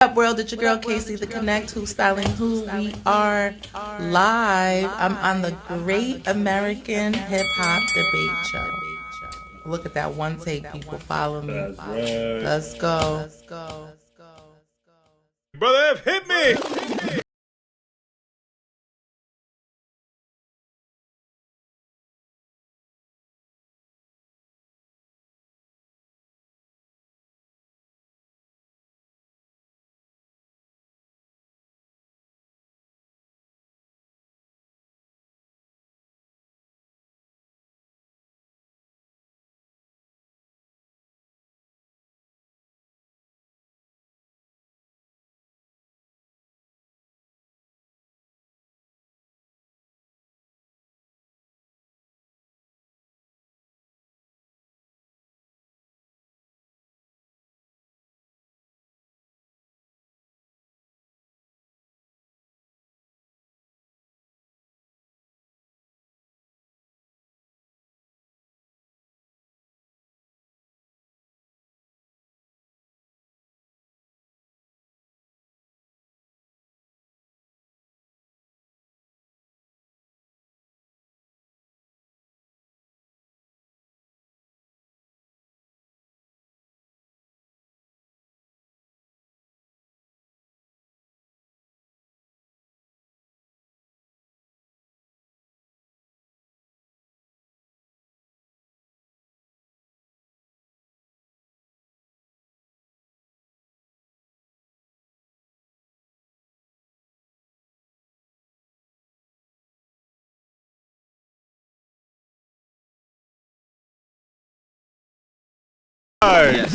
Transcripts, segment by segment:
Up world, it's your girl Casey the Connect, who's styling who. We are live. I'm on the Great American Hip Hop Debate Show. Look at that one take, people. Follow me. That's right. Let's go. Brother F, hit me.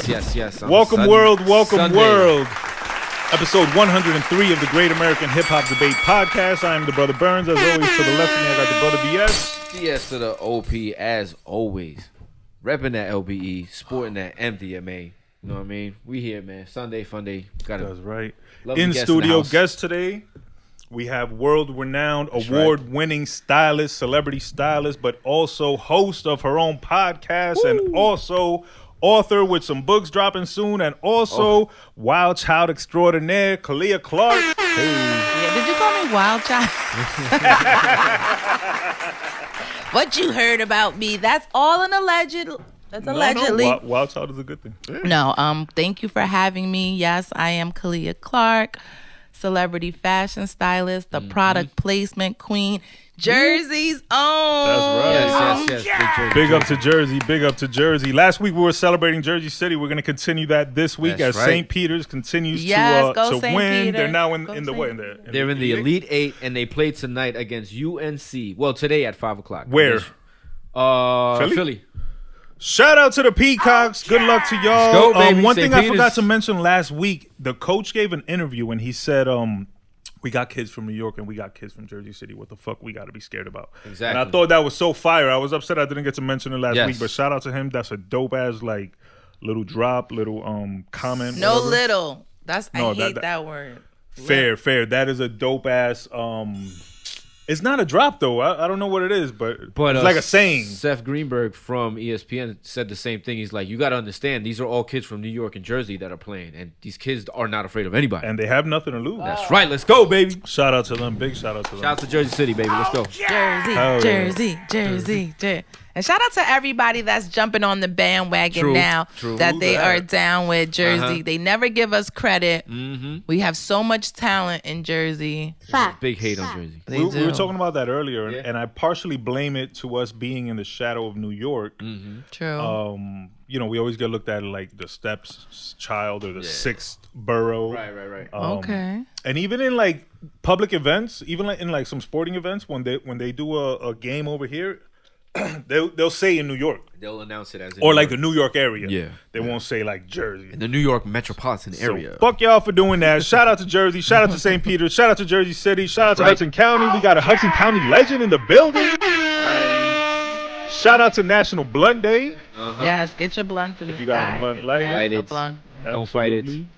Yes. Welcome world. Episode 103 of the Great American Hip Hop Debate Podcast. I am the brother Burnz. As always, to the left of me, I got the brother BS. DS to the OP, as always. Repping that LBE, sporting that MDMA. You know what I mean? We here, man. Sunday, fun day. That's right. In studio guest today, we have world-renowned, award-winning stylist, celebrity stylist, but also host of her own podcast and also author with some books dropping soon, and also wild child extraordinaire, Khaliah Clark. Hey. Yeah, did you call me wild child? What you heard about me? That's all an alleged. That's allegedly. No. Wild child is a good thing. No, thank you for having me. Yes, I am Khaliah Clark, celebrity fashion stylist, the product placement queen, Jersey's own. That's right. Yes. Big up to Jersey. Last week we were celebrating Jersey City. We're going to continue that this week. That's as right. St. Peter's continues to St. win. Peter. They're now in Go the St. way. They're in the Elite Eight, and they play tonight against UNC. Well, today at 5 o'clock. Where? Philly. Shout out to the Peacocks. Good luck to y'all. Let's go, baby. One St. thing I Peter's. forgot to mention last week, the coach gave an interview and he said, we got kids from New York and we got kids from Jersey City. What the fuck we got to be scared about? Exactly. And I thought that was so fire. I was upset I didn't get to mention it last Yes. week, but shout out to him. That's a dope ass little drop, little comment. No whatever. little. I hate that- that word. Fair. That is a dope ass. It's not a drop though. I don't know what it is, but it's like a saying. Seth Greenberg from ESPN said the same thing. He's like, you got to understand, these are all kids from New York and Jersey that are playing, and these kids are not afraid of anybody. And they have nothing to lose. That's right. Let's go, baby. Shout out to them. Big shout out to them. Shout out to Jersey City, baby. Let's go. Jersey. And shout out to everybody that's jumping on the bandwagon that they are down with Jersey. They never give us credit. We have so much talent in Jersey. Big hate on Jersey. We were talking about that earlier, Yeah. and I partially blame it to us being in the shadow of New York. True. We always get looked at like the stepchild or the sixth borough. Right. Okay. And even in like public events, even like in like some sporting events, when they do a game over here, they'll say in New York. They'll announce it as in Or New like York. the New York area. Yeah. They won't say like Jersey. In the New York metropolitan area. So fuck y'all for doing that. Shout out to Jersey. Shout out to St. Peter. Shout out to Jersey City. Shout out to Hudson County. We got a Hudson County legend in the building. Shout out to National Blunt Day. Yes, get your blunt to the If you got a blunt, light Fight it. it. blunt. Don't fight it. Absolutely.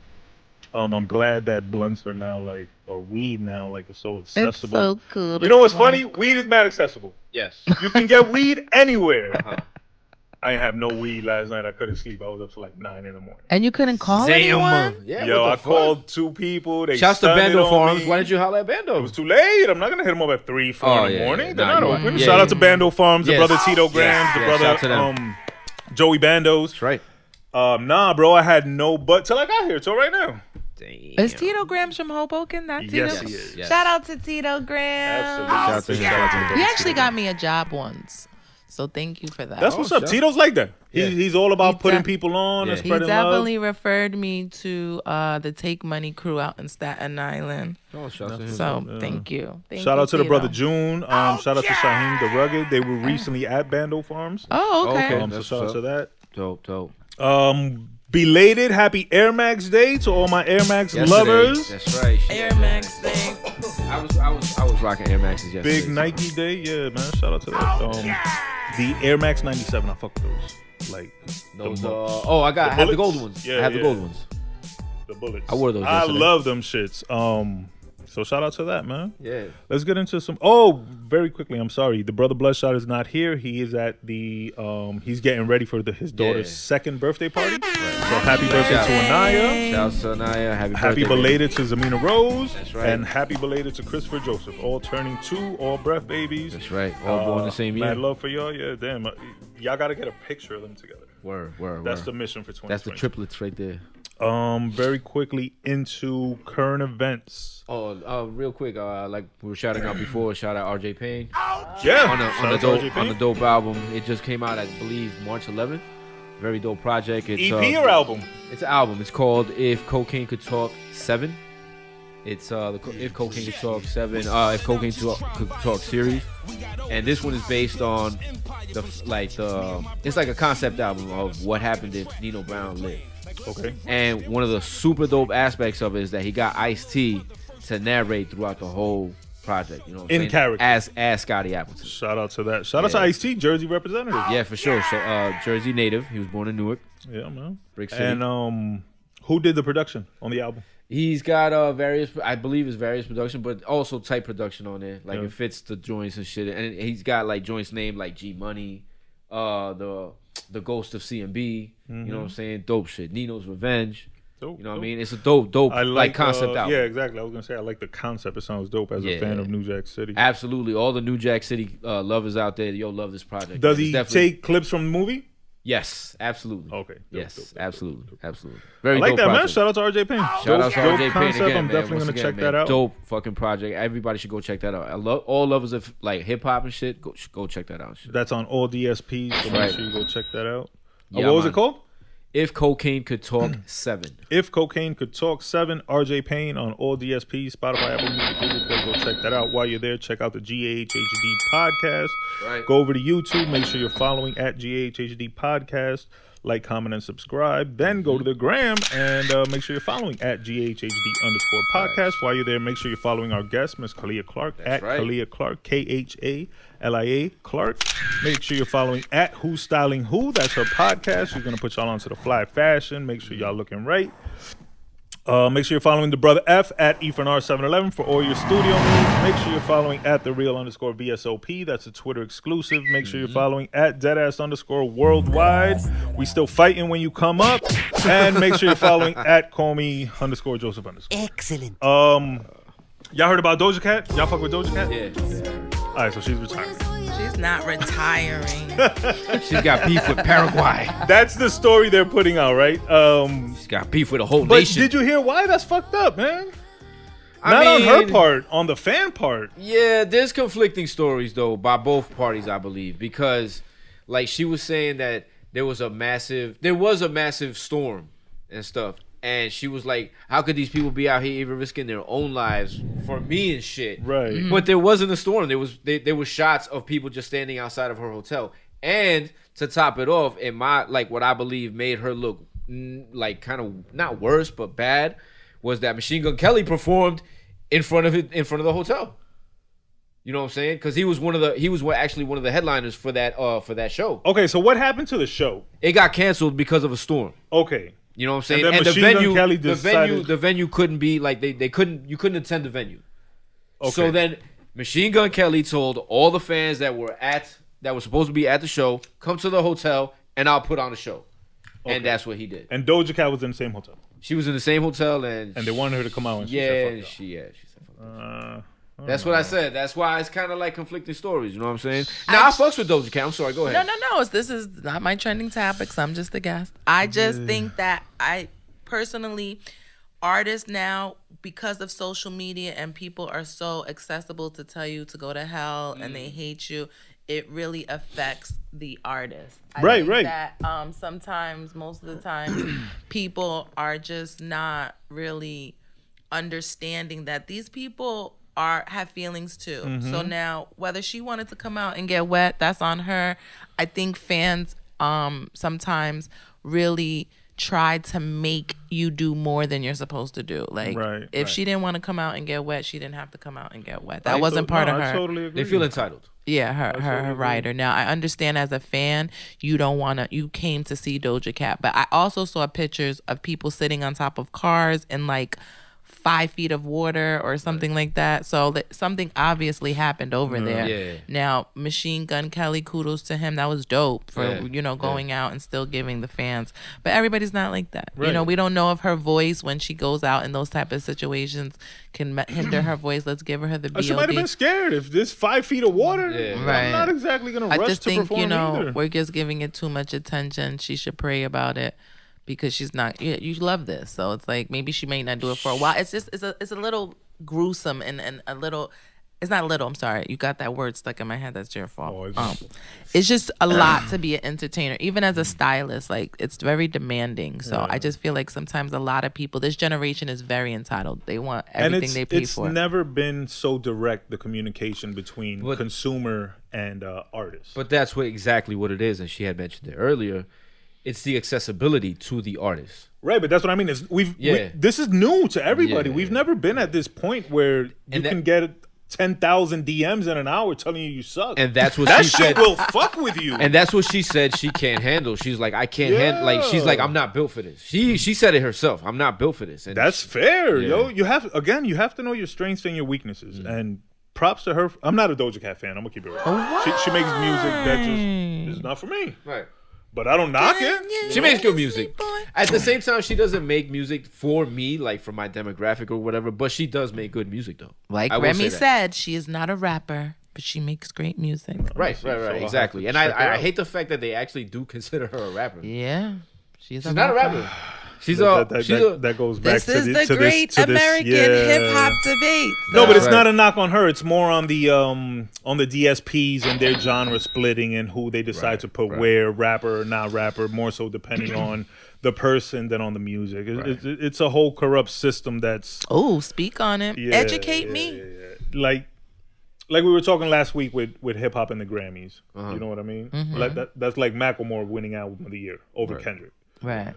I'm glad that blunts are now or weed now it's so accessible. It's so cool. You know what's funny? Weed is mad accessible. Yes. You can get weed anywhere. I didn't have no weed last night. I couldn't sleep. I was up to like 9 in the morning. And you couldn't call anyone? Yeah, yo, I called 2 people. They shouts to Bando Farms. Why didn't you holler at Bando? It was too late. I'm not gonna hit them up at 3, 4 in the morning. They're not open. Yeah, Shout out to Bando Farms, the brother Tito Grams, the brother Joey Bandos. That's right. Nah, bro, I had no butt till I got here. Till right now. Damn. Is Tito Grams from Hoboken? That Tito? Yes, he is. Yes. Shout out to Tito Grams. Absolutely. Shout out to him. He actually got me a job once. So thank you for that. That's what's up. Tito's like that. He's all about putting people on and spreading love. He definitely referred me to the Take Money crew out in Staten Island. Oh, shout out to him. So thank you. Shout out to the brother June. Shout out to Shaheem the Rugged. They were recently at Bando Farms. Oh, okay. So shout out to that. Dope. Belated happy Air Max Day to all my Air Max lovers. That's right. Air Max Day. I was rocking Air Maxes yesterday. Big Nike Day, yeah, man. Shout out to that. The Air Max 97, I fuck with those. Like those. I have the gold ones. Yeah, I have the gold ones. The bullets. I wore those. I yesterday. love them shits. So shout out to that, man. Yeah. Let's get into some. Oh, very quickly. I'm sorry. The brother Bludshot is not here. He is at the. He's getting ready for his daughter's second birthday party. Right. So happy birthday to Anaya. Shout out to Anaya. Happy belated to Zamina Rose. That's right. And happy belated to Christopher Joseph. All turning 2, all breath babies. That's right. All born the same year. Mad love for y'all. Yeah, damn. Y'all got to get a picture of them together. Word. That's the mission for 2020. That's the triplets right there. Very quickly into current events. Real quick, like we were shouting out before, shout out RJ Payne. Yeah, on the dope album. It just came out, I believe, March 11th. Very dope project. It's EP or album? It's an album. It's called If Cocaine Could Talk 7. It's If Cocaine Could Talk 7. If Cocaine Could Talk series, and this one is based on it's like a concept album of what happened if Nino Brown lived. Okay. And one of the super dope aspects of it is that he got Ice-T to narrate throughout the whole project. You know, what I'm saying? Character as Scotty Appleton. Shout out to that. Shout out to Ice-T, Jersey representative. Yeah, for sure. So, Jersey native. He was born in Newark. Yeah, man. Brick City. And who did the production on the album? He's got various production, but also type production on there. Like it fits the joints and shit. And he's got like joints named like G Money, the Ghost of CMB. You know what I'm saying? Dope shit. Nino's Revenge. Dope, you know what I mean? It's a dope like concept album. Yeah, exactly. I was gonna say I like the concept. It sounds dope as a fan of New Jack City. Absolutely. All the New Jack City lovers out there, love this project. Does he take clips from the movie? Yes, absolutely. Okay. Yes, absolutely. Very I like dope that, project. man. Shout out to RJ Payne. Shout out to RJ Payne again, I'm man. definitely gonna check that out. Dope fucking project. Everybody should go check that out. All lovers of like hip hop and shit. Go check that out. That's on all DSPs. So make sure you go check that out. Yeah, what was it called? If Cocaine Could Talk 7. If Cocaine Could Talk 7. RJ Payne on all DSPs, Spotify, Apple Music, Google Play. Go check that out. While you're there, check out the GAHHD podcast. Right. Go over to YouTube. Make sure you're following at GAHHD podcast. Like, comment, and subscribe. Then go to the gram and make sure you're following at GAHHD_podcast. Right. While you're there, make sure you're following our guest, Miss Khaliah Clark, Khaliah Clark, KHALIA Clark. Make sure you're following at Who's Styling Who. That's her podcast. She's going to put y'all onto the fly fashion. Make sure y'all looking right. Make sure you're following the brother F at EFNR711 for all your studio needs. Make sure you're following at @thereal_VSOP. That's a Twitter exclusive. Make sure you're following at @deadass_worldwide. We still fighting when you come up. And make sure you're following at @callme_Joseph_. Excellent. Y'all heard about Doja Cat? Y'all fuck with Doja Cat? Yeah. All right, so she's retiring. She's not retiring. She's got beef with Paraguay. That's the story they're putting out, right? She's got beef with a whole but nation. Did you hear why? That's fucked up, man. I Not mean, on her part, on the fan part. Yeah, there's conflicting stories though by both parties, I believe, because like she was saying that there was a massive storm and stuff. And she was like, how could these people be out here even risking their own lives for me and shit? Right. Mm-hmm. But there wasn't a storm. There was shots of people just standing outside of her hotel. And to top it off, what I believe made her look like kind of not worse but bad was that Machine Gun Kelly performed in front of the hotel. You know what I'm saying? Because he was actually one of the headliners for that show. Okay, so what happened to the show? It got canceled because of a storm. Okay. You know what I'm saying? And the venue couldn't be like you couldn't attend the venue. Okay. So then Machine Gun Kelly told all the fans that were supposed to be at the show, come to the hotel and I'll put on a show. Okay. And that's what he did. And Doja Cat was in the same hotel. She was in the same hotel, and they wanted her to come out. And she said, she said, fuck that. That's what I said. That's why it's kind of like conflicting stories. You know what I'm saying? Now I fucks with Doja Cat. I'm sorry. Go ahead. No. This is not my trending topics. I'm just a guest. I just think that I personally, artists now, because of social media and people are so accessible to tell you to go to hell and they hate you, it really affects the artist. I think that sometimes, most of the time, people are just not really understanding that these people have feelings too. So now, whether she wanted to come out and get wet, that's on her. I think fans sometimes really try to make you do more than you're supposed to do. Like, if she didn't want to come out and get wet, she didn't have to come out and get wet. That wasn't part of her. I totally agree. They feel entitled. Yeah, her writer. Now, I understand as a fan, you came to see Doja Cat, but I also saw pictures of people sitting on top of cars in like 5 feet of water or something like that. So something obviously happened over there. Yeah. Now, Machine Gun Kelly, kudos to him. That was dope for, going out and still giving the fans. But everybody's not like that. Right. We don't know if her voice, when she goes out in those type of situations, can hinder her voice. Let's give her the BOD. She might have been scared. If there's 5 feet of water, I'm not exactly going to rush to perform. I just think, either. We're just giving it too much attention. She should pray about it. Because she's not, you love this, so it's like maybe she may not do it for a while. It's just it's a little gruesome and a little. It's not a little. I'm sorry, you got that word stuck in my head. That's your fault. It's just a lot to be an entertainer, even as a stylist. Like, it's very demanding. So I just feel like sometimes a lot of people, this generation is very entitled. They want everything they pay for. It's never been so direct, the communication between consumer and artist. But that's exactly what it is, and she had mentioned it earlier. It's the accessibility to the artist. Right, but that's what I mean. This is new to everybody. We've never been at this point where you can get 10,000 DMs in an hour telling you suck. And that's what she said. That shit will fuck with you. And that's what she said she can't handle. She's like, I can't handle. Like, she's like, I'm not built for this. She said it herself. I'm not built for this. And that's fair, yo. You have to know your strengths and your weaknesses. And props to her. I'm not a Doja Cat fan. I'm gonna keep it real. She makes music that just is not for me. Right. But I don't knock it. She makes good music. At the same time, she doesn't make music for me, like for my demographic or whatever. But she does make good music, though. Like Remy said, she is not a rapper, but she makes great music. Right, exactly. And I hate the fact that they actually do consider her a rapper. Yeah, she's not a rapper. That goes back to the great American hip hop debate. No, but it's not a knock on her. It's more on the DSPs and their genre splitting and who they decide to put where, rapper or not rapper, more so depending on the person than on the music. It's a whole corrupt system that's... Oh, speak on it. Educate me. Like we were talking last week with hip hop and the Grammys. You know what I mean? Like that's like Macklemore winning Album of the Year over Kendrick. Right.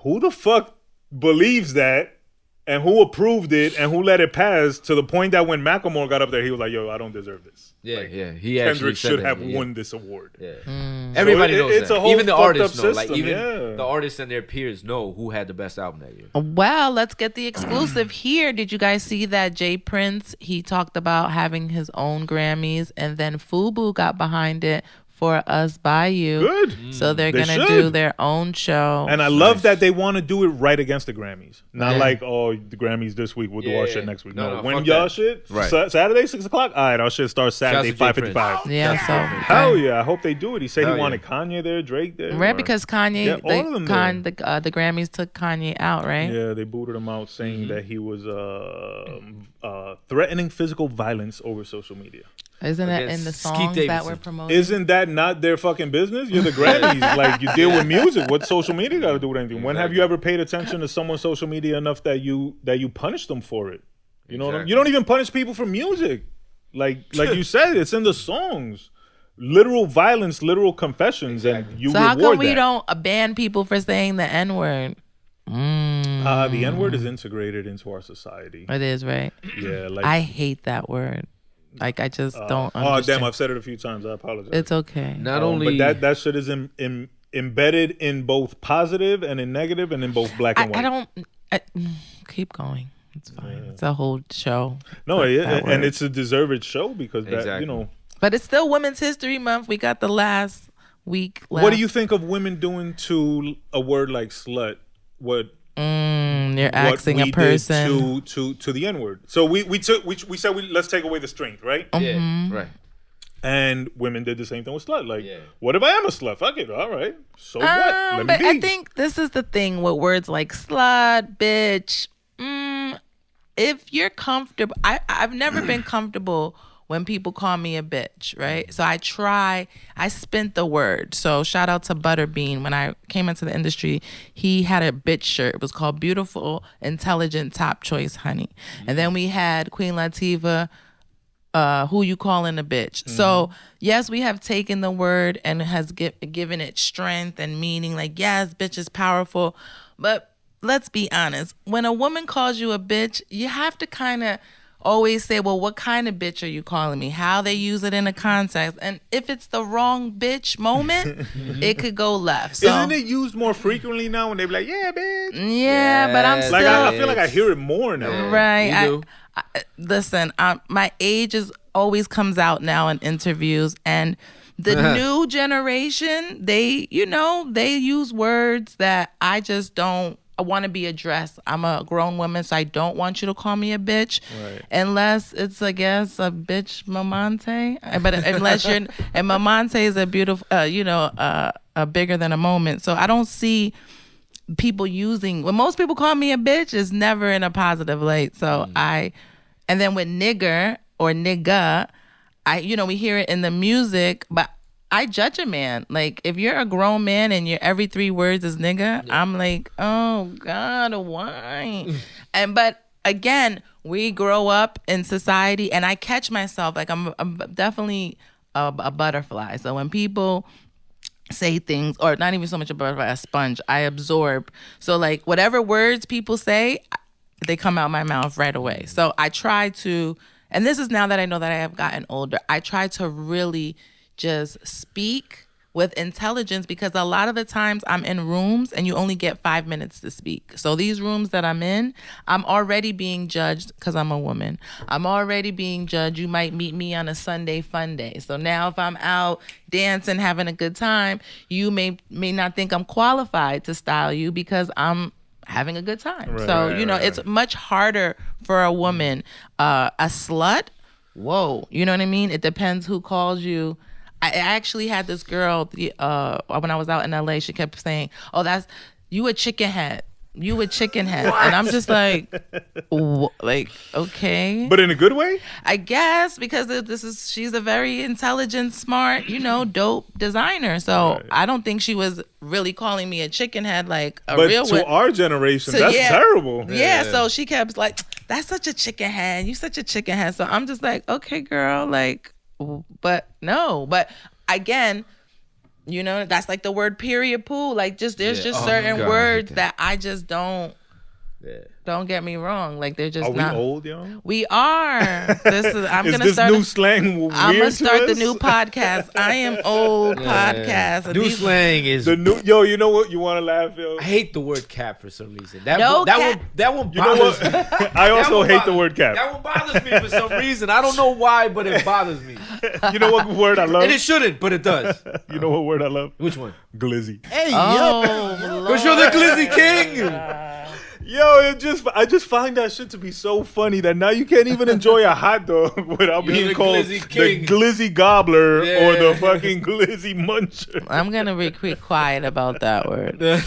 Who the fuck believes that, and who approved it, and who let it pass to the point that when Macklemore got up there, he was like, yo, I don't deserve this. He Kendrick should have won this award. Everybody knows it's that. A whole even the artists know. System, like, even the artists and their peers know who had the best album that year. Well, let's get the exclusive here. Did you guys see that Jay Prince, he talked about having his own Grammys, and then FUBU got behind it. For Us By You. Good. So they're going to do their own show. And I love that they want to do it right against the Grammys. Not like, the Grammys this week, we'll do our shit next week. No, when y'all shit, Saturday, 6 o'clock? All right, our shit starts Saturday, 5:55. Yeah, so. Hell yeah, I hope they do it. He said he wanted Kanye there, Drake there. Right, because Kanye, all of them the Grammys took Kanye out, right? Yeah, they booted him out saying that he was threatening physical violence over social media. Isn't it in the songs that were promoted? Isn't that not their fucking business? You're the Grammys. Like, you deal with music. What's social media got to do with anything? Exactly. When have you ever paid attention to someone's social media enough that you punish them for it? You know what I mean? You don't even punish people for music. Like you said, it's in the songs. Literal violence, literal confessions, and you reward that. So how come we don't ban people for saying the N-word? The N-word is integrated into our society. It is, right? Yeah. Like, I hate that word. Like, I just don't understand. Oh, damn, I've said it a few times. I apologize. It's okay. Not only... But that shit is embedded in both positive and in negative and in both black and white. Keep going. It's fine. It's a whole show. No, and it's a deserved show because that, exactly. you know... But it's still Women's History Month. We got the last week left. What do you think of women doing to a word like slut? You're asking a person to the N-word. So we said let's take away the strength, right? Yeah, right. And women did the same thing with slut. Like, what if I am a slut? Fuck it. All right. So what? Let me but be. I think this is the thing with words like slut, bitch. If you're comfortable, I've never been comfortable when people call me a bitch, right? So I spent the word. So shout out to Butterbean. When I came into the industry, he had a bitch shirt. It was called Beautiful, Intelligent, Top Choice Honey. And then we had Queen Latifah, who you calling a bitch. So yes, we have taken the word and has given it strength and meaning. Like, yes, bitch is powerful. But let's be honest. When a woman calls you a bitch, you have to kind of always say, well, what kind of bitch are you calling me? How they use it in a context. And if it's the wrong bitch moment, it could go left. So, isn't it used more frequently now when they be like, yeah, bitch? Yeah, but I'm still... Like, I feel like I hear it more now. Right. Listen, my age always comes out now in interviews, and the new generation, they use words that I just don't want to be addressed. I'm a grown woman, so I don't want you to call me a bitch, unless it's, I guess, a bitch mamante. But unless and mamante is a beautiful, a bigger than a moment. So I don't see people using, when most people call me a bitch, is never in a positive light. So and then with nigger or nigga, we hear it in the music, but I judge a man. Like, if you're a grown man and your every 3 words is nigga, I'm like, oh God, why? But again, we grow up in society, and I catch myself, like, I'm definitely a butterfly. So when people say things, or not even so much a butterfly, a sponge, I absorb. So like, whatever words people say, they come out my mouth right away. So I try to, and this is now that I know that I have gotten older, I try to really just speak with intelligence, because a lot of the times I'm in rooms and you only get 5 minutes to speak. So these rooms that I'm in, I'm already being judged because I'm a woman. I'm already being judged. You might meet me on a Sunday fun day. So now if I'm out dancing, having a good time, you may not think I'm qualified to style you because I'm having a good time. It's much harder for a woman. A slut, whoa, you know what I mean? It depends who calls you. I actually had this girl when I was out in LA. She kept saying, "Oh, that's you a chicken head. You a chicken head." And I'm just like, okay. But in a good way? I guess, because she's a very intelligent, smart, dope designer. So I don't think she was really calling me a chicken head like a real one. But to our generation, that's terrible. Yeah, so she kept like, that's such a chicken head. You such a chicken head. So I'm just like, okay, girl, like, but no. But again, that's like the word period pool. Like, there's just certain words that I just don't. Don't get me wrong. Like, they're just not. Are we old, yo? We are. I'm is gonna this start new slang weird I'm gonna start the us? new podcast. I am old podcast. New slang is the new. Yo, you know what? You want to laugh, yo? I hate the word cap for some reason. That one bothers me. I also hate the word cap. That one bothers me for some reason. I don't know why, but it bothers me. You know what word I love? And it shouldn't, but it does. You know what word I love? Which one? Glizzy. Hey, yo. Because you're the Glizzy King. Yo, I just find that shit to be so funny that now you can't even enjoy a hot dog without being called the Glizzy Gobbler or the fucking Glizzy Muncher. I'm gonna be quiet about that word. Do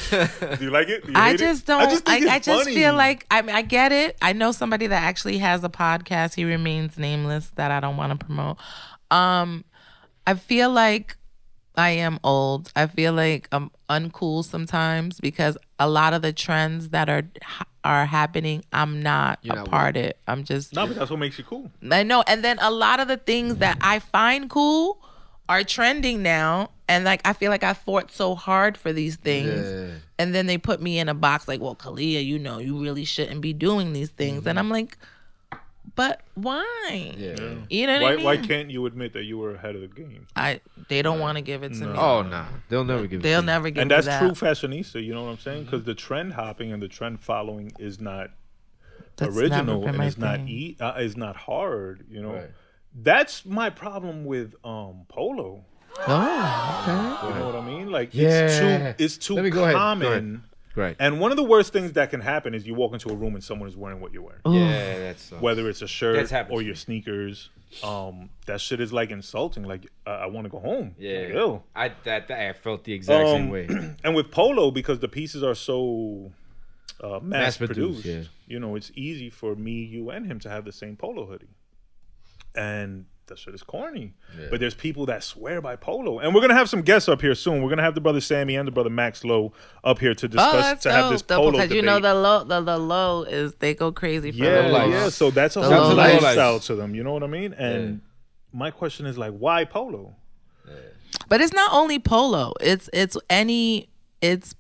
you like it? I just don't. I just feel like I get it. I know somebody that actually has a podcast. He remains nameless, that I don't want to promote. I feel like I am old. I feel like I'm uncool sometimes because a lot of the trends that are happening, I'm not a part of it. I'm just... No, but that's what makes you cool. I know. And then a lot of the things that I find cool are trending now. And like, I feel like I fought so hard for these things. Yeah. And then they put me in a box like, well, Khaliah, you really shouldn't be doing these things. Mm-hmm. And I'm like... But why? Yeah. You know what I mean? Why can't you admit that you were ahead of the game? They don't want to give it to me. Oh, no. They'll never give it to me. They'll never give it to me. And that's true fashionista, you know what I'm saying? Because the trend hopping and the trend following is not original and it's not hard, you know? Right. That's my problem with Polo. Oh, You know what I mean? Like Yeah. it's too Let me go common. ahead. Right. And one of the worst things that can happen is you walk into a room and someone is wearing what you're wearing. Yeah, that's Whether it's a shirt or your me. sneakers. That shit is like insulting. Like I want to go home. Yeah. Like, I felt the exact same way. And with Polo, because the pieces are so mass produced, yeah. you know, it's easy for me, you, and him to have the same Polo hoodie. And that shit is corny. Yeah. But there's people that swear by Polo. And we're going to have some guests up here soon. We're going to have the brother Sammy and the brother Max Lowe up here to discuss, have this Polo because debate. you know the low is, they go crazy for the low. Yeah, so that's a whole lifestyle to them. You know what I mean? And my question is like, why Polo? But it's not only Polo. It's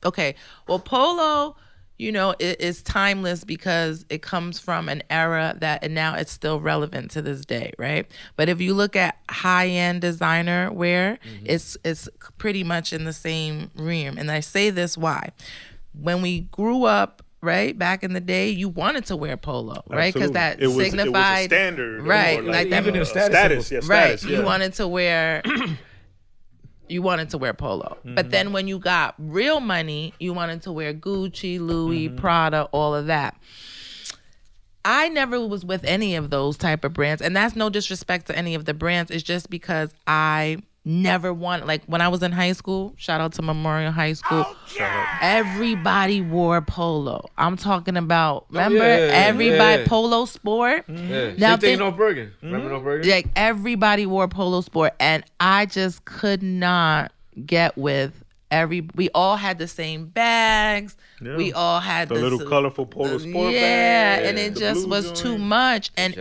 okay. Well, Polo, you know, it is timeless because it comes from an era and now it's still relevant to this day, right? But if you look at high-end designer wear, it's pretty much in the same realm. And I say this why? When we grew up, right, back in the day, you wanted to wear Polo, right? Because that signified, it was a standard, right? Like even in status, right? Yeah. You wanted to wear. You wanted to wear Polo. But then when you got real money, you wanted to wear Gucci, Louis, Prada, all of that. I never was with any of those type of brands. And that's no disrespect to any of the brands. It's just because I never wanted, like when I was in high school, shout out to Memorial High School, everybody wore Polo. I'm talking about, remember, everybody Polo Sport. Now, same thing in North Bergen. Remember North Bergen? Like everybody wore Polo Sport, and I just could not get with we all had the same bags. Yeah. We all had the little colorful Polo Sport bag. And it just was too much. And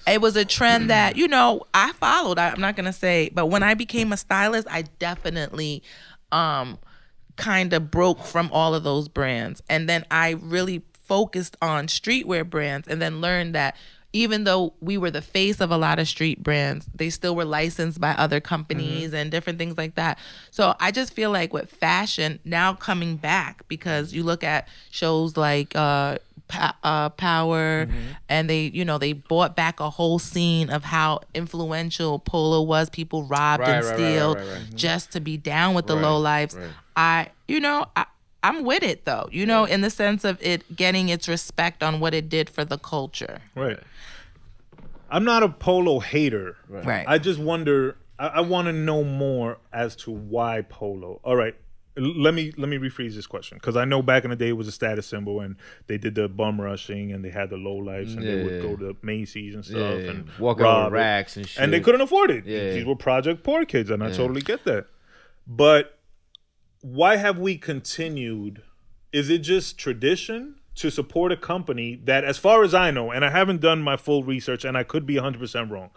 it was a trend that, you know, I followed. I'm not going to say, but when I became a stylist, I definitely kind of broke from all of those brands. And then I really focused on streetwear brands and then learned that even though we were the face of a lot of street brands, they still were licensed by other companies and different things like that. So I just feel like with fashion now coming back, because you look at shows like Power, and they brought back a whole scene of how influential Polo was. People robbed and stealed just to be down with the lowlifes. I'm with it though, in the sense of it getting its respect on what it did for the culture. Right. I'm not a Polo hater. Right. I just wonder, I want to know more as to why Polo. All right. Let me rephrase this question, because I know back in the day it was a status symbol and they did the bum rushing and they had the low lifes and they would go to Macy's and stuff and walk out with racks and shit. And they couldn't afford it. These were Project Poor kids, and I totally get that. But why have we continued? Is it just tradition to support a company that, as far as I know, and I haven't done my full research and I could be 100% wrong,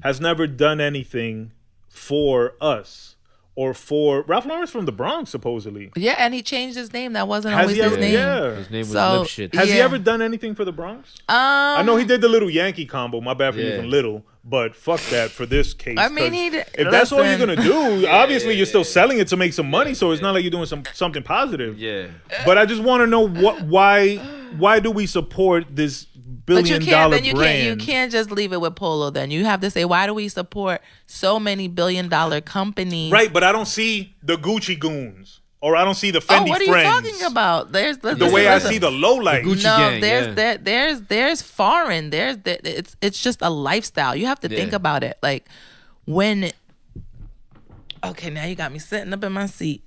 has never done anything for us or for Ralph Lauren's from the Bronx, supposedly. Yeah, and he changed his name. That wasn't always his name. Yeah. His name was Lipshit. Has he ever done anything for the Bronx? I know he did the little Yankee combo. My bad for using little, but fuck that for this case. I mean, if that's all you're gonna do, obviously you're still selling it to make some money. So it's not like you're doing something positive. Yeah. But I just want to know why do we support this billion-dollar brand? You can't just leave it with Polo. Then you have to say, why do we support so many billion-dollar companies? Right, but I don't see the Gucci goons, or I don't see the Fendi what are friends. you talking about? I see the low light. Gucci gang, there's foreign. It's just a lifestyle. You have to think about it. Like when. Okay, now you got me sitting up in my seat.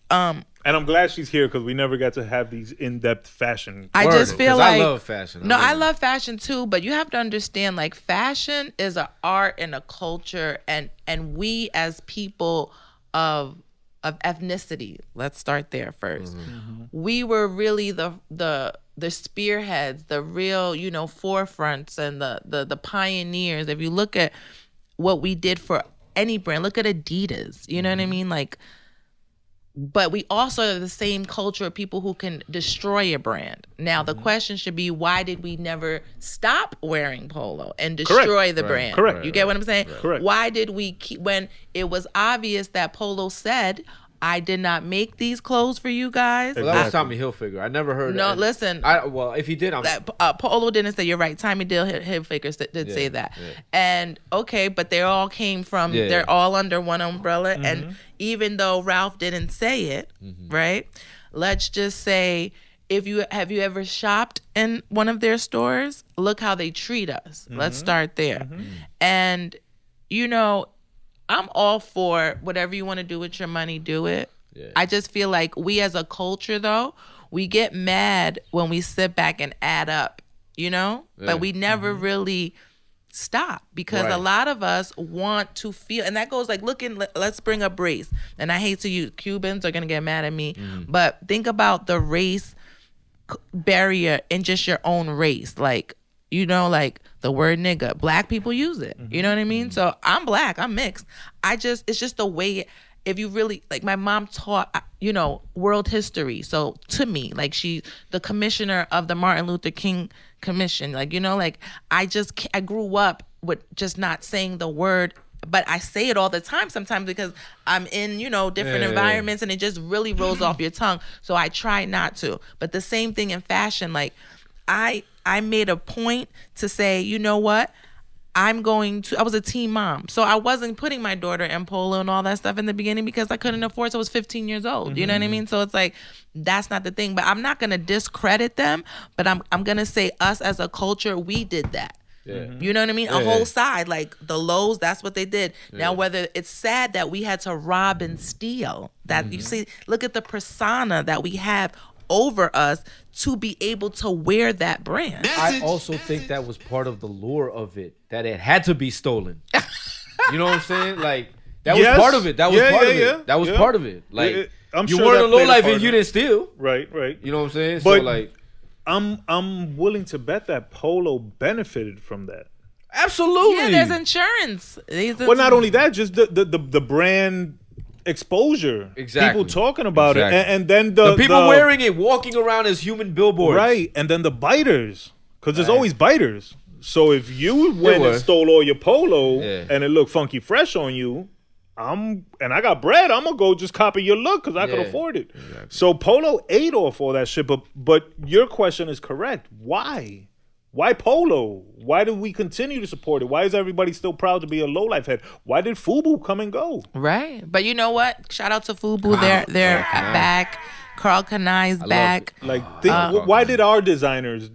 And I'm glad she's here because we never got to have these in-depth fashion. I just feel like I love fashion. I love fashion too, but you have to understand, like, fashion is an art and a culture, and we as people of ethnicity, let's start there first. We were really the spearheads, the real, forefronts and the pioneers. If you look at what we did for any brand, look at Adidas, you know what I mean? Like, but we also are the same culture of people who can destroy a brand. Now, the question should be, why did we never stop wearing Polo and destroy the brand? Correct. You get what I'm saying? Correct. Why did we keep, when it was obvious that Polo said, I did not make these clothes for you guys. Well, that was Tommy Hilfiger. I never heard. No, listen. Well, if he did, Polo didn't say. You're right. Tommy Hilfiger did say that. Yeah. And okay, but they all came from. Yeah. They're all under one umbrella. Mm-hmm. And even though Ralph didn't say it, right? Let's just say, have you ever shopped in one of their stores? Look how they treat us. Let's start there. And I'm all for whatever you want to do with your money, do it. Yeah. I just feel like we as a culture, though, we get mad when we sit back and add up, but we never really stop because a lot of us want to feel, and that goes like, let's bring up race. And I hate to use, Cubans are going to get mad at me, but think about the race barrier in just your own race. Like, like the word nigga, black people use it. You know what I mean? So I'm black, I'm mixed. It's just the way, if you really, like my mom taught, world history. So to me, like she's the commissioner of the Martin Luther King Commission. Like, I grew up with just not saying the word, but I say it all the time sometimes because I'm in, different environments and it just really rolls off your tongue. So I try not to. But the same thing in fashion, like I made a point to say, you know what? I was a teen mom. So I wasn't putting my daughter in polo and all that stuff in the beginning because I couldn't afford. So I was 15 years old. You know what I mean? So it's like, that's not the thing. But I'm not going to discredit them. But I'm going to say us as a culture, we did that. Yeah. You know what I mean? A whole side, like the Lowe's, that's what they did. Yeah. Now, whether it's sad that we had to rob and steal, that you see, look at the persona that we have over us to be able to wear that brand. I also think that was part of the lure of it, that it had to be stolen. You know what I'm saying? Like, that was part of it. That was part of it. That was part of it. Like, I'm you weren't a lowlife and you didn't steal. Right. You know what I'm saying? But so, like, I'm willing to bet that Polo benefited from that. Absolutely. Yeah, there's insurance. Well, not only that, just the brand exposure. Exactly. People talking about it. And then the people wearing it, walking around as human billboards. Right. And then the biters. Because there's always biters. So if you went and stole all your polo and it looked funky fresh on you, and I got bread, I'm going to go just copy your look because I can afford it. Exactly. So Polo ate off all that shit. But your question is correct. Why? Why Polo? Why do we continue to support it? Why is everybody still proud to be a lowlife head? Why did FUBU come and go? Right. But you know what? Shout out to FUBU. They're back. Carl Kanai's back. Why did our designers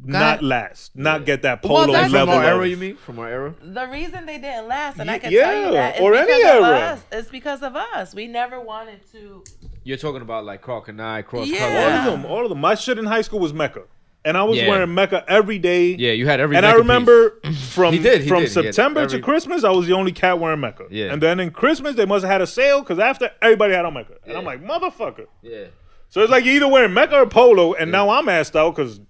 not last? Not get that Polo level? From our era, you mean? From our era? The reason they didn't last, and I can tell you that, is any era. It's because of us. We never wanted to. You're talking about like Carl Kanai, Cross Color. All of them. My shit in high school was Mecca. And I was wearing Mecca every day. Yeah, you had every And Mecca I remember from piece. September to Christmas, I was the only cat wearing Mecca. Yeah. And then in Christmas, they must have had a sale because after, everybody had on Mecca. And I'm like, motherfucker. Yeah. So it's like you're either wearing Mecca or Polo, and now I'm assed out because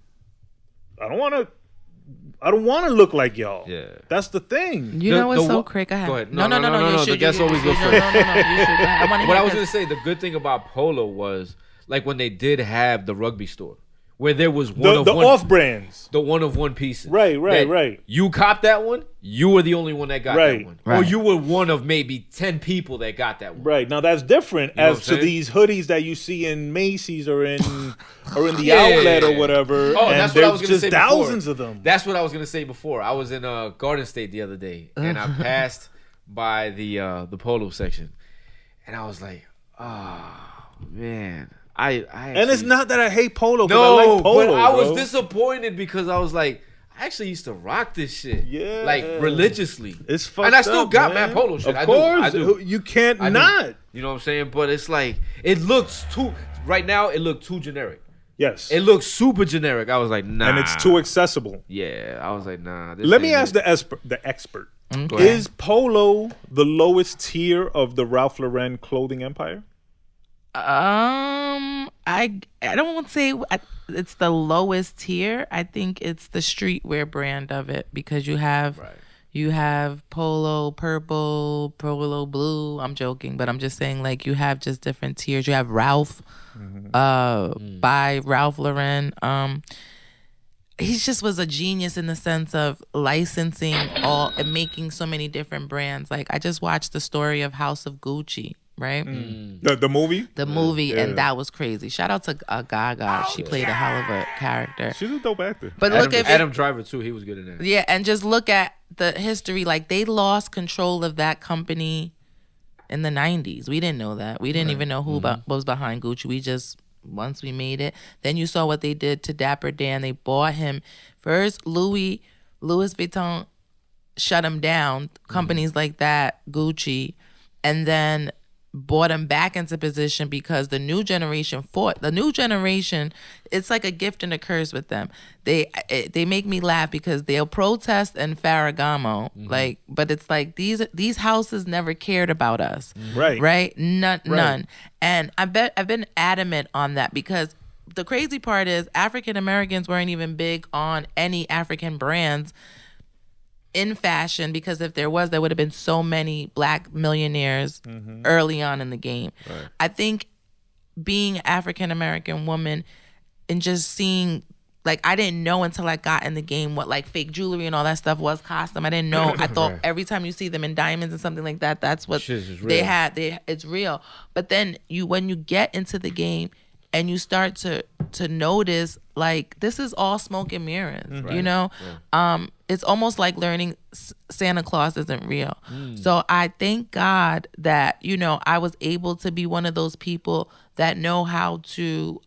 I don't want to look like y'all. Yeah. That's the thing. You know what's so crazy? Go ahead. No. The guest always goes first. No. You should. What I was going to say, the good thing about Polo was, like, when they did have the rugby store, where there was the off brands, the one of one pieces. Right. You copped that one. You were the only one that got that one, or you were one of maybe 10 people that got that one. Right now, that's different as to these hoodies that you see in Macy's or in the outlet or whatever. Oh, that's what I was going to say. Thousands of them. That's what I was going to say before. I was in Garden State the other day, and I passed by the Polo section, and I was like, oh man. And it's not that I hate Polo. No, I like Polo, but I was disappointed because I was like, I actually used to rock this shit, like religiously. It's fucked up, and I still got Matt Polo shit. Of course, I do. You can't not. You know what I'm saying? But it's like it looks too. Right now, it looked too generic. Yes, it looks super generic. I was like, nah, and it's too accessible. Yeah, I was like, nah. Let me ask the expert. Is Polo the lowest tier of the Ralph Lauren clothing empire? I don't want to say it's the lowest tier. I think it's the streetwear brand of it because you have Polo Purple, Polo Blue. I'm joking, but I'm just saying like you have just different tiers. You have Ralph, by Ralph Lauren. He just was a genius in the sense of licensing all and making so many different brands. Like I just watched the story of House of Gucci. right? The movie? The movie, and that was crazy. Shout out to Gahhd. She played a hell of a character. She's a dope actor. But look at Adam Driver too. He was good in that. Yeah, and just look at the history. Like, they lost control of that company in the 90s. We didn't know that. We didn't even know who was behind Gucci. We just, once we made it, then you saw what they did to Dapper Dan. They bought him. First, Louis Vuitton shut him down. Companies like that, Gucci, and then brought him back into position because the new generation fought. The new generation, it's like a gift and a curse with them. They make me laugh because they'll protest in Ferragamo, but it's like these houses never cared about us, right? None. And I've been adamant on that because the crazy part is African Americans weren't even big on any African brands in fashion, because if there would have been so many black millionaires early on in the game. Right. I think being an African American woman and just seeing, like, I didn't know until I got in the game what like fake jewelry and all that stuff was costume. I didn't know. I thought every time you see them in diamonds and something like that, that's what they had. It's real. But then when you get into the game and you start to notice, like, this is all smoke and mirrors, you know? Yeah. It's almost like learning Santa Claus isn't real. So I thank God that, you know, I was able to be one of those people that know how to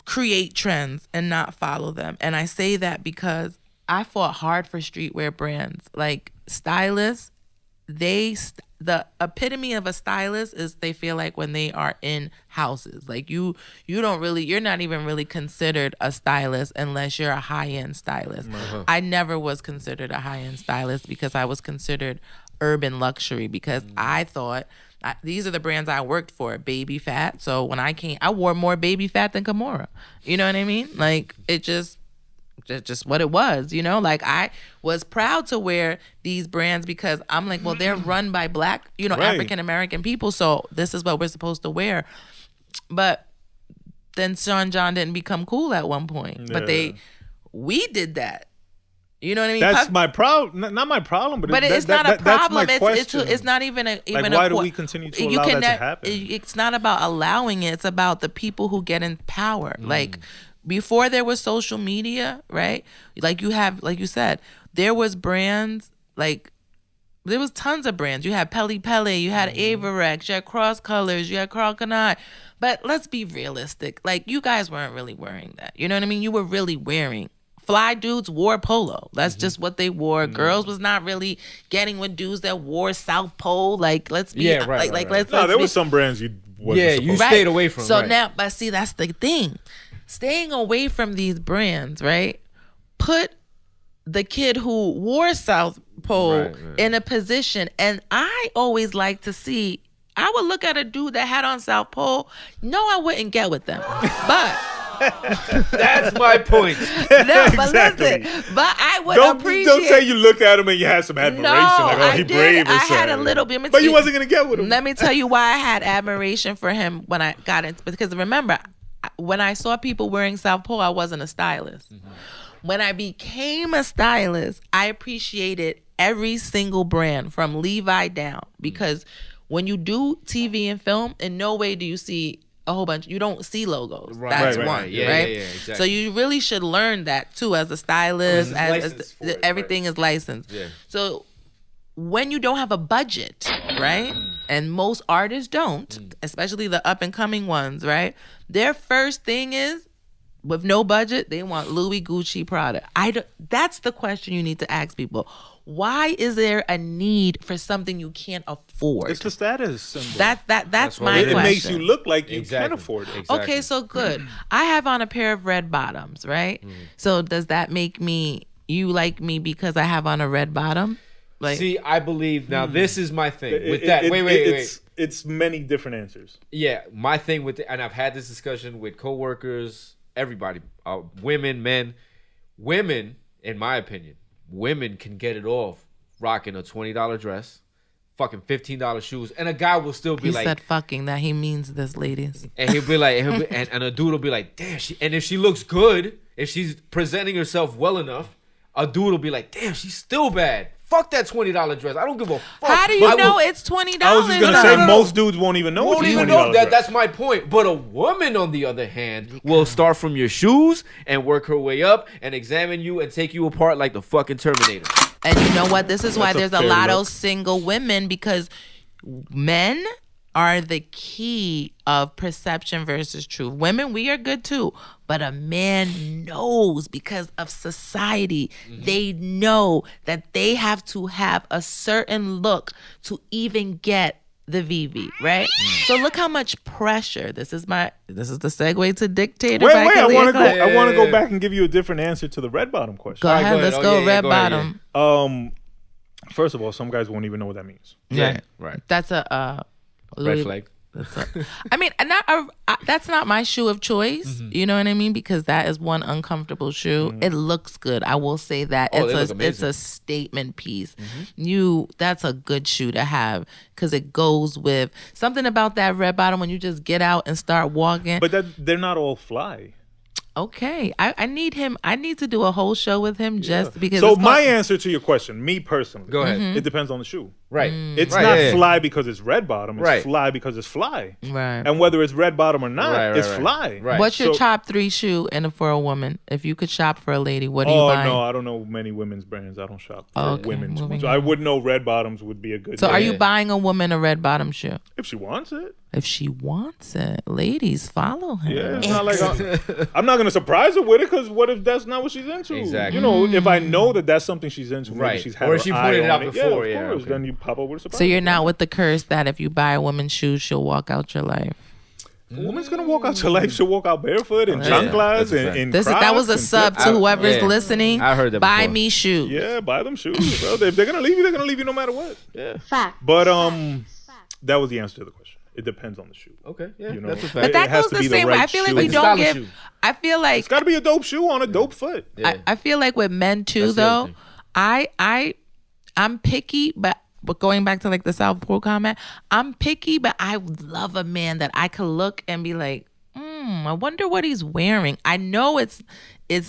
create trends and not follow them. And I say that because I fought hard for streetwear brands. Like, stylists, the epitome of a stylist is they feel like when they are in houses, like you're not even really considered a stylist unless you're a high-end stylist. I never was considered a high-end stylist because I was considered urban luxury, because I thought these are the brands I worked for, Baby Fat. So when I came, I wore more Baby Fat than Kimora. You know what I mean? Like, it just what it was, you know? Like, I was proud to wear these brands because I'm like, well, they're run by black, you know, African American people, so this is what we're supposed to wear. But then Sean John didn't become cool at one point. Yeah. But we did that. You know what I mean? That's my problem. Not my problem, but it's not a problem. That's my question. It's not even a why do we continue to allow that to happen? It's not about allowing it. It's about the people who get in power. Like, before there was social media, right? Like you said, there was brands, like, there was tons of brands. You had Pele Pele, you had Averex, you had Cross Colors, you had Carl Canai. But let's be realistic. Like, you guys weren't really wearing that. You know what I mean? You were really wearing. Fly dudes wore polo. That's just what they wore. Girls was not really getting with dudes that wore South Pole. Like, let's be let's there was some brands you stayed away from. So now, but see, that's the thing. Staying away from these brands, right? Put the kid who wore South Pole in a position. And I always like to see, I would look at a dude that had on South Pole. No, I wouldn't get with them. But that's my point. No, but listen, but I would appreciate. Don't say you looked at him and you had some admiration. No, like, oh, he brave or I something. had a little bit. But you wasn't going to get with him. Let me tell you why I had admiration for him when I got into, because remember, when I saw people wearing South Pole, I wasn't a stylist. When I became a stylist, I appreciated every single brand from Levi down, because when you do TV and film, in no way do you see a whole bunch. You don't see logos. That's one, right? Yeah, exactly. So you really should learn that too as a stylist. Everything is licensed. Yeah. So when you don't have a budget, right? And most artists don't, especially the up and coming ones, right? Their first thing is, with no budget, they want Louis, Gucci, Prada. That's the question you need to ask people. Why is there a need for something you can't afford? It's the status symbol. That's my question. It makes you look like you can afford it. Exactly. Okay, so good. I have on a pair of red bottoms, right? So does that make you like me because I have on a red bottom? Like, see, I believe now. This is my thing with that. Wait. It's many different answers. Yeah, my thing with and I've had this discussion with coworkers, everybody, women, men. Women, in my opinion, women can get it off rocking a $20 dress, fucking $15 shoes, and a guy will still be like, he said fucking, that he means this, ladies. And he'll be like, and a dude will be like, damn, and if she looks good, if she's presenting herself well enough, a dude will be like, damn, she's still bad. Fuck that $20 dress. I don't give a fuck. How do you know it's $20? I was just gonna say most dudes won't even know. Won't even know that. That's my point. But a woman, on the other hand, will start from your shoes and work her way up and examine you and take you apart like the fucking Terminator. And you know what? This is why there's a lot of single women, because men are the key of perception versus truth. Women, we are good too. But a man knows, because of society, they know that they have to have a certain look to even get the VV, right? So look how much pressure. This is the segue to dictator. Wait, I want to go back and give you a different answer to the red bottom question. Go ahead, let's go red bottom. First of all, some guys won't even know what that means. Yeah, right. That's a red flag. I mean, that's not my shoe of choice. You know what I mean? Because that is one uncomfortable shoe. It looks good. I will say that. It's a statement piece. That's a good shoe to have, because it goes with something about that red bottom when you just get out and start walking. But they're not all fly. Okay, I need him. I need to do a whole show with him just because. So my answer to your question, me personally, go ahead. It depends on the shoe. Right. It's not fly because it's red bottom. It's fly because it's fly. Right. And whether it's red bottom or not, it's fly. Right. What's your top 3 shoe for a woman? If you could shop for a lady, what are you buying? Oh no, I don't know many women's brands. I don't shop for women's. So I wouldn't know red bottoms would be a good. So are you buying a woman a red bottom shoe? If she wants it. If she wants it, ladies, follow him. Yeah, it's not like I'm not gonna surprise her with it, because what if that's not what she's into? Exactly. You know, if I know that that's something she's into, maybe she's had or her she eye pointed it out on before. Yeah, of course. Then you pop up with a surprise. So you're not with the curse that if you buy a woman's shoes, she'll walk out your life. A woman's gonna walk out your life. She'll walk out barefoot in chanclas and that was a sub to whoever's listening. I heard that. Buy me shoes. Yeah, buy them shoes, bro. If they're gonna leave you, they're gonna leave you no matter what. Yeah. Fact. But that was the answer to the question. It depends on the shoe. Okay, yeah, you know? that's a fact. But that goes the same way. I feel like we don't give. Shoe. I feel like it's got to be a dope shoe on a dope foot. Yeah. I feel like with men too, though. I'm picky, but going back to like the South Pole comment, I'm picky, but I love a man that I could look and be like, I wonder what he's wearing. I know it's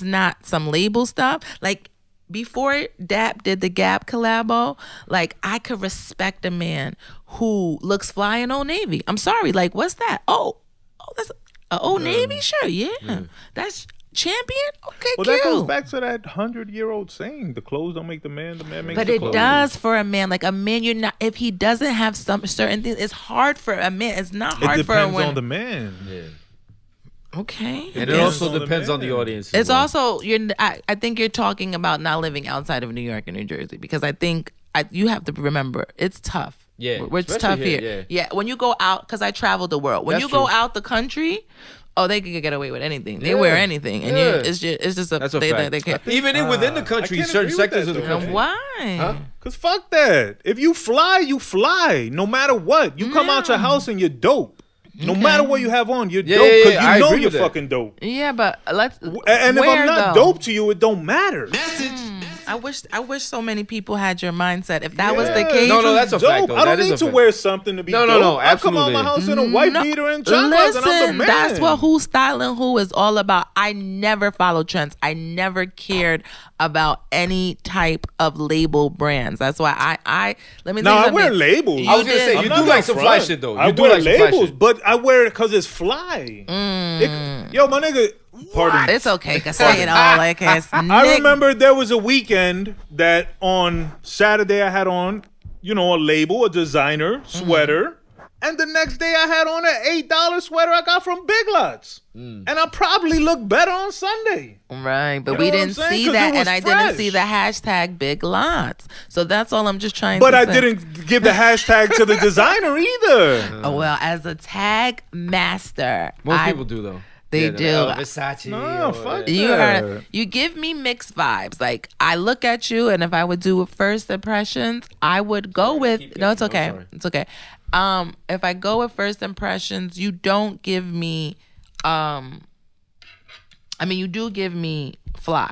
not some label stuff. Like before Dap did the Gap collabo, like I could respect a man who looks fly in Old Navy. I'm sorry, like what's that? Oh, that's an Old Navy shirt. Yeah, that's Champion. Okay, well, cute. that goes back to that 100-year-old saying: the clothes don't make the man makes the clothes. But it does for a man. Like a man, you're not. If he doesn't have some certain things, it's hard for a man. It's not hard for a woman. It depends on the man. Yeah. Okay. And it also depends on the audience. It's also I think you're talking about not living outside of New York and New Jersey, because I think you have to remember it's tough. Yeah, it's tough here. Yeah, when you go out, because I travel the world. When you go out the country, they can get away with anything. They wear anything, and it's just that's a fact. They can't. Even within the country, certain sectors of the country. Why? Because fuck that. If you fly, you fly. No matter what, you come out your house and you're dope. No matter what you have on, you're dope because you know you're fucking dope. Yeah, but let's. And if I'm not dope to you, it don't matter. I wish so many people had your mindset. If that was the case, no, that's a fact. Though. I don't need to wear something to be dope. No, absolutely. I come out my house in a white beater and chanclas, and I'm the man. That's what Who's Styling Who is all about. I never follow trends. I never cared about any type of label brands. That's why I let me. I wear labels. I was gonna say you do like some fly shit though. I wear labels, but I wear it because it's fly. Yo, my nigga. Pardon. It's okay. Cause say it all like it's. I remember there was a weekend that on Saturday I had on, a label, a designer sweater, and the next day I had on an $8 sweater I got from Big Lots, and I probably looked better on Sunday. Right, but we didn't see that, and I didn't see the hashtag Big Lots. So that's all I'm just trying to say. But I didn't give the hashtag to the designer either. Oh well, as a tag master, most people do though. They do. Versace. No, fuck that. You give me mixed vibes. Like I look at you, and if I would do first impressions, I would go with. No, it's okay. It's okay. If I go with first impressions, you don't give me. You do give me fly,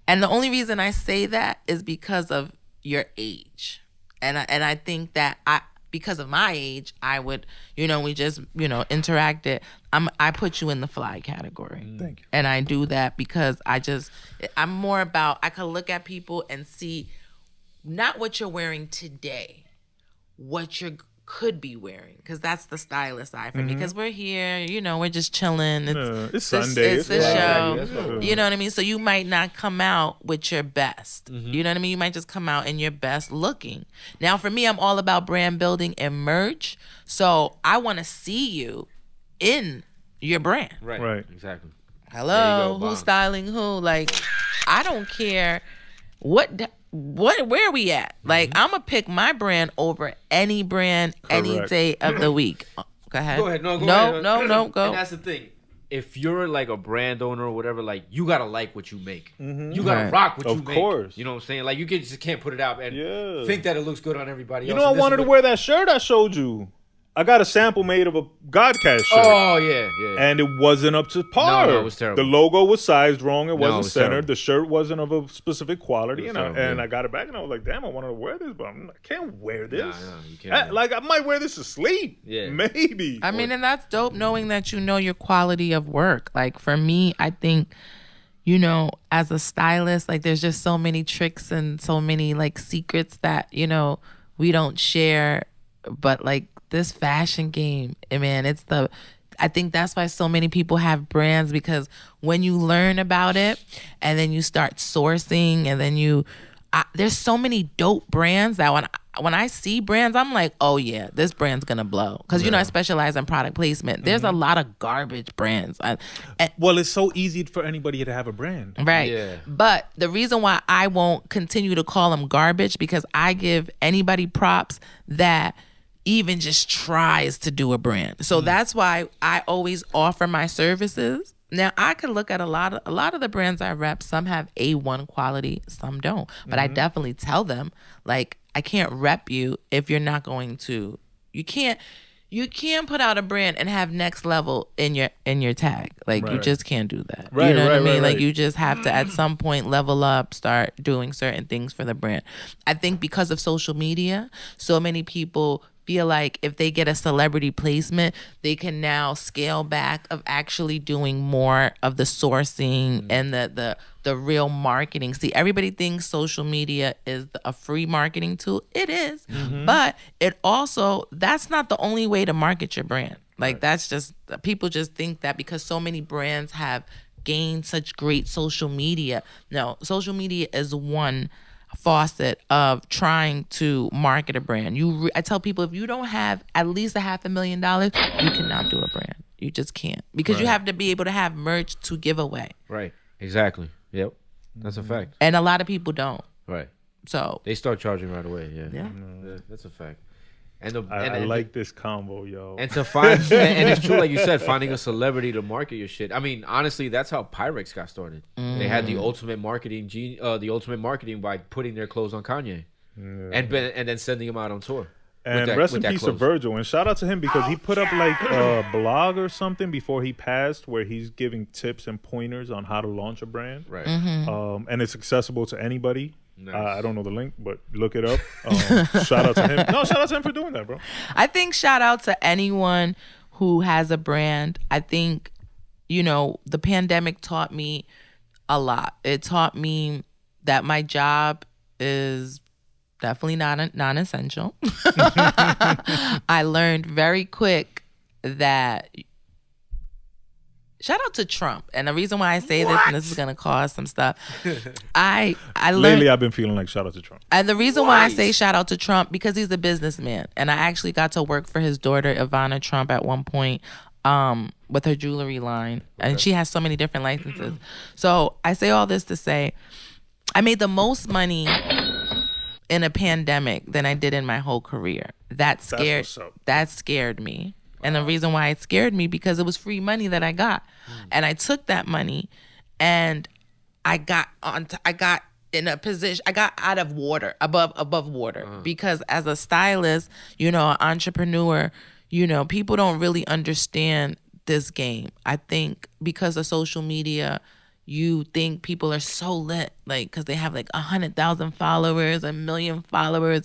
and the only reason I say that is because of your age, and I think that because of my age, I would, we just, interacted. I put you in the fly category. Thank you. And I do that because I'm more about, I can look at people and see not what you're wearing today, what you could be wearing, because that's the stylist side for me. Because we're here, we're just chilling. It's Sunday. It's the show. You know what I mean? So you might not come out with your best. You know what I mean? You might just come out in your best looking. Now, for me, I'm all about brand building and merch. So I want to see you in your brand. Right. Exactly. Hello, who's styling who? Like, I don't care where we at. Like, I'm gonna pick my brand over any brand any day of the week. Go ahead. Go ahead. No, go. And that's the thing. If you're like a brand owner or whatever, like, you gotta like what you make. You gotta rock what you make. Of course. You know what I'm saying? Like, you just can't put it out and think that it looks good on everybody else. I wanted to wear that shirt I showed you. I got a sample made of a Gahhd shirt. Oh, yeah. And it wasn't up to par. No, it was terrible. The logo was sized wrong. It wasn't centered. Terrible. The shirt wasn't of a specific quality. And I got it back, and I was like, damn, I wanted to wear this, but I can't wear this. No, you can't. I might wear this to sleep. Yeah. Maybe. I mean, and that's dope knowing that you know your quality of work. Like, for me, I think, as a stylist, like, there's just so many tricks and so many, like, secrets that, we don't share. But, like, this fashion game, man, I think that's why so many people have brands, because when you learn about it and then you start sourcing and then there's so many dope brands that when I see brands, I'm like, oh yeah, this brand's gonna blow. Because I specialize in product placement. There's a lot of garbage brands. Well, it's so easy for anybody to have a brand. Right. Yeah. But the reason why I won't continue to call them garbage, because I give anybody props that even just tries to do a brand. So that's why I always offer my services. Now, I could look at a lot of the brands I rep. Some have A1 quality, some don't. But I definitely tell them, like, I can't rep you if you're not going to. You can't put out a brand and have next level in your tag. Like, you just can't do that. You know what I mean? Like, you just have to at some point level up, start doing certain things for the brand. I think because of social media, so many people feel like if they get a celebrity placement, they can now scale back of actually doing more of the sourcing and the real marketing. See, everybody thinks social media is a free marketing tool. It is, but that's not the only way to market your brand. Like, that's just, people just think that because so many brands have gained such great social media. No, social media is one faucet of trying to market a brand. I tell people, if you don't have at least $500,000, you cannot do a brand. You just can't, because you have to be able to have merch to give away. Right. Exactly. Yep. That's a fact. And a lot of people don't. Right. So they start charging right away. Yeah. Yeah. That's a fact. I like this combo, yo. And to find, and it's true, like you said, finding a celebrity to market your shit. I mean, honestly, that's how Pyrex got started. They had the ultimate marketing by putting their clothes on Kanye, and then sending him out on tour. And rest in peace to Virgil. And shout out to him, because he put up like a blog or something before he passed, where he's giving tips and pointers on how to launch a brand. Right. And it's accessible to anybody. Nice. I don't know the link, but look it up. Shout out to him. No, shout out to him for doing that, bro. I think shout out to anyone who has a brand. I think, the pandemic taught me a lot. It taught me that my job is definitely not non-essential. I learned very quick that, shout out to Trump. And the reason why I say this, and this is going to cause some stuff, I learned. Lately, I've been feeling like shout out to Trump. And the reason why I say shout out to Trump, because he's a businessman. And I actually got to work for his daughter, Ivana Trump, at one point with her jewelry line. Okay. And she has so many different licenses. So I say all this to say, I made the most money in a pandemic than I did in my whole career. That scared me. And the reason why it scared me, because it was free money that I got. And I took that money and I got in a position, I got out of water, above water. Because as a stylist, an entrepreneur, people don't really understand this game. I think because of social media, you think people are so lit, like, because they have like 100,000 followers, 1 million followers.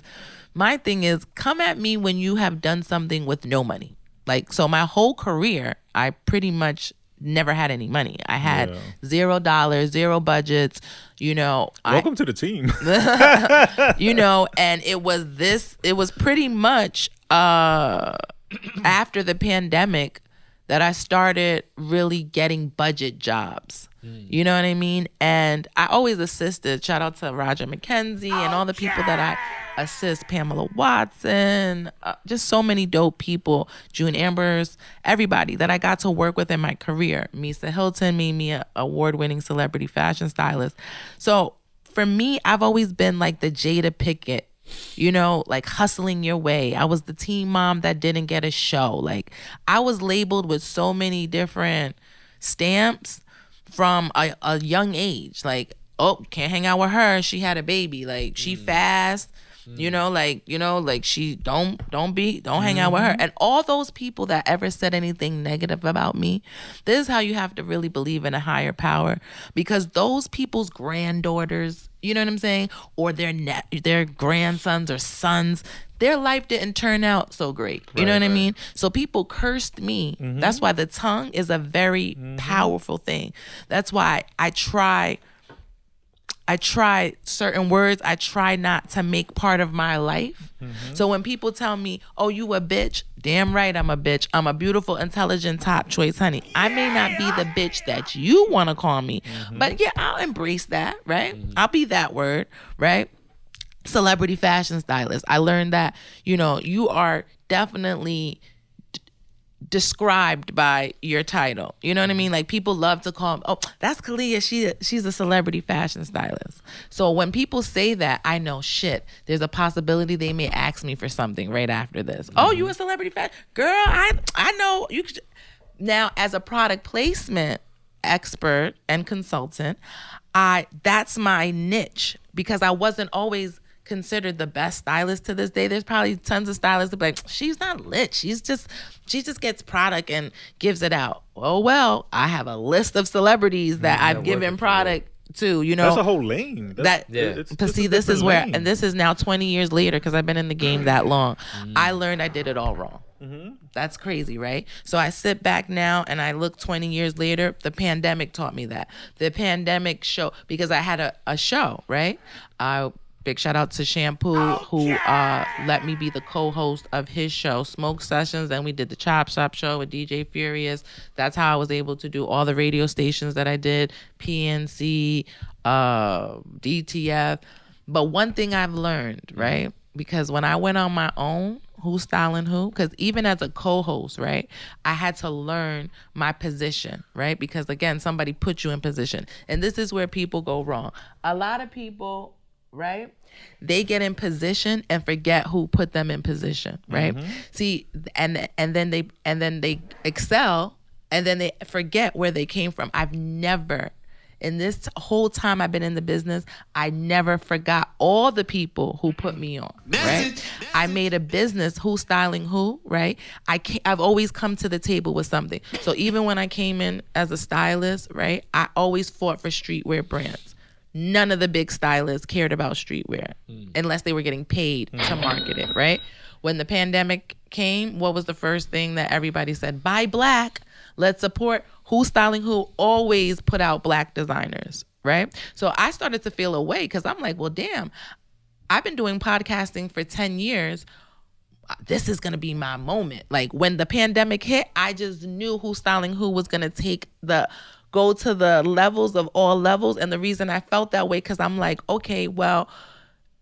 My thing is, come at me when you have done something with no money. Like, so my whole career, I pretty much never had any money. I had $0, zero budgets, you know. Welcome to the team. You know, and it was pretty much after the pandemic that I started really getting budget jobs. You know what I mean? And I always assisted. Shout out to Roger McKenzie and all the people that I assist. Pamela Watson, just so many dope people. June Ambers, everybody that I got to work with in my career. Misa Hilton made me an award-winning celebrity fashion stylist. So for me, I've always been like the Jada Pickett, you know, like hustling your way. I was the teen mom that didn't get a show. Like I was labeled with so many different stamps from a young age. Like, oh, can't hang out with her, she had a baby. Like she fast, you know, like she don't hang out with her. And all those people that ever said anything negative about me, this is how you have to really believe in a higher power, because those people's granddaughters, you know what I'm saying, or their grandsons or sons, their life didn't turn out so great. You know what I mean? So people cursed me. That's why the tongue is a very powerful thing. That's why I try certain words, I try not to make part of my life. So when people tell me, oh, you a bitch, damn right I'm a bitch. I'm a beautiful, intelligent, top choice honey. I may not be the bitch that you want to call me, but yeah, I'll embrace that, right? I'll be that word, right? Celebrity fashion stylist. I learned that, you know, you are definitely described by your title. You know what I mean? Like people love to call them, oh, that's Khaliah. She's a celebrity fashion stylist. So when people say that, I know shit. There's a possibility they may ask me for something right after this. Oh, you a celebrity fashion girl? I know you. Now, as a product placement expert and consultant, that's my niche, because I wasn't always considered the best stylist to this day. There's probably tons of stylists that be like, she's not lit. She just gets product and gives it out. Oh, well, I have a list of celebrities that I've given product to, you know. That's a whole lane. But see, this is where, and this is now 20 years later, because I've been in the game that long. I learned I did it all wrong. That's crazy, right? So I sit back now and I look 20 years later. The pandemic taught me that. The pandemic show, because I had a show, right? Big shout out to Shampoo, who let me be the co-host of his show, Smoke Sessions. Then we did the Chop Shop show with DJ Furious. That's how I was able to do all the radio stations that I did, PNC, DTF. But one thing I've learned, right? Because when I went on my own, who's styling who? Because even as a co-host, right, I had to learn my position, right? Because again, somebody put you in position. And this is where people go wrong. A lot of people, right, they get in position and forget who put them in position, right? See, and then they excel, and then they forget where they came from. I've never, in this whole time I've been in the business, I never forgot all the people who put me on, right? I made a business, who's styling who, right? I've always come to the table with something. So even when I came in as a stylist, right, I always fought for streetwear brands. None of the big stylists cared about streetwear unless they were getting paid to market it, right? When the pandemic came, what was the first thing that everybody said? Buy black. Let's support who's styling who. Always put out black designers, right? So I started to feel a way, because I'm like, well, damn, I've been doing podcasting for 10 years. This is going to be my moment. Like when the pandemic hit, I just knew who's styling who was going to go to the levels of all levels. And the reason I felt that way, because I'm like, okay, well,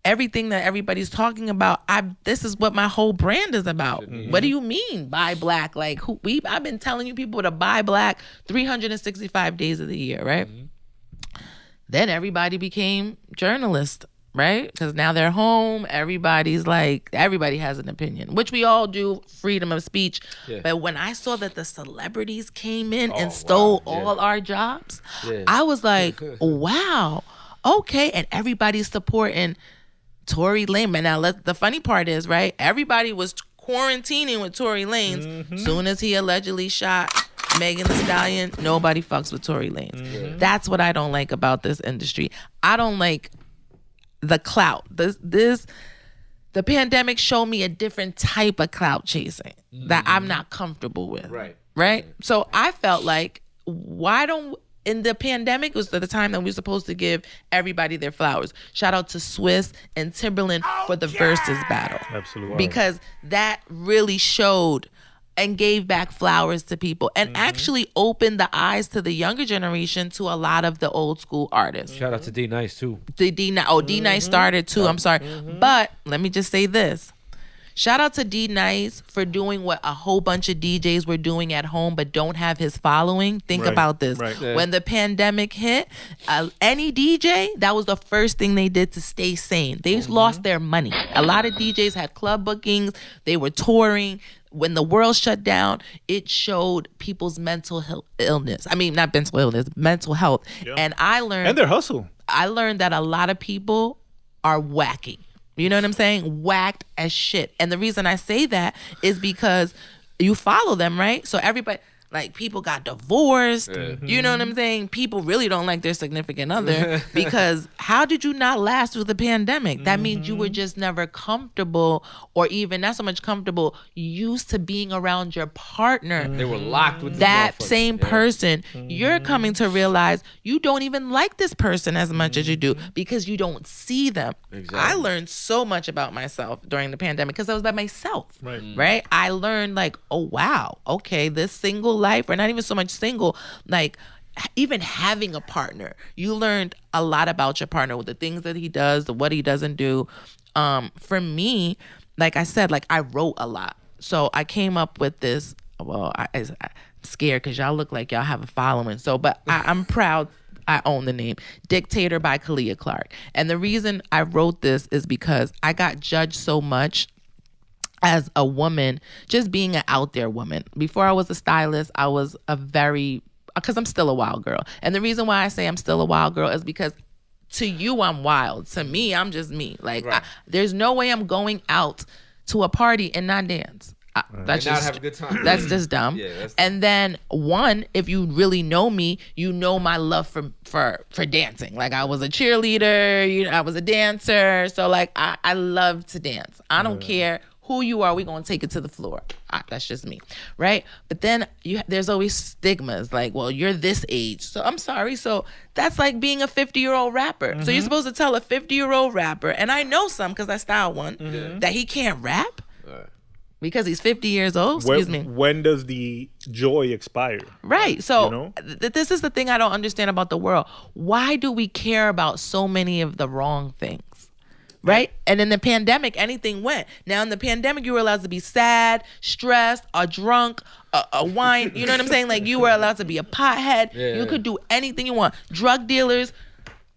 everything that everybody's talking about, this is what my whole brand is about. What do you mean buy black? Like I've been telling you people to buy black 365 days of the year, right? Then everybody became journalists, right? Because now they're home. Everybody has an opinion, which we all do, freedom of speech. But when I saw that the celebrities came in and stole all our jobs, I was like, wow, okay. And everybody's supporting Tory Lanez. Now, the funny part is, right, everybody was quarantining with Tory Lanez. Soon as he allegedly shot Megan Thee Stallion, nobody fucks with Tory Lanez. That's what I don't like about this industry. I don't like the clout. The pandemic showed me a different type of clout chasing that I'm not comfortable with. Right. So I felt like, why don't in the pandemic was the time that we were supposed to give everybody their flowers. Shout out to Swiss and Timberland for the versus battle. Absolutely. Because that really showed and gave back flowers to people and actually opened the eyes to the younger generation to a lot of the old school artists. Shout out to D Nice too. D Nice started too. I'm sorry. But let me just say this. Shout out to D Nice for doing what a whole bunch of DJs were doing at home but don't have his following. Think about this. Right. Yeah. When the pandemic hit, any DJ, that was the first thing they did to stay sane. They lost their money. A lot of DJs had club bookings. They were touring. When the world shut down, it showed people's mental illness. I mean, not mental illness, mental health. Yeah. And I learned... And their hustle. I learned that a lot of people are wacky. You know what I'm saying? Whacked as shit. And the reason I say that is because you follow them, right? So everybody, like, people got divorced. You know what I'm saying? People really don't like their significant other because how did you not last through the pandemic? That means you were just never comfortable, or even not so much comfortable, used to being around your partner. They were locked with that same person. You're coming to realize you don't even like this person as much as you do because you don't see them. Exactly. I learned so much about myself during the pandemic because I was by myself. Right? I learned like, oh wow, okay, this single life, or not even so much single, like even having a partner, you learned a lot about your partner, with the things that he does, what he doesn't do. For me, like I said, like I wrote a lot, so I came up with this. Well, I'm scared because y'all look like y'all have a following, so but I'm proud I own the name Dictator by Khaliah Clark. And the reason I wrote this is because I got judged so much as a woman, just being an out there woman. Before I was a stylist, I was because I'm still a wild girl. And the reason why I say I'm still a wild girl is because to you, I'm wild. To me, I'm just me. Like, there's no way I'm going out to a party and not dance. That's just, not have a good time. That's just dumb. And then if you really know me, you know my love for dancing. Like I was a cheerleader, I was a dancer. So like I love to dance. I don't care who you are, we're going to take it to the floor. That's just me, right? But then there's always stigmas like, well, you're this age. So I'm sorry. So that's like being a 50-year-old rapper. So you're supposed to tell a 50-year-old rapper, and I know some because I styled one, that he can't rap because he's 50 years old. Excuse me. When does the joy expire? Right. So this is the thing I don't understand about the world. Why do we care about so many of the wrong things? Right? And in the pandemic, anything went. Now, in the pandemic, you were allowed to be sad, stressed, or drunk, a wine. You know what I'm saying? Like, you were allowed to be a pothead. You could do anything you want. Drug dealers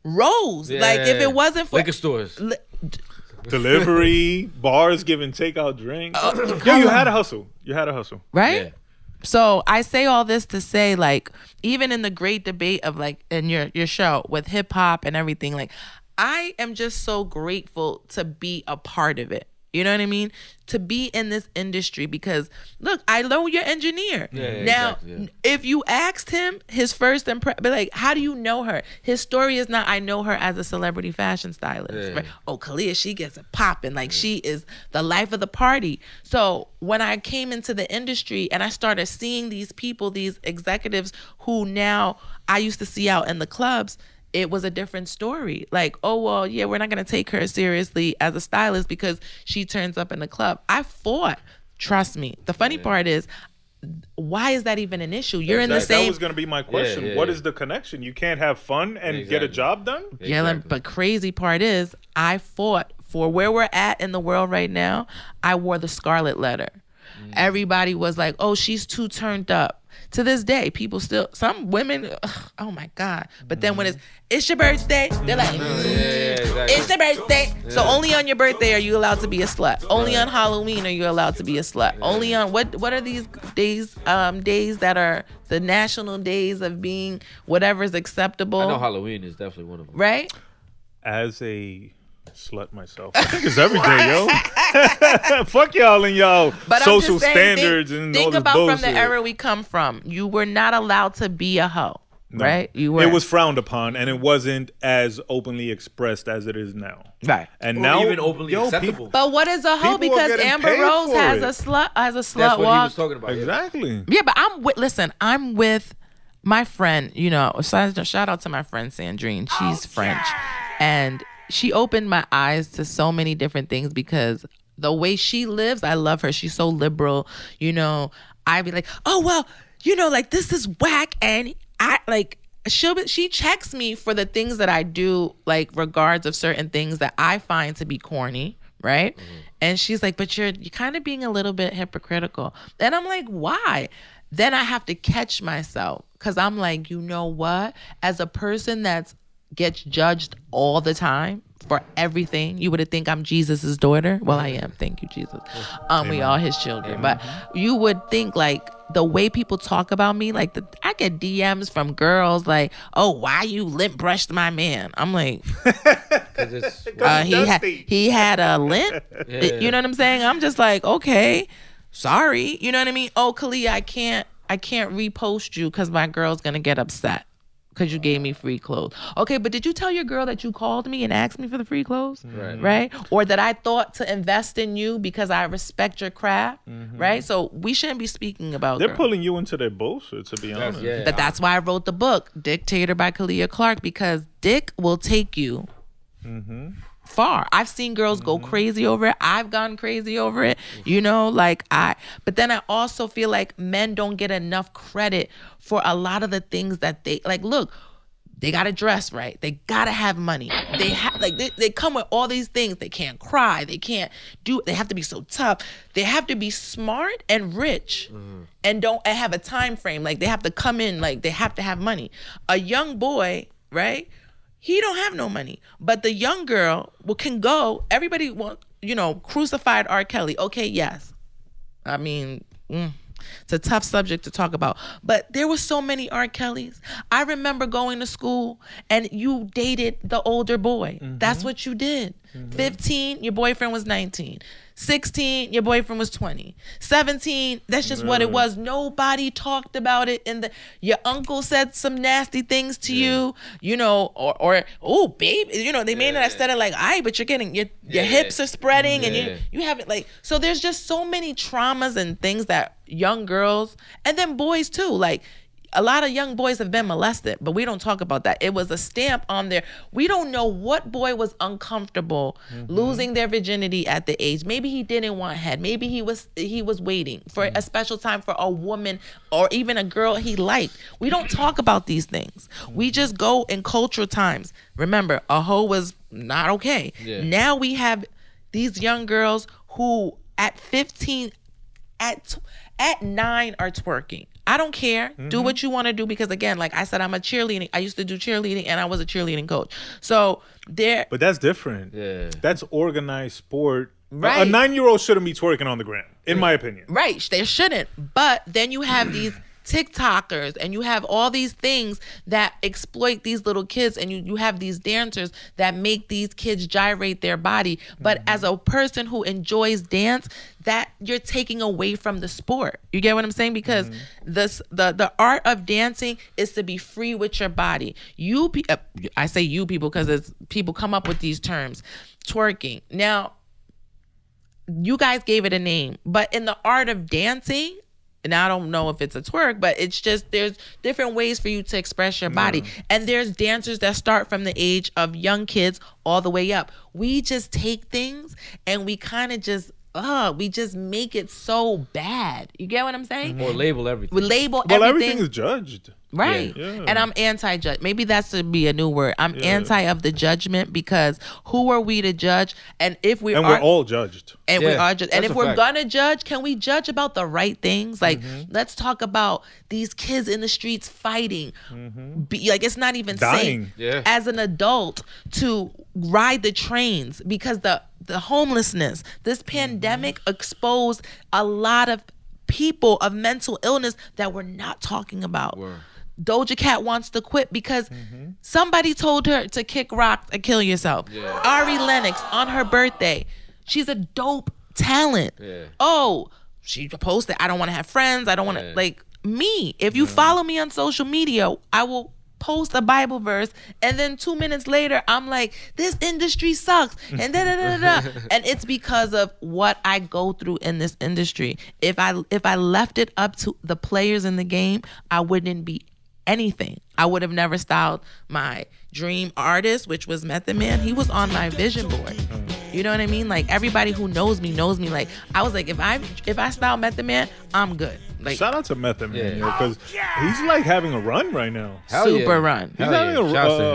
rose. Like, if it wasn't for... Liquor stores. Delivery, bars giving takeout drinks. You had a hustle. Right? Yeah. So I say all this to say, like, even in the great debate of, like, in your show with hip hop and everything, like, I am just so grateful to be a part of it. You know what I mean? To be in this industry because, look, I know you're an engineer. Now, if you asked him his first impression, but like, how do you know her? His story is not, I know her as a celebrity fashion stylist. Right? Oh, Khaliah, she gets it popping. Like, she is the life of the party. So when I came into the industry and I started seeing these people, these executives who now I used to see out in the clubs, it was a different story. Like, oh, well, yeah, we're not going to take her seriously as a stylist because she turns up in the club. I fought. Trust me. The funny part is, why is that even an issue? You're in the same... That was going to be my question. What is the connection? You can't have fun and get a job done? Yeah, but crazy part is, I fought for where we're at in the world right now. I wore the scarlet letter. Everybody was like, oh, she's too turned up. To this day, people still, some women, oh my God. But then when it's your birthday, they're like, it's your birthday. So only on your birthday are you allowed to be a slut. Only on Halloween are you allowed to be a slut. Only on, what are these days that are the national days of being whatever's acceptable? I know Halloween is definitely one of them. Right? As a slut myself, I think it's every day, yo. Fuck y'all and y'all social standards and all this bullshit. Think about from the era we come from. You were not allowed to be a hoe, right? You were. It was frowned upon, and it wasn't as openly expressed as it is now. Right. And now even openly acceptable. But what is a hoe? Because Amber Rose has a slut walk. That's what he was talking about. Exactly. Yeah, but I'm with my friend, you know, shout out to my friend Sandrine. She's French. And she opened my eyes to so many different things because the way she lives, I love her. She's so liberal. You know, I'd be like, oh, well, you know, like this is whack. And I like, she checks me for the things that I do, like regards of certain things that I find to be corny. Right. Mm-hmm. And she's like, but you're kind of being a little bit hypocritical. And I'm like, why? Then I have to catch myself because I'm like, you know what? As a person that gets judged all the time for everything, you would think I'm Jesus's daughter. Well, I am. Thank you, Jesus. We all his children. But you would think like the way people talk about me, like I get DMs from girls like, oh, why you lint brushed my man? I'm like, he had a lint. Yeah. You know what I'm saying? I'm just like, okay. Sorry, you know what I mean? Oh, Khaliah, I can't repost you because my girl's gonna get upset because you gave me free clothes. Okay, but did you tell your girl that you called me and asked me for the free clothes? Right? Or that I thought to invest in you because I respect your craft, right? So we shouldn't be speaking about They're pulling you into their bullshit, to be honest. Yeah. But that's why I wrote the book, Dictator by Khaliah Clark, because Dick will take you far. I've seen girls go crazy over it. I've gone crazy over it. You know, but then I also feel like men don't get enough credit for a lot of the things that they like. Look, they gotta dress right. They gotta have money. They have they come with all these things. They can't cry. They can't do. They have to be so tough. They have to be smart and rich, and don't have a time frame. Like they have to come in. Like they have to have money. A young boy, right? He don't have no money, but the young girl can go. Everybody crucified R. Kelly. Okay, yes. I mean, it's a tough subject to talk about, but there were so many R. Kellys. I remember going to school and you dated the older boy. That's what you did. 15, your boyfriend was 19. 16, your boyfriend was 20. 17, that's just what it was. Nobody talked about it. Your uncle said some nasty things to you, you know, or oh, babe, you know, they may not have said it like, but you're getting, your hips are spreading and you haven't like, so there's just so many traumas and things that young girls, and then boys too, like, a lot of young boys have been molested, but we don't talk about that. It was a stamp on there. We don't know what boy was uncomfortable losing their virginity at the age. Maybe he didn't want head. Maybe he was waiting for a special time for a woman or even a girl he liked. We don't talk about these things. We just go in cultural times. Remember, a hoe was not okay. Yeah. Now we have these young girls who at 15, at 9 are twerking. I don't care. Do what you want to do because, again, like I said, I'm a cheerleading. I used to do cheerleading and I was a cheerleading coach. So But that's different. Yeah. That's organized sport. Right. A 9-year-old shouldn't be twerking on the ground, in my opinion. Right. They shouldn't. But then you have these TikTokers and you have all these things that exploit these little kids, and you have these dancers that make these kids gyrate their body. But as a person who enjoys dance, that you're taking away from the sport. You get what I'm saying? Because the art of dancing is to be free with your body. I say you people because people come up with these terms. Twerking. Now, you guys gave it a name, but in the art of dancing, and I don't know if it's a twerk, but it's just there's different ways for you to express your body. And there's dancers that start from the age of young kids all the way up. We just take things and we kind of just we just make it so bad. You get what I'm saying? Or label everything. We label everything. Well, everything is judged. Right. Yeah. And I'm anti-judge. Maybe that's to be a new word. I'm anti of the judgment because who are we to judge? And if we're all judged. And we are judged. And if we're gonna judge, can we judge about the right things? Like, let's talk about these kids in the streets fighting. Like, it's not even dying. safe as an adult to ride the trains because the homelessness, this pandemic exposed a lot of people of mental illness that we're not talking about. Word. Doja Cat wants to quit because somebody told her to kick rocks and kill yourself. Yeah. Ari Lennox on her birthday. She's a dope talent. Yeah. Oh, she posted, I don't want to have friends. I don't want to, like me. If you follow me on social media, I will post a Bible verse and then 2 minutes later I'm like, this industry sucks and da-da-da-da-da. And it's because of what I go through in this industry. If I left it up to the players in the game, I wouldn't be anything. I would have never styled my dream artist, which was Method Man. He was on my vision board. You know what I mean? Like, everybody who knows me. Like, I was like, if I style Method Man, I'm good. Like, shout out to Method Man, because he's like having a run right now. Super run. He's having a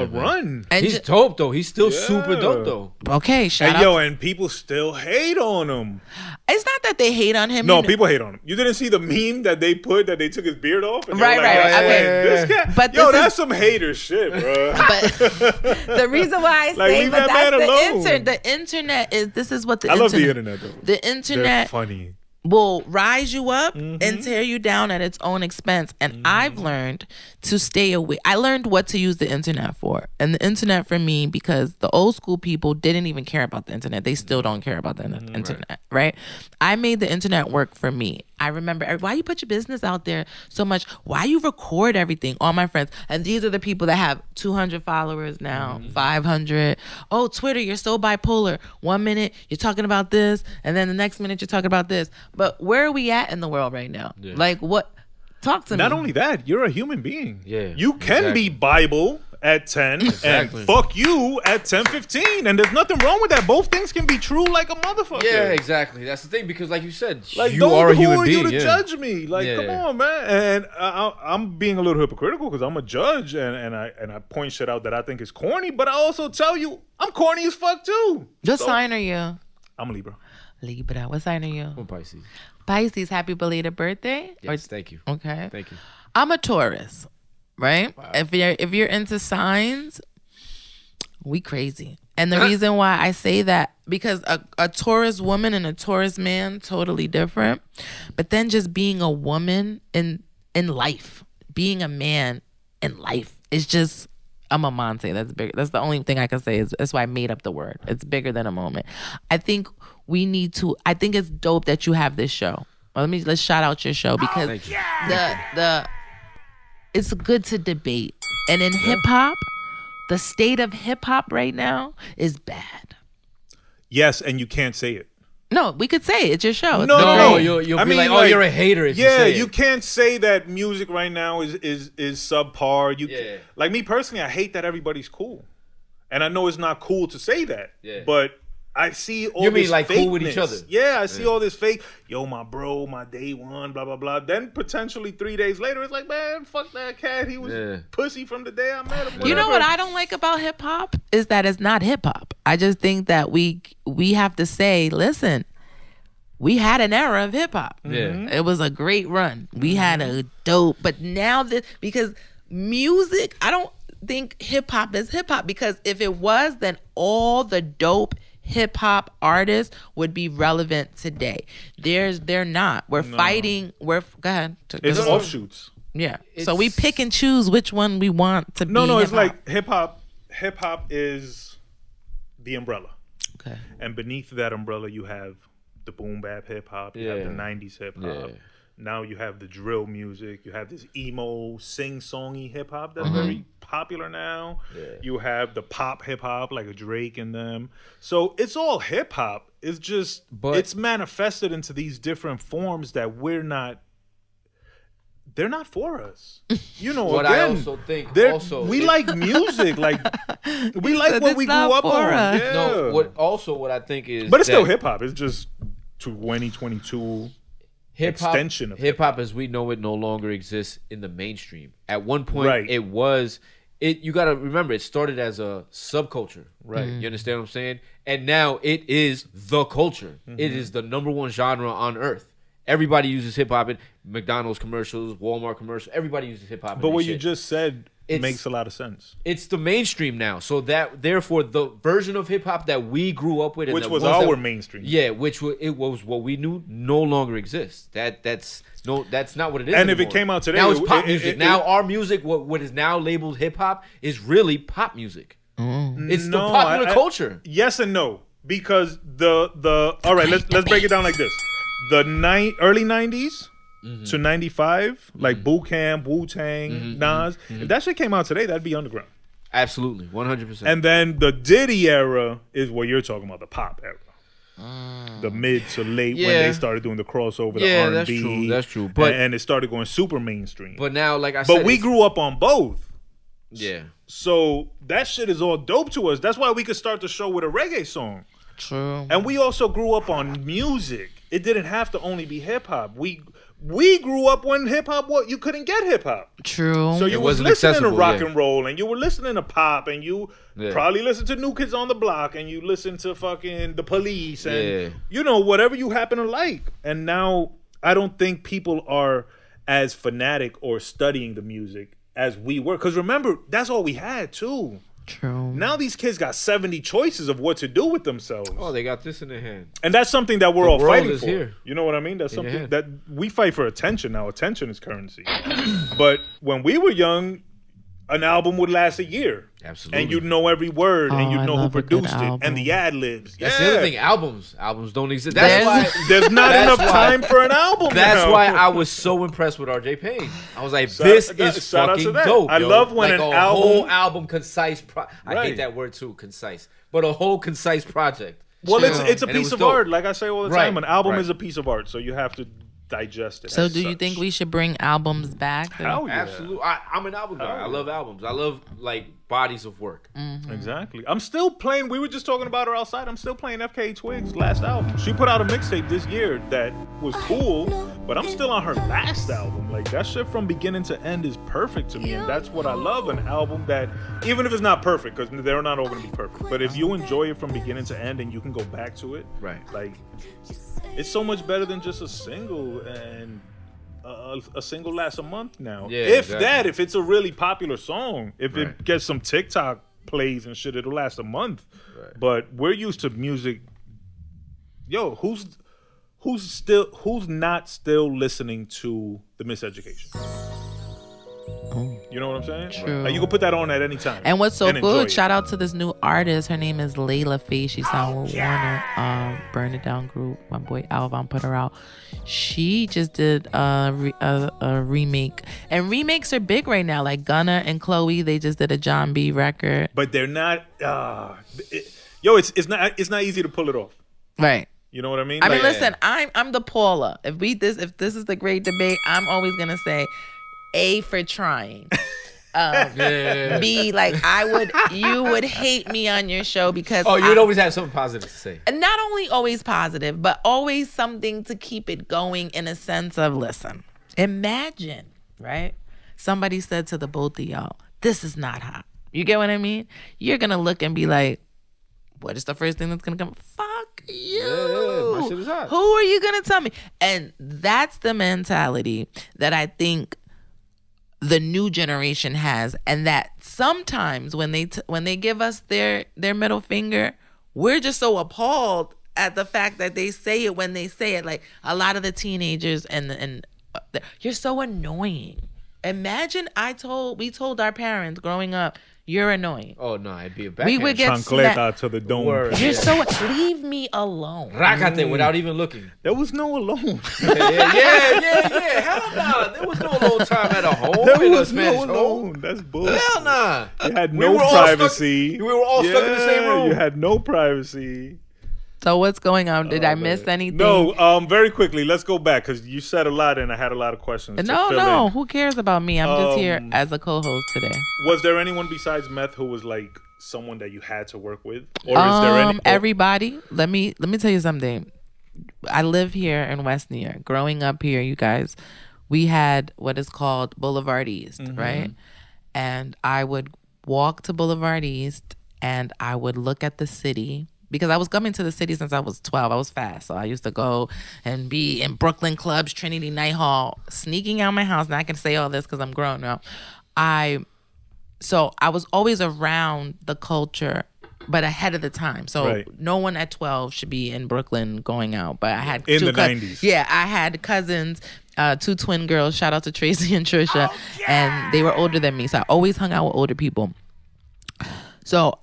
run. And he's dope though. He's still super dope though. Okay, shout out. And people still hate on him. It's not that they hate on him. No, people hate on him. You didn't see the meme that they put that they took his beard off? And right. Okay. This guy, but that's some hater shit, bro. But the reason why I say, but that's the internet is. This is what the internet. I love the internet though. The internet. They're funny. Will rise you up and tear you down at its own expense. And I've learned to stay away. I learned what to use the internet for. And the internet for me, because the old school people didn't even care about the internet. They still don't care about the internet, right? I made the internet work for me. I remember, why you put your business out there so much? Why you record everything? All my friends. And these are the people that have 200 followers now, 500. Oh, Twitter, you're so bipolar. 1 minute you're talking about this, and then the next minute you're talking about this. But where are we at in the world right now? Yeah. Like, what? Talk to me. Not only that, you're a human being. Yeah, you can be Bible at 10 and fuck you at 10:15, and there's nothing wrong with that. Both things can be true like a motherfucker. Yeah, exactly. That's the thing, because like you said, like, you are a human being. Who are you to judge me? Like, come on, man. And I'm being a little hypocritical because I'm a judge, and I point shit out that I think is corny, but I also tell you I'm corny as fuck too. What sign are you? I'm a Libra. Libra. What sign are you? I'm Pisces. Pisces. Happy belated birthday. Yes, thank you. Okay. Thank you. I'm a Taurus, right? Wow. If you're into signs, we crazy. And the reason why I say that, because a Taurus woman and a Taurus man, totally different. But then just being a woman in life, being a man in life, is just, I'm a Monte. That's bigger. That's the only thing I can say. That's why I made up the word. It's bigger than a moment. I think it's dope that you have this show. Well, let's shout out your show, because it's good to debate. And in hip hop, the state of hip hop right now is bad. Yes, and you can't say it. No, we could say it. It's your show. No, you'll be like, oh, you're a hater if you say it. You can't say that music right now is subpar. Like me personally, I hate that everybody's cool. And I know it's not cool to say that. Yeah. But I see all this You mean like fakeness. cool with each other? Yeah, I see all this fake, yo, my bro, my day one, blah, blah, blah. Then potentially 3 days later, it's like, man, fuck that cat. He was pussy from the day I met him. Whatever. You know what I don't like about hip hop is that it's not hip hop. I just think that we have to say, listen, we had an era of hip hop. Yeah. It was a great run. We had a dope, but now because music, I don't think hip hop is hip hop, because if it was, then all the dope hip hop artists would be relevant today. They're not. We're fighting. Go ahead. It's offshoots. Yeah. So we pick and choose which one we want to be. No, it's like hip hop. Hip hop is the umbrella. Okay. And beneath that umbrella, you have the boom bap hip hop. You have the 90s hip hop. Now you have the drill music. You have this emo, sing-songy hip hop that's very popular now. Yeah. You have the pop hip hop like a Drake and them. So it's all hip hop. It's just it's manifested into these different forms that they're not for us. You know, what again, I also think we like music. Like we like what we grew up on. Yeah. No, what I think is, but it's still hip hop. It's just 2022. Extension of hip hop as we know it no longer exists in the mainstream. At one point, it was. You got to remember, it started as a subculture, right? You understand what I'm saying? And now it is the culture. It is the number one genre on earth. Everybody uses hip hop in McDonald's commercials, Walmart commercials. Everybody uses hip hop. But what you just said makes a lot of sense. It's the mainstream now, so that therefore the version of hip hop that we grew up with, which was our mainstream, it was what we knew, no longer exists. That's not what it is. And anymore. if it came out today, now it's pop music. Now our music, what is now labeled hip hop, is really pop music. It's the popular culture. Yes and no, because the all right, let's break it down like this: the early 90s. To 95, like Boot Camp, Wu-Tang, Nas. If that shit came out today, that'd be underground. Absolutely, 100%. And then the Diddy era is what you're talking about, the pop era. the mid to late when they started doing the crossover, the R&B. That's true. But and it started going super mainstream. But now, like I said, but we grew up on both. Yeah. So that shit is all dope to us. That's why we could start the show with a reggae song. True. And we also grew up on music. It didn't have to only be hip hop. We grew up when hip hop, you couldn't get hip hop. True. So you was listening to rock and roll, and you were listening to pop, and you probably listened to New Kids on the Block, and you listened to fucking The Police, and whatever you happen to like. And now I don't think people are as fanatic or studying the music as we were. Because remember, that's all we had too. True. Now these kids got 70 choices of what to do with themselves. Oh, they got this in their hand. And that's something that we're all fighting for. Here. You know what I mean? That's something that we fight for attention now. Attention is currency. But when we were young, an album would last a year. Absolutely. And you'd know every word, and you'd know who produced it, and the ad libs. That's the other thing. Albums don't exist. That's why there's not enough time for an album. That's why I was so impressed with RJ Payne. I was like, this is fucking dope. I love when an album, whole album concise. I hate that word too, concise, but a whole concise project. Well, it's a piece of art. Like I say all the time, an album is a piece of art, so you have to digest it. So do you think we should bring albums back? Hell yeah. Absolutely. I'm an album guy. I love albums. I love like bodies of work. Mm-hmm. Exactly. I'm still playing. We were just talking about her outside. I'm still playing FKA Twigs' last album. She put out a mixtape this year that was cool, but I'm still on her last album. Like that shit from beginning to end is perfect to me, and that's what I love. An album that, even if it's not perfect, because they're not all going to be perfect, but if you enjoy it from beginning to end and you can go back to it, right? Like, it's so much better than just a single, and a single lasts a month now. Yeah, if it's a really popular song, if it gets some TikTok plays and shit, it'll last a month. Right. But we're used to music. Yo, who's not still listening to The Miseducation? You know what I'm saying? True. Like, you can put that on at any time. And what's so good, shout out to this new artist. Her name is Layla Faye. She signed with Warner, Burn It Down Group. My boy Alvin put her out. She just did a remake. And remakes are big right now. Like Gunna and Chloe, they just did a John B record. But they're not... it's not easy to pull it off. Right. You know what I mean? I mean, listen, I'm the Paula. If this is the great debate, I'm always going to say... A, for trying. B, like you would hate me on your show because you would always have something positive to say. And not only always positive, but always something to keep it going in a sense of, listen, imagine, right? Somebody said to the both of y'all, this is not hot. You get what I mean? You're going to look and be like, what is the first thing that's going to come? Fuck you. Yeah, my shit is hot. Who are you going to tell me? And that's the mentality that I think the new generation has, and that sometimes when they give us their middle finger, we're just so appalled at the fact that they say it when they say it. Like a lot of the teenagers and you're so annoying. Imagine we told our parents growing up, you're annoying. Oh no, I'd be a backhand. We would get chancleta to the dome. You're so leave me alone. Rácate without even looking. There was no alone. yeah. Hell nah. There was no alone time at a home. There was no alone. That's bullshit. Hell nah. You had no privacy. We were all stuck in the same room. You had no privacy. So what's going on? Did I miss anything? No, very quickly, let's go back because you said a lot and I had a lot of questions. No, who cares about me? I'm just here as a co-host today. Was there anyone besides Meth who was like someone that you had to work with? Or is there any? Everybody. Let me tell you something. I live here in West New York. Growing up here, you guys, we had what is called Boulevard East, right? And I would walk to Boulevard East and I would look at the city. Because I was coming to the city since I was 12. I was fast. So I used to go and be in Brooklyn clubs, Trinity Night Hall, sneaking out my house. Now I can say all this because I'm grown now. So I was always around the culture, but ahead of the time. So no one at 12 should be in Brooklyn going out. But I had in the 90s. Yeah, I had cousins, two twin girls. Shout out to Tracy and Trisha. And they were older than me. So I always hung out with older people. So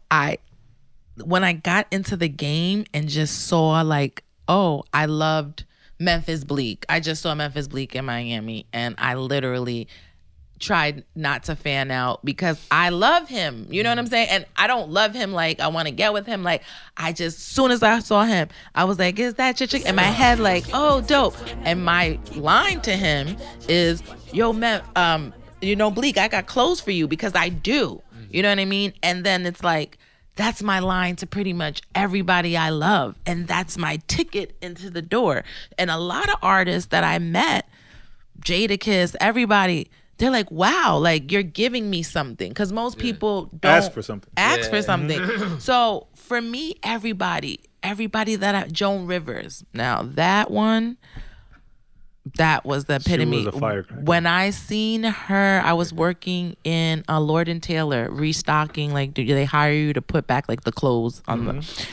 when I got into the game and just saw like, I loved Memphis Bleak. I just saw Memphis Bleak in Miami, and I literally tried not to fan out because I love him. You know what I'm saying? And I don't love him like I want to get with him. Like I just, soon as I saw him, I was like, is that your chick? In my head, like, oh, dope. And my line to him is, yo, man, Bleak, I got clothes for you because I do. You know what I mean? And then it's like, that's my line to pretty much everybody I love. And that's my ticket into the door. And a lot of artists that I met, Jadakiss, everybody, they're like, wow, like you're giving me something. Because most people don't ask for something. So for me, everybody that Joan Rivers. Now that one, that was the epitome. She was a firecracker. When I seen her, I was working in Lord and Taylor, restocking. Like, do they hire you to put back like the clothes on the?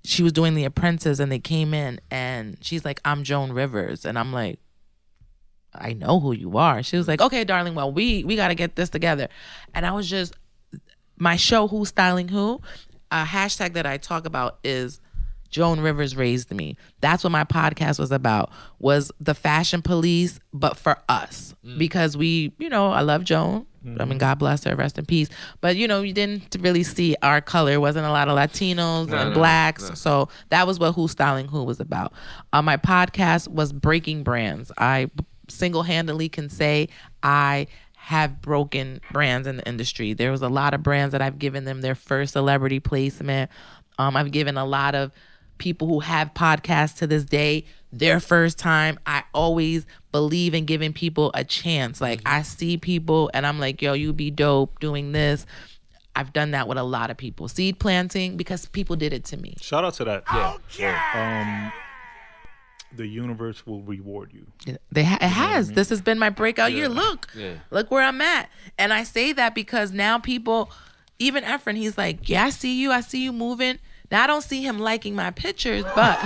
She was doing The Apprentice, and they came in, and she's like, "I'm Joan Rivers," and I'm like, I know who you are. She was like, okay, darling, well, we got to get this together. And I was just, my show, Who's Styling Who, a hashtag that I talk about is Joan Rivers Raised Me. That's what my podcast was about, was the fashion police, but for us. Because we, I love Joan. I mean, God bless her, rest in peace. But, you didn't really see our color. It wasn't a lot of Latinos and blacks. No. So that was what Who's Styling Who was about. My podcast was Breaking Brands. I single-handedly can say I have broken brands in the industry. There was a lot of brands that I've given them their first celebrity placement. I've given a lot of people who have podcasts to this day their first time. I always believe in giving people a chance. Like I see people and I'm like, yo, you be dope doing this. I've done that with a lot of people. Seed planting, because people did it to me. Shout out to that. Yeah. The universe will reward you. It has. This has been my breakout year. Look where I'm at. And I say that because now people, even Efren, he's like, yeah, I see you moving. Now I don't see him liking my pictures, but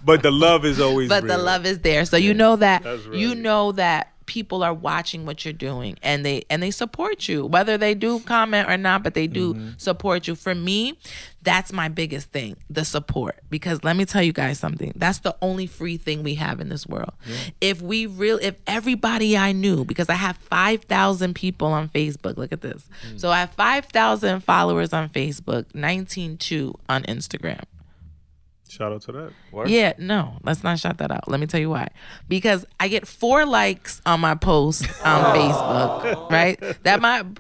but the love is always real. The love is there. So you know that right. People are watching what you're doing and they support you, whether they do comment or not, but they do support you. For me, that's my biggest thing, the support. Because let me tell you guys something. That's the only free thing we have in this world. Yeah. If everybody I knew, because I have 5,000 people on Facebook, look at this. So I have 5,000 followers on Facebook, 19.2 on Instagram. Shout out to that. Word? Yeah, no, let's not shout that out. Let me tell you why. Because I get 4 likes on my post on Facebook, right?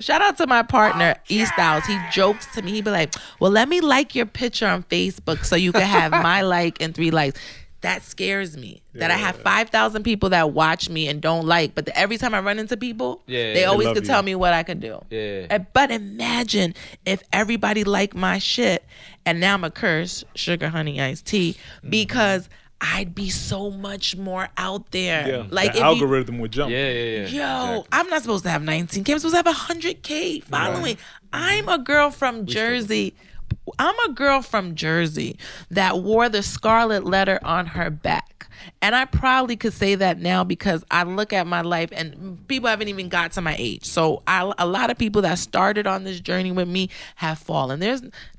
Shout out to my partner, E Styles. He jokes to me. He be like, well, let me like your picture on Facebook so you can have my like and 3 likes. That scares me. That I have 5,000 people that watch me and don't like, but every time I run into people, they always could tell me what I could do. Yeah. But imagine if everybody liked my shit, and now I'm a curse, sugar, honey, iced tea, because I'd be so much more out there. Yeah. Like the algorithm would jump. Yeah. Yo, exactly. I'm not supposed to have 19K. I'm supposed to have 100K following. Right. I'm a girl from Jersey. I'm a girl from Jersey that wore the scarlet letter on her back. And I probably could say that now because I look at my life and people haven't even got to my age. So a lot of people that started on this journey with me have fallen.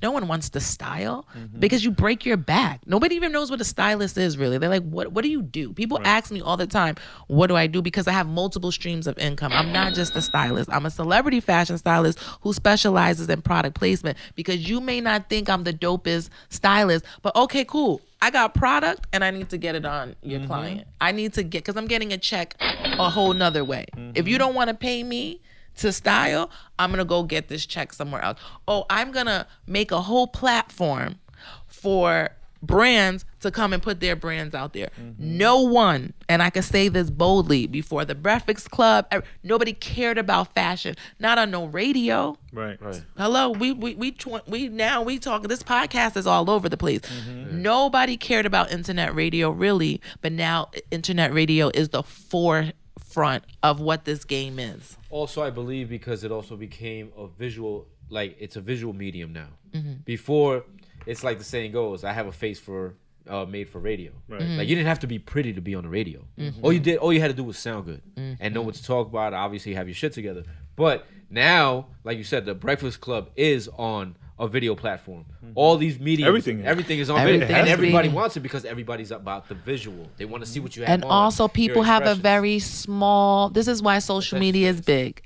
No one wants to style because you break your back. Nobody even knows what a stylist is really. They're like, what do you do? People ask me all the time, what do I do? Because I have multiple streams of income. I'm not just a stylist. I'm a celebrity fashion stylist who specializes in product placement, because you may not think I'm the dopest stylist, but okay, cool. I got product and I need to get it on your client. I need to because I'm getting a check a whole nother way. If you don't want to pay me to style, I'm going to go get this check somewhere else. Oh, I'm going to make a whole platform for brands to come and put their brands out there. No one, and I can say this boldly, before the Breakfast Club, nobody cared about fashion. Not on no radio. Right. Hello, we talk. This podcast is all over the place. Nobody cared about internet radio really, but now internet radio is the forefront of what this game is. Also, I believe because it also became a visual, like it's a visual medium now. Before, it's like the saying goes, I have a face for made for radio. Right. Like you didn't have to be pretty to be on the radio. All you had to do was sound good and know what to talk about. Obviously, have your shit together. But now, like you said, the Breakfast Club is on a video platform. All these media, everything is on video, and everybody wants it because everybody's about the visual. They want to see what you have. And also, people have a very small. This is why social media is big.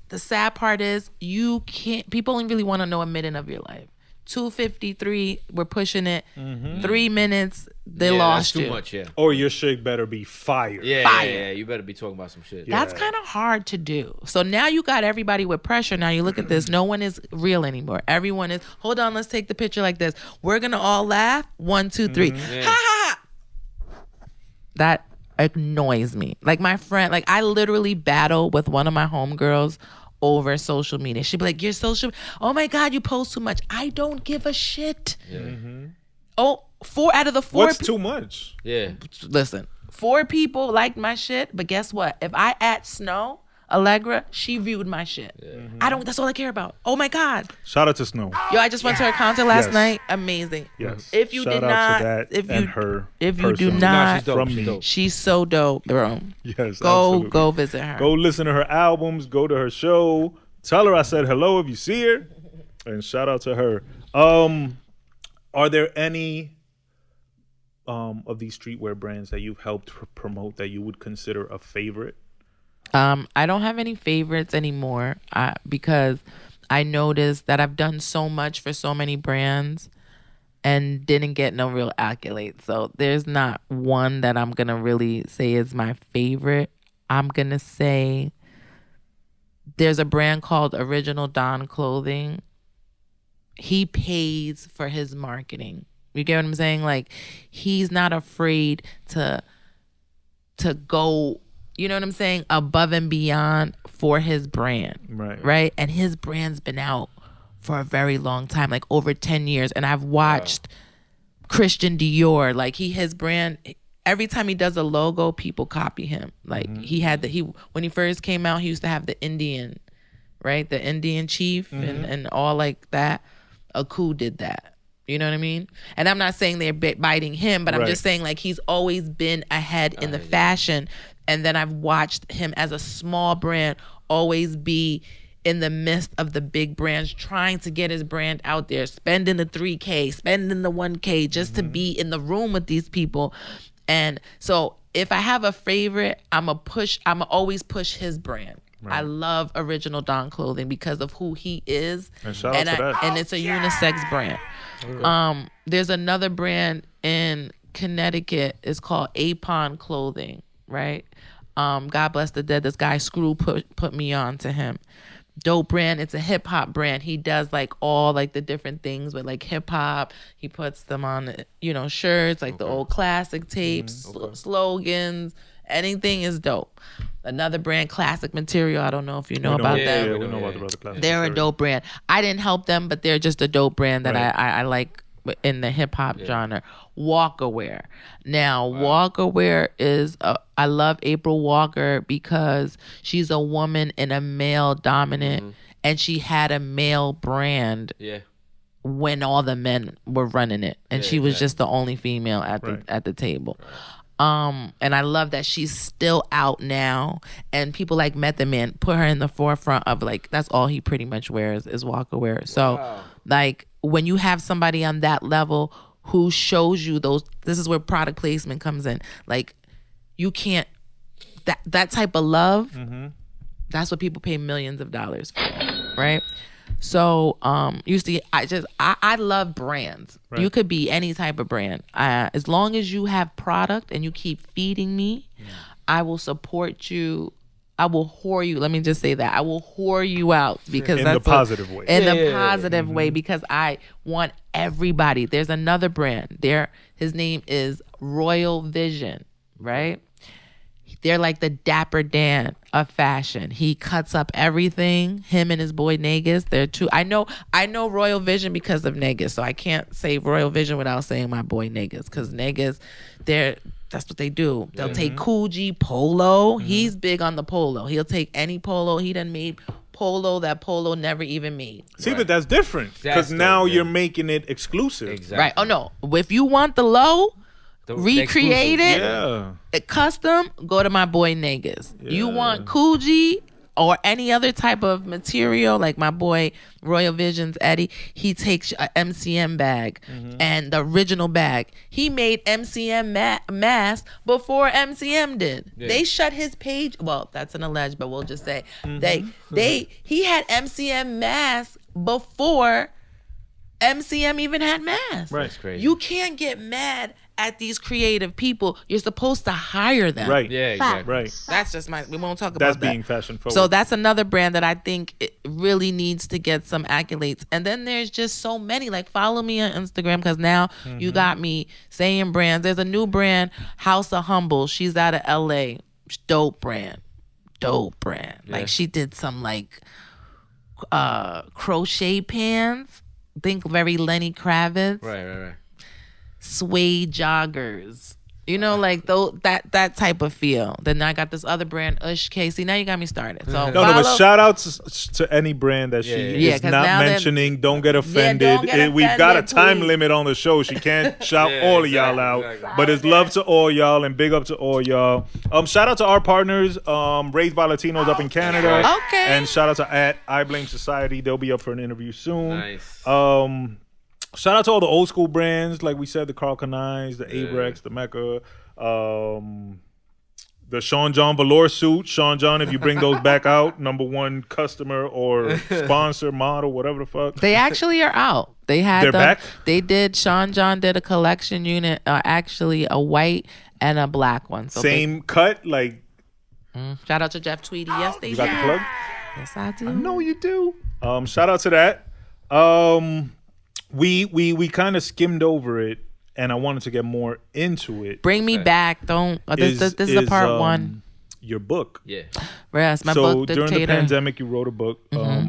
The sad part is you can't. People only really want to know a minute of your life. 2:53, we're pushing it. 3 minutes, they lost that's you. Too much, yeah. Or your shit better be fire. Yeah, you better be talking about some shit. That's kind of hard to do. So now you got everybody with pressure. Now you look at this. No one is real anymore. Everyone is, hold on, let's take the picture like this. We're going to all laugh. 1, 2, 3. Ha, ha, ha. That annoys me. Like my friend, like I literally battle with one of my homegirls over social media. She'd be like, "You're social. Oh my God, you post too much." I don't give a shit. Oh, 4 out of the 4. What's too much? Yeah. Listen, 4 people liked my shit, but guess what? If I at Snow, Allegra, she viewed my shit. I don't. That's all I care about. Oh my God. Shout out to Snow. Yo, I just went to her concert last night. Amazing. Yes. If you Shout did out not, to that if you and her, if you do not, she's from me, she's so dope, bro. yes, Go visit her. Go listen to her albums. Go to her show. Tell her I said hello if you see her, and shout out to her. Are there any of these streetwear brands that you've helped promote that you would consider a favorite? I don't have any favorites anymore because I noticed that I've done so much for so many brands and didn't get no real accolades. So there's not one that I'm going to really say is my favorite. I'm going to say there's a brand called Original Don Clothing. He pays for his marketing. You get what I'm saying? Like, he's not afraid to go, you know what I'm saying, above and beyond for his brand. Right? And his brand's been out for a very long time, like over 10 years. And I've watched Christian Dior, like his brand, every time he does a logo, people copy him. Like he had when he first came out, he used to have the Indian, right? The Indian chief and all like that. Aku did that. You know what I mean? And I'm not saying they're biting him, but I'm just saying like he's always been ahead in the fashion. And then I've watched him as a small brand always be in the midst of the big brands, trying to get his brand out there, spending the 3K, spending the 1K just to be in the room with these people. And so if I have a favorite, I'm always push his brand. I love Original Don Clothing because of who he is. And shout out to that. And it's a unisex brand. Okay. There's another brand in Connecticut. It's called Apon Clothing, right? God bless the dead. This guy Screw put me on to him. Dope brand. It's a hip hop brand. He does like all like the different things with like hip hop. He puts them on, shirts, like the old classic tapes, slogans. Anything is dope. Another brand, Classic Material. I don't know if you know about them. Yeah, we know about the Classic. They're a dope brand. I didn't help them, but they're just a dope brand that I like in the hip hop genre. Walkerwear. Now, Walkerwear is I love April Walker because she's a woman in a male dominant, and she had a male brand. When all the men were running it, and she was just the only female at the table. And I love that she's still out now, and people like Method Man put her in the forefront of like that's all he pretty much wears is Walkerwear. So like when you have somebody on that level who shows you this is where product placement comes in. Like you can't that type of love. That's what people pay millions of dollars for, right? So I love brands. You could be any type of brand. As long as you have product and you keep feeding me, I will support you. I will whore you. Let me just say that. I will whore you out because in that's the positive way. In the positive way, because I want everybody. There's another brand. His name is Royal Vision, right? They're like the Dapper Dan of fashion. He cuts up everything. Him and his boy Negus. They're two. I know Royal Vision because of Negus, so I can't say Royal Vision without saying my boy Negus, because Negus, that's what they do. They'll take Coogee, Polo. He's big on the Polo. He'll take any Polo. He done made Polo that Polo never even made. See, but that's different because now you're making it exclusive. Exactly. Right. Oh no. If you want the low, recreate it, custom, go to my boy Negus. You want Coogee, or any other type of material, like my boy Royal Visions Eddie, he takes a MCM bag and the original bag. He made MCM mask before MCM did. Yeah. They shut his page. Well, that's an alleged, but we'll just say he had MCM mask before MCM even had masks. Right. That's crazy. You can't get mad at these creative people. You're supposed to hire them. Right. Yeah, exactly. Right. That's just we won't talk about that's that. That's being fashion forward. So that's another brand that I think it really needs to get some accolades. And then there's just so many. Like, follow me on Instagram, because now you got me saying brands. There's a new brand, House of Humble. She's out of LA. Dope brand. Yeah. Like, she did some like crochet pants. Think very Lenny Kravitz. Right. Suede joggers. You know, like that type of feel. Then I got this other brand, Ush K. See, now you got me started. So but shout out to any brand that she is not mentioning. Don't get offended. We've got a time limit on the show. She can't shout all of y'all out. Exactly. But it's love to all y'all and big up to all y'all. Shout out to our partners, Raised by Latinos up in Canada. Okay. And shout out to I Blame Society. They'll be up for an interview soon. Nice. Shout out to all the old school brands, like we said, the Carl Canines, the Abrex, the Mecca, the Sean John velour suit. Sean John, if you bring those back out, #1 customer or sponsor, model, whatever the fuck. They actually are out. They're back? They did. Sean John did a collection unit, actually a white and a black one. So same cut, like. Shout out to Jeff Tweedy. Yes, they did. You got the plug? Yes, I do. I know you do. Shout out to that. We kind of skimmed over it, and I wanted to get more into it. Bring me back. Don't. This is a part one. Your book. Yeah. Yes, my book, Dictator. During the pandemic, you wrote a book.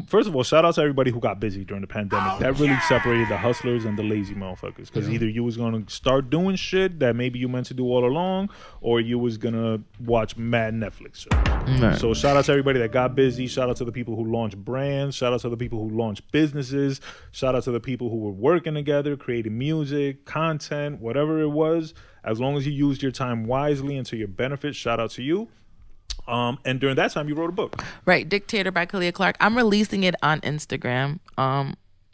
First of all, shout out to everybody who got busy during the pandemic. That really separated the hustlers and the lazy motherfuckers. Because either you was going to start doing shit that maybe you meant to do all along, or you was going to watch mad Netflix shows. Right. So shout out to everybody that got busy. Shout out to the people who launched brands. Shout out to the people who launched businesses. Shout out to the people who were working together, creating music, content, whatever it was. As long as you used your time wisely and to your benefit, shout out to you. And during that time, you wrote a book. Right, Dictator by Khaliah Clark. I'm releasing it on Instagram.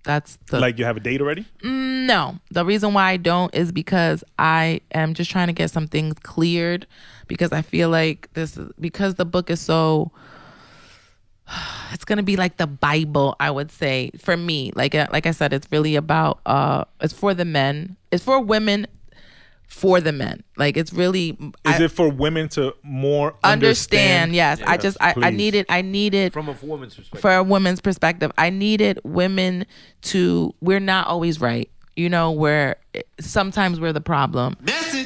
That's the like you have a date already? No, the reason why I don't is because I am just trying to get some things cleared, because I feel like because the book is so. It's gonna be like the Bible, I would say, for me. Like I said, it's really about. It's for the men. It's for women. For the men, like it's really. Is it for women to more understand? Yes, yes. I needed from a woman's perspective. For a woman's perspective, I needed women to. We're not always right, you know. Sometimes we're the problem,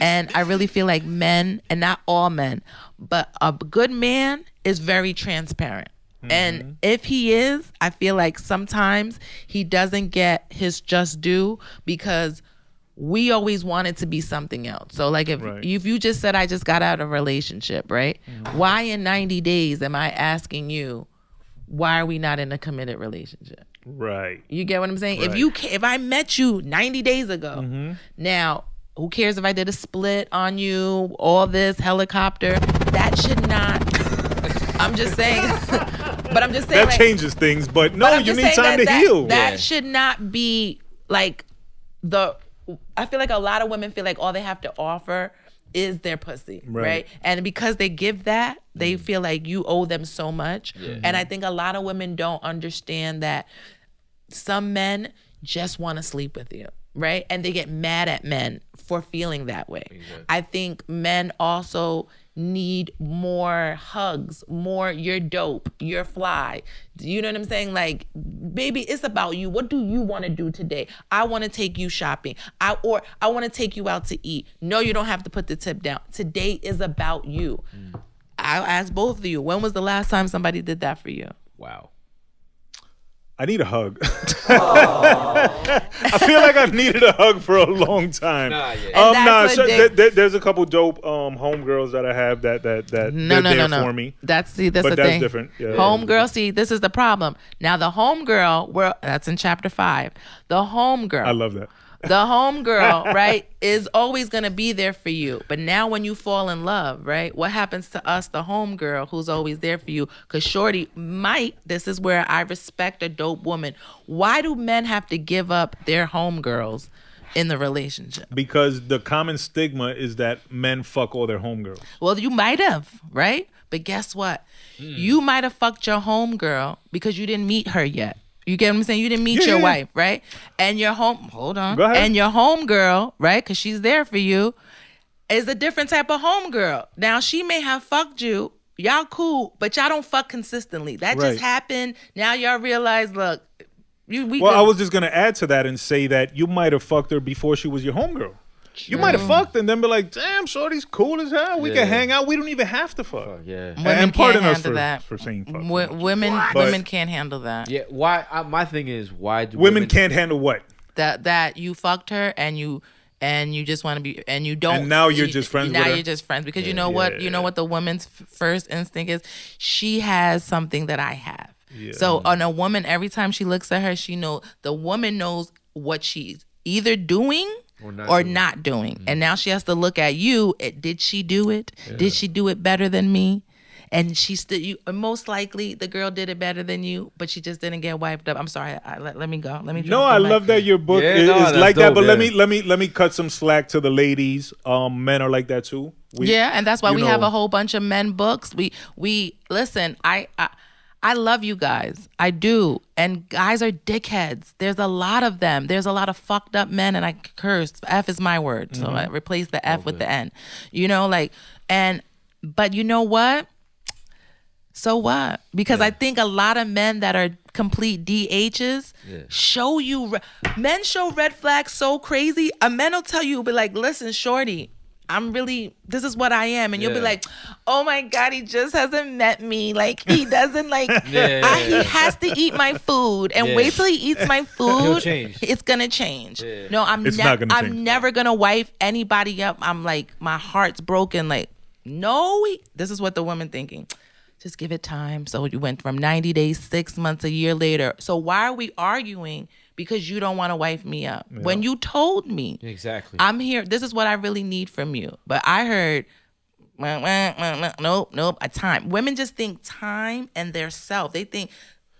and I really feel like men, and not all men, but a good man is very transparent. And if he is, I feel like sometimes he doesn't get his just due, because we always want it to be something else. So like if you just said, I just got out of a relationship, right? Why in 90 days am I asking you, why are we not in a committed relationship? Right. You get what I'm saying? Right. If I met you 90 days ago, now who cares if I did a split on you, all this helicopter, that should not, I'm just saying, but I'm just saying. That changes things, but no, you need time to heal. That should not be like I feel like a lot of women feel like all they have to offer is their pussy, right? And because they give that, they feel like you owe them so much. Yeah. And I think a lot of women don't understand that some men just want to sleep with you, right? And they get mad at men for feeling that way. Exactly. I think men also need more hugs, more you're dope, you're fly. You know what I'm saying? Like, baby, it's about you. What do you want to do today? I want to take you shopping. I want to take you out to eat. No, you don't have to put the tip down. Today is about you. I'll ask both of you, when was the last time somebody did that for you? Wow. I need a hug. I feel like I've needed a hug for a long time. There's a couple dope homegirls that I have that they're there for me. That's the thing. Different. Yeah. Homegirl, see, this is the problem. Now the homegirl, that's in chapter 5. The homegirl. I love that. the homegirl, right, is always going to be there for you. But now when you fall in love, right, what happens to us, the homegirl who's always there for you? Because shorty might, this is where I respect a dope woman. Why do men have to give up their homegirls in the relationship? Because the common stigma is that men fuck all their homegirls. Well, you might have, right? But guess what? You might have fucked your homegirl because you didn't meet her yet. You get what I'm saying? You didn't meet your wife, right? And your hold on. Go ahead. And your homegirl, right? Because she's there for you, is a different type of homegirl. Now, she may have fucked you. Y'all cool, but y'all don't fuck consistently. That just happened. Now y'all realize, look, I was just going to add to that and say that you might have fucked her before she was your homegirl. You might have fucked and then be like, damn, shorty's cool as hell. We can hang out. We don't even have to fuck. Women and can't pardon us handle that. for saying fuck. Women can't handle that. Yeah, why? My thing is, why do women can't handle what? That you fucked her and you just want to be, and you don't. And now you're just friends with her? Now you're just friends because you know what? You know what the woman's first instinct is? She has something that I have. Yeah. So on a woman, every time she looks at her, the woman knows what she's either doing or not doing. Mm-hmm. And now she has to look at you. Did she do it? Yeah. Did she do it better than me? And she still, most likely the girl did it better than you, but she just didn't get wiped up. I'm sorry. Let me go. Let me. No, I love that your book is like dope, that. But let me cut some slack to the ladies. Men are like that too. And that's why we have a whole bunch of men books. We listen. I love you guys. I do. And guys are dickheads. There's a lot of them. There's a lot of fucked up men, and I curse. F is my word. So I replace the F with the N. But you know what? So what? Because I think a lot of men that are complete DHs show you, men show red flags so crazy. A man will tell you, be like, listen, shorty, this is what I am. And you'll be like, oh my God, he just hasn't met me. Like, he doesn't he has to eat my food. And wait till he eats my food. It's going to change. Yeah. No, I'm never going to wife anybody up. I'm like, my heart's broken. Like, no, this is what the woman thinking. Just give it time. So you went from 90 days, 6 months, a year later. So why are we arguing? Because you don't want to wife me up. Yeah. When you told me, exactly, I'm here, this is what I really need from you. But I heard, nope, a time. Women just think time and their self. They think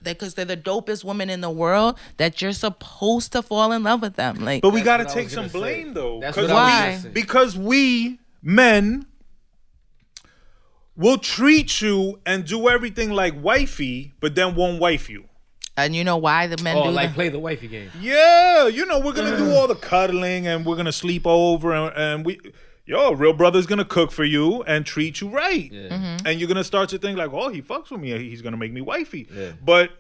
that because they're the dopest woman in the world, that you're supposed to fall in love with them. Like, but we got to take some blame, though. That's why? Because we, men, will treat you and do everything like wifey, but then won't wife you. And you know why the men do play the wifey game. Yeah, we're going to do all the cuddling and we're going to sleep over and real brother's going to cook for you and treat you right. Yeah. Mm-hmm. And you're going to start to think like, oh, he fucks with me. He's going to make me wifey. Yeah. But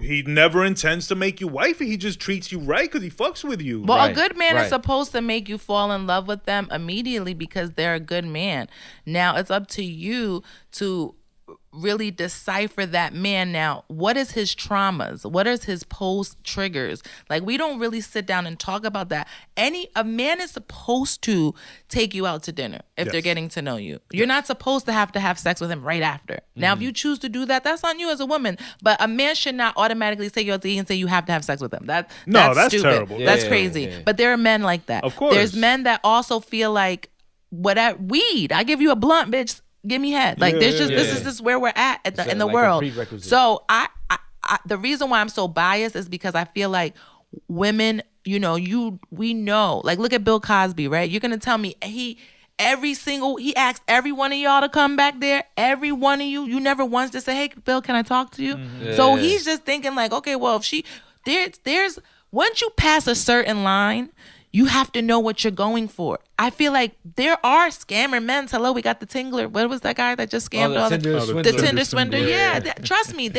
he never intends to make you wifey. He just treats you right because he fucks with you. Well, a good man is supposed to make you fall in love with them immediately because they're a good man. Now, it's up to you to really decipher that man. Now, what is his traumas? What is his post triggers? Like, we don't really sit down and talk about that. A man is supposed to take you out to dinner if they're getting to know you. You're not supposed to have sex with him right after. Now, if you choose to do that, that's on you as a woman. But a man should not automatically take you out to eat and say you have to have sex with him. That's stupid. Terrible. That's crazy. Yeah. But there are men like that. Of course. There's men that also feel like, weed. I give you a blunt, bitch. Give me head. Like, this is where we're at in the world. So I the reason why I'm so biased is because I feel like women, we know. Like, look at Bill Cosby, right? You're gonna tell me he asked every one of y'all to come back there. Every one of you never once just say, hey, Bill, can I talk to you? Mm-hmm. Yeah. So he's just thinking like, okay, well, if there's once you pass a certain line, you have to know what you're going for. I feel like there are scammer men. Hello, we got the Tingler. What was that guy that just scammed the Tinder swindler? Yeah, trust me.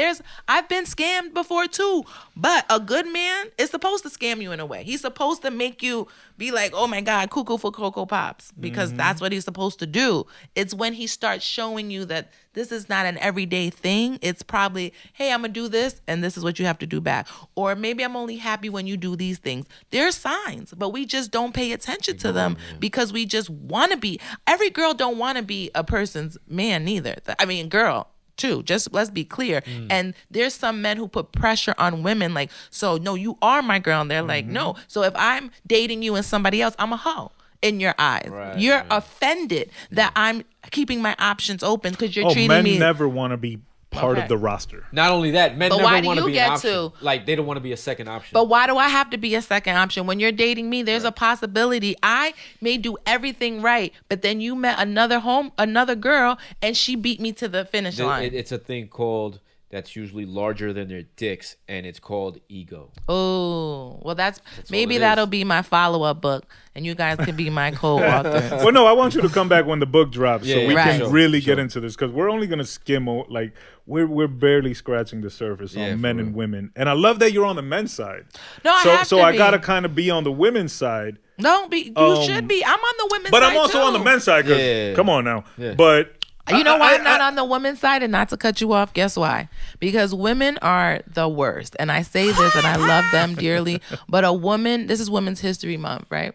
I've been scammed before too. But a good man is supposed to scam you in a way. He's supposed to make you be like, oh my God, cuckoo for Cocoa Pops, because that's what he's supposed to do. It's when he starts showing you that this is not an everyday thing. It's probably, hey, I'm gonna do this, and this is what you have to do back. Or maybe I'm only happy when you do these things. There are signs, but we just don't pay attention to them because we just want to be. Every girl don't want to be a person's man neither. I mean, girl, too. Just let's be clear. And there's some men who put pressure on women like, so no, you are my girl. And they're like, no. So if I'm dating you and somebody else, I'm a hoe in your eyes. Right, you're offended that I'm keeping my options open because you're treating me. Men never want to be part of the roster. Not only that, men never want to be an option. Like, they don't want to be a second option. But why do I have to be a second option? When you're dating me, there's a possibility I may do everything right, but then you met another girl, and she beat me to the finish line. It's a thing called that's usually larger than their dicks, and it's called ego. Oh, well, that's maybe that'll be my follow-up book, and you guys can be my co-authors. Well, no, I want you to come back when the book drops, so we can really get into this, because we're only gonna skim, like we're barely scratching the surface on men and women, and I love that you're on the men's side. No, I gotta kind of be on the women's side. No, you should be. I'm on the women's side, but I'm also on the men's side. Cause come on now, but. You know why I'm not on the women's side, and not to cut you off? Guess why? Because women are the worst. And I say this, and I love them dearly. But a woman, this is Women's History Month, right?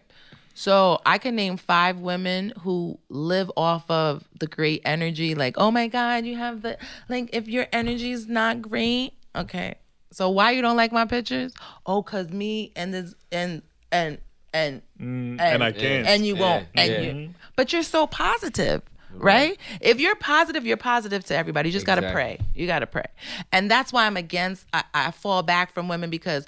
So I can name 5 women who live off of the great energy. Like, oh my God, you have if your energy is not great, okay. So why you don't like my pictures? Oh, cause me and this and I can't. And you won't. But you're so positive. Right? If you're positive to everybody. You just got to pray. You got to pray. And that's why I'm against, I fall back from women, because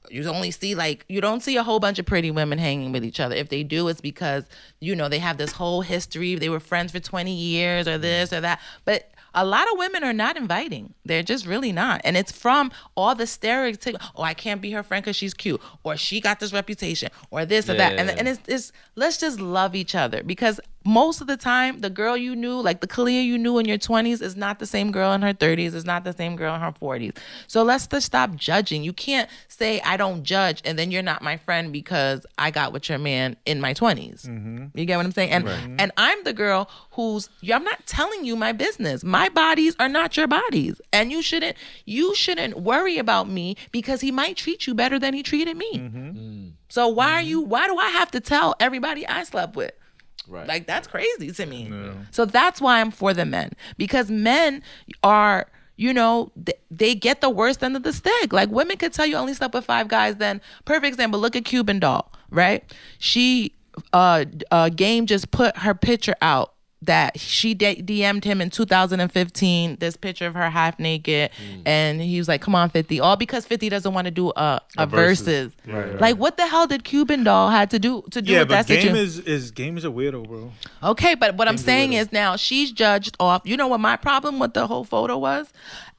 you only see you don't see a whole bunch of pretty women hanging with each other. If they do, it's because, they have this whole history. They were friends for 20 years or this or that. But a lot of women are not inviting. They're just really not. And it's from all the stereotypes. Oh, I can't be her friend because she's cute. Or she got this reputation. Or this or that. And it's let's just love each other. Because most of the time, the girl you knew, like the Khaliah you knew in your 20s, is not the same girl in her 30s. Is not the same girl in her 40s. So let's just stop judging. You can't say I don't judge and then you're not my friend because I got with your man in my 20s. You get what I'm saying? And and I'm the girl I'm not telling you my business. My bodies are not your bodies. And you shouldn't worry about me because he might treat you better than he treated me. So why do I have to tell everybody I slept with? Right. Like, that's crazy to me. No. So that's why I'm for the men, because men are, they get the worst end of the stick. Like, women could tell you only slept with 5 guys. Then, perfect example, look at Cuban Doll, right? She, Game just put her picture out that she DM'd him in 2015, this picture of her half naked, and he was like, come on, 50, all because 50 doesn't want to do a versus. Right. Like, what the hell did Cuban Doll had to do with that situation? Game is a weirdo, bro. Okay, but what I'm saying is, now she's judged off. You know what my problem with the whole photo was?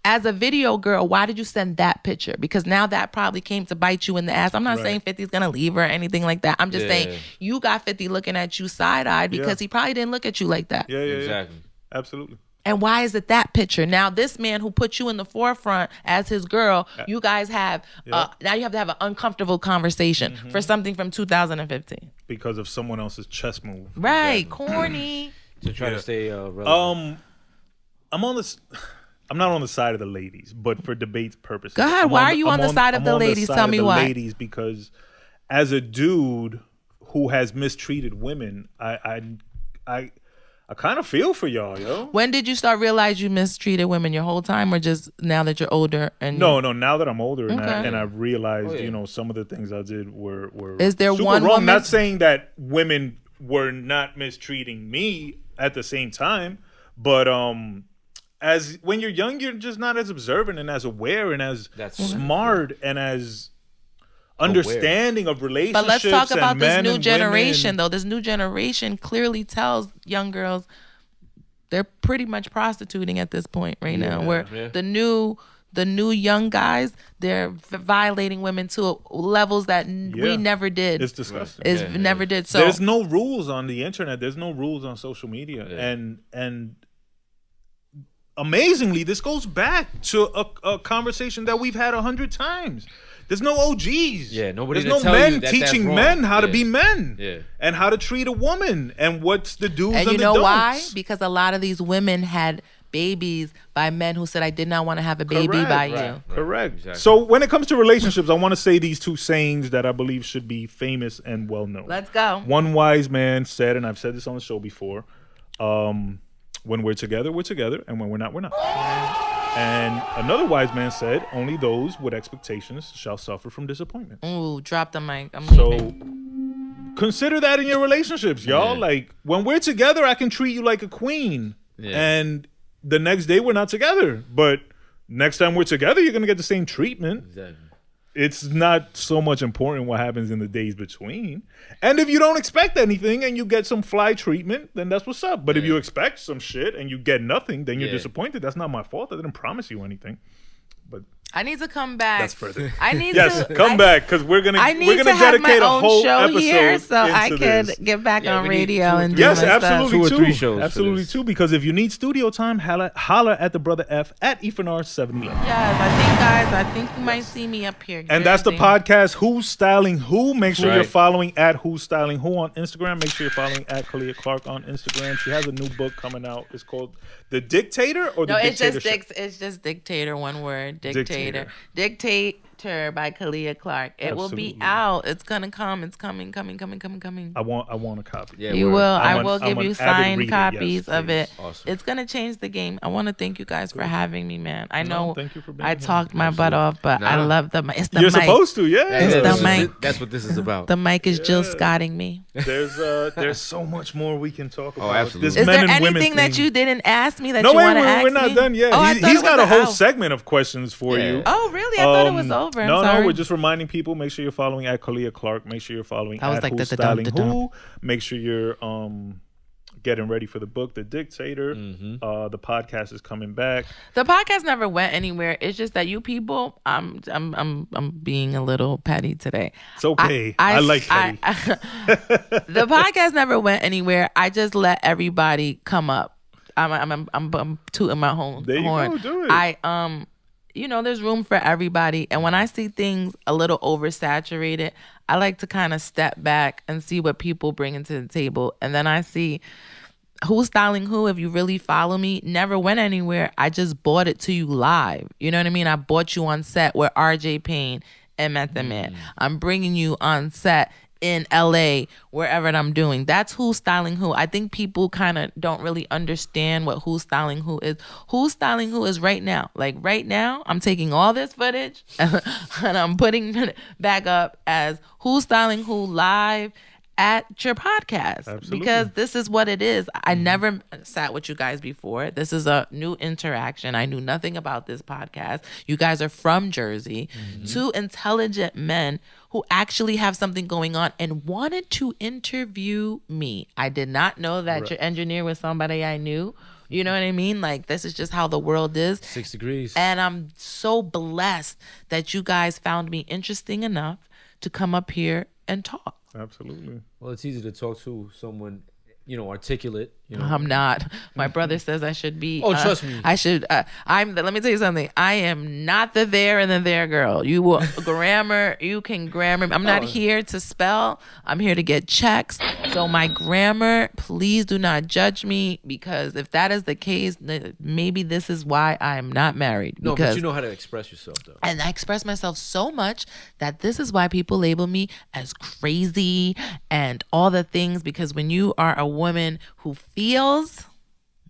As a video girl, why did you send that picture? Because now that probably came to bite you in the ass. I'm not saying 50's going to leave her or anything like that. I'm just saying you got 50 looking at you side-eyed because he probably didn't look at you like that. Yeah, exactly. Absolutely. And why is it that picture? Now, this man who put you in the forefront as his girl, you guys have, now you have to have an uncomfortable conversation for something from 2015. Because of someone else's chess move. Right. Corny. To try to stay relevant. I'm not on the side of the ladies, but for debate's purposes. Gahhd, why are you on the side of the ladies? Tell me why. Ladies, because as a dude who has mistreated women, I kind of feel for y'all, yo. When did you start realize you mistreated women? Your whole time, or just now that you're older? And no. Now that I'm older, and I realized, some of the things I did were is there super one wrong. woman? Not saying that women were not mistreating me at the same time, but as when you're young, you're just not as observant and as aware and as smart and as understanding of relationships. But let's talk about this new generation, though. This new generation clearly tells young girls they're pretty much prostituting at this point right now. Where the new young guys, they're violating women to levels that we never did. It's disgusting. Never did. So there's no rules on the internet. There's no rules on social media, and amazingly, this goes back to a conversation that we've had 100 times. There's no OGs. Yeah, nobody. There's no men teaching men how to be men and how to treat a woman and what's the do's and the don'ts. And you know why? Because a lot of these women had babies by men who said, I did not want to have a baby by you. Correct. Exactly. So when it comes to relationships, I want to say these 2 sayings that I believe should be famous and well known. Let's go. One wise man said, and I've said this on the show before, When we're together, and when we're not, we're not. And another wise man said, only those with expectations shall suffer from disappointment. Ooh, drop the mic. I'm so leaving. Consider that in your relationships, y'all. Like, when we're together, I can treat you like a queen. Yeah. And the next day, we're not together. But next time we're together, you're going to get the same treatment. Exactly. It's not so much important what happens in the days between. And if you don't expect anything and you get some fly treatment, then that's what's up. But if you expect some shit and you get nothing, then you're disappointed. That's not my fault. I didn't promise you anything. But I need to come back. That's further. I need to come back because we're gonna dedicate my own a whole show episode here so I could get back on radio and do my absolutely stuff. 2 or 3 shows. Absolutely 2 because if you need studio time, holler at the brother F at Efanar 711. Yes, I think you might see me up here. And that's the podcast Who's Styling Who. Make sure you're following at Who's Styling Who on Instagram. Make sure you're following at Khaliah Clark on Instagram. She has a new book coming out. It's called The Dictator or The Dictatorship? It's just Dictator, one word. Dictator by Khaliah Clark. It will be out. It's gonna come. It's coming. I want a copy. Yeah, you will. I will give you signed copies of it. Awesome. It's gonna change the game. I want to thank you guys for having me, man. I know thank you for being I talked my butt off, but I love the mic. It's the You're mic. Supposed to, yeah. It's the mic. That's what this is about. The mic is Jill Scotting me. There's so much more we can talk about. Oh, absolutely. Is there anything that you didn't ask me that you want to ask me? No, we're not done yet. He's got a whole segment of questions for you. Oh, really? I thought it was over. No, we're just reminding people. Make sure you're following at Khaliah Clark. Make sure you're following at Who's Styling Who. Make sure you're getting ready for the book, The Dictator. The podcast is coming back. The podcast never went anywhere. It's just that you people, I'm being a little petty today. It's okay. I like petty. The podcast never went anywhere. I just let everybody come up. I'm tooting my horn. There you go. Do it. There's room for everybody. And when I see things a little oversaturated, I like to kind of step back and see what people bring into the table. And then I see Who's Styling Who, if you really follow me, never went anywhere. I just bought it to you live. You know what I mean? I bought you on set with RJ Payne and Method Man. I'm bringing you on set in LA, wherever I'm doing. That's Who's Styling Who. I think people kind of don't really understand what Who's Styling Who is. Who's Styling Who is right now. Like right now, I'm taking all this footage and I'm putting it back up as Who's Styling Who live at your podcast. Absolutely. Because this is what it is. I never sat with you guys before. This is a new interaction. I knew nothing about this podcast. You guys are from Jersey. 2 intelligent men who actually have something going on and wanted to interview me. I did not know that your engineer was somebody I knew. You know what I mean? Like, this is just how the world is. 6 degrees. And I'm so blessed that you guys found me interesting enough to come up here and talk. Absolutely. Well, it's easy to talk to someone, articulate. I'm not. My brother says I should be. Oh, trust me. I should. Let me tell you something. I am not the there and the there girl. You will grammar. You can grammar. I'm not here to spell. I'm here to get checks. So my grammar, please do not judge me, because if that is the case, maybe this is why I am not married. No, but you know how to express yourself, though. And I express myself so much that this is why people label me as crazy and all the things, because when you are a woman who feels,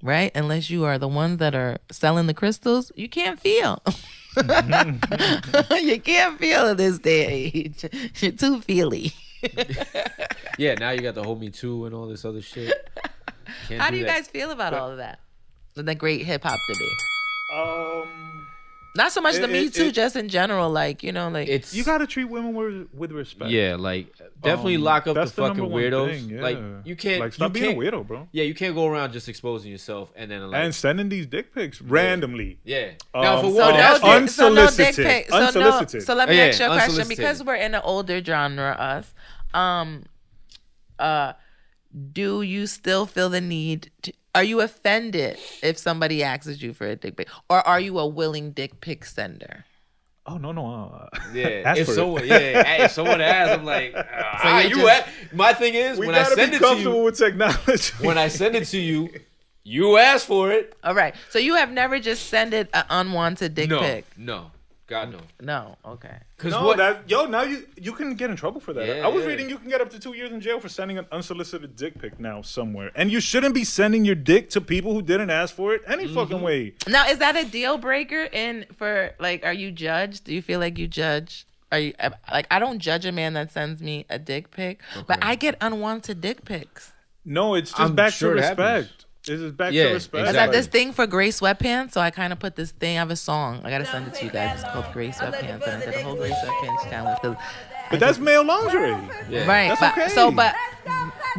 right? Unless you are the ones that are selling the crystals, you can't feel. You can't feel in this day and age. You're too feely. Yeah, now you got the whole Me Too and all this other shit. How do you guys feel about all of that? The great hip hop debate. Not so much the Me Too, just in general, it's, you gotta treat women with respect. Yeah, definitely lock up the fucking weirdos. Thing, yeah. You can't stop being a weirdo, bro. Yeah, you can't go around just exposing yourself and then and sending these dick pics randomly. Yeah. Now for unsolicited. Unsolicited. So let me ask you a question, because we're in an older genre, us. Do you still feel the need to? Are you offended if somebody asks you for a dick pic, or are you a willing dick pic sender? Oh no. Yeah, if someone asks, I'm like, my thing is, when I send it to you, with technology. When I send it to you, you ask for it. All right. So you have never just sent it an unwanted dick pic. No. God no. No. Okay. Now you can get in trouble for that. Yeah, I was reading you can get up to 2 years in jail for sending an unsolicited dick pic now somewhere, and you shouldn't be sending your dick to people who didn't ask for it any fucking way. Now, is that a deal breaker? Are you judged? Do you feel like you judge? Are you like, I don't judge a man that sends me a dick pic, but I get unwanted dick pics. No, it's just back to respect. It's just back to respect. Exactly. I got this thing for gray sweatpants, so I kind of put this thing. I have a song. I gotta send it to you guys. It's called Gray Sweatpants, and I did a whole gray sweatpants challenge. But that's male lingerie, right? That's okay. But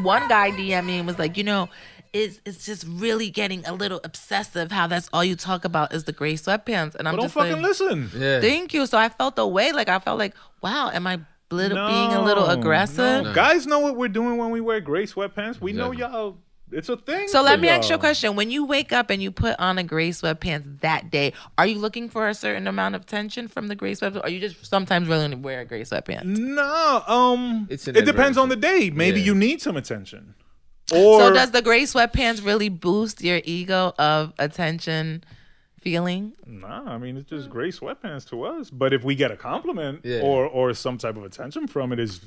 one guy DM me and was like, it's just really getting a little obsessive how that's all you talk about is the gray sweatpants, and I'm just don't fucking listen. Yeah. Thank you. So I felt the way, like I felt like, wow, am I being a little aggressive? No. Guys know what we're doing when we wear gray sweatpants. We know y'all. It's a thing. So let me ask you a question. When you wake up and you put on a gray sweatpants that day, are you looking for a certain amount of attention from the gray sweatpants, or you just sometimes really wear a gray sweatpants? No. It depends on the day. Maybe you need some attention. So does the gray sweatpants really boost your ego of attention feeling? Nah, I mean, it's just gray sweatpants to us. But if we get a compliment or some type of attention from it, is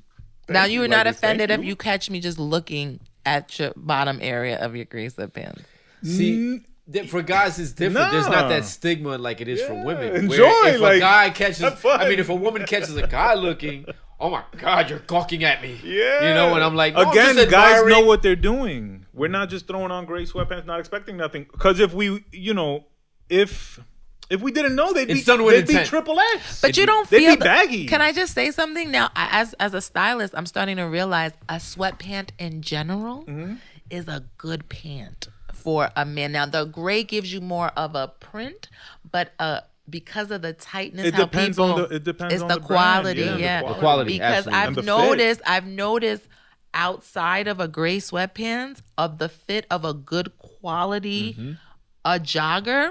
now you were not offended if you catch me just looking at your bottom area of your gray sweatpants. See, for guys it's different. Nah. There's not that stigma like it is for women. Enjoy. If a guy catches, if a woman catches a guy looking, oh my God, you're gawking at me. Yeah. You know, and I'm like, no, again, guys know what they're doing. We're not just throwing on gray sweatpants, not expecting nothing. Because if we, if we didn't know, they'd be triple X. But you don't feel they'd be baggy. Can I just say something now? As a stylist, I'm starting to realize a sweatpant in general is a good pant for a man. Now the gray gives you more of a print, but because of the tightness, it depends on the quality. Brand. Yeah, the quality. Because I've noticed outside of a gray sweatpants of the fit of a good quality, a jogger.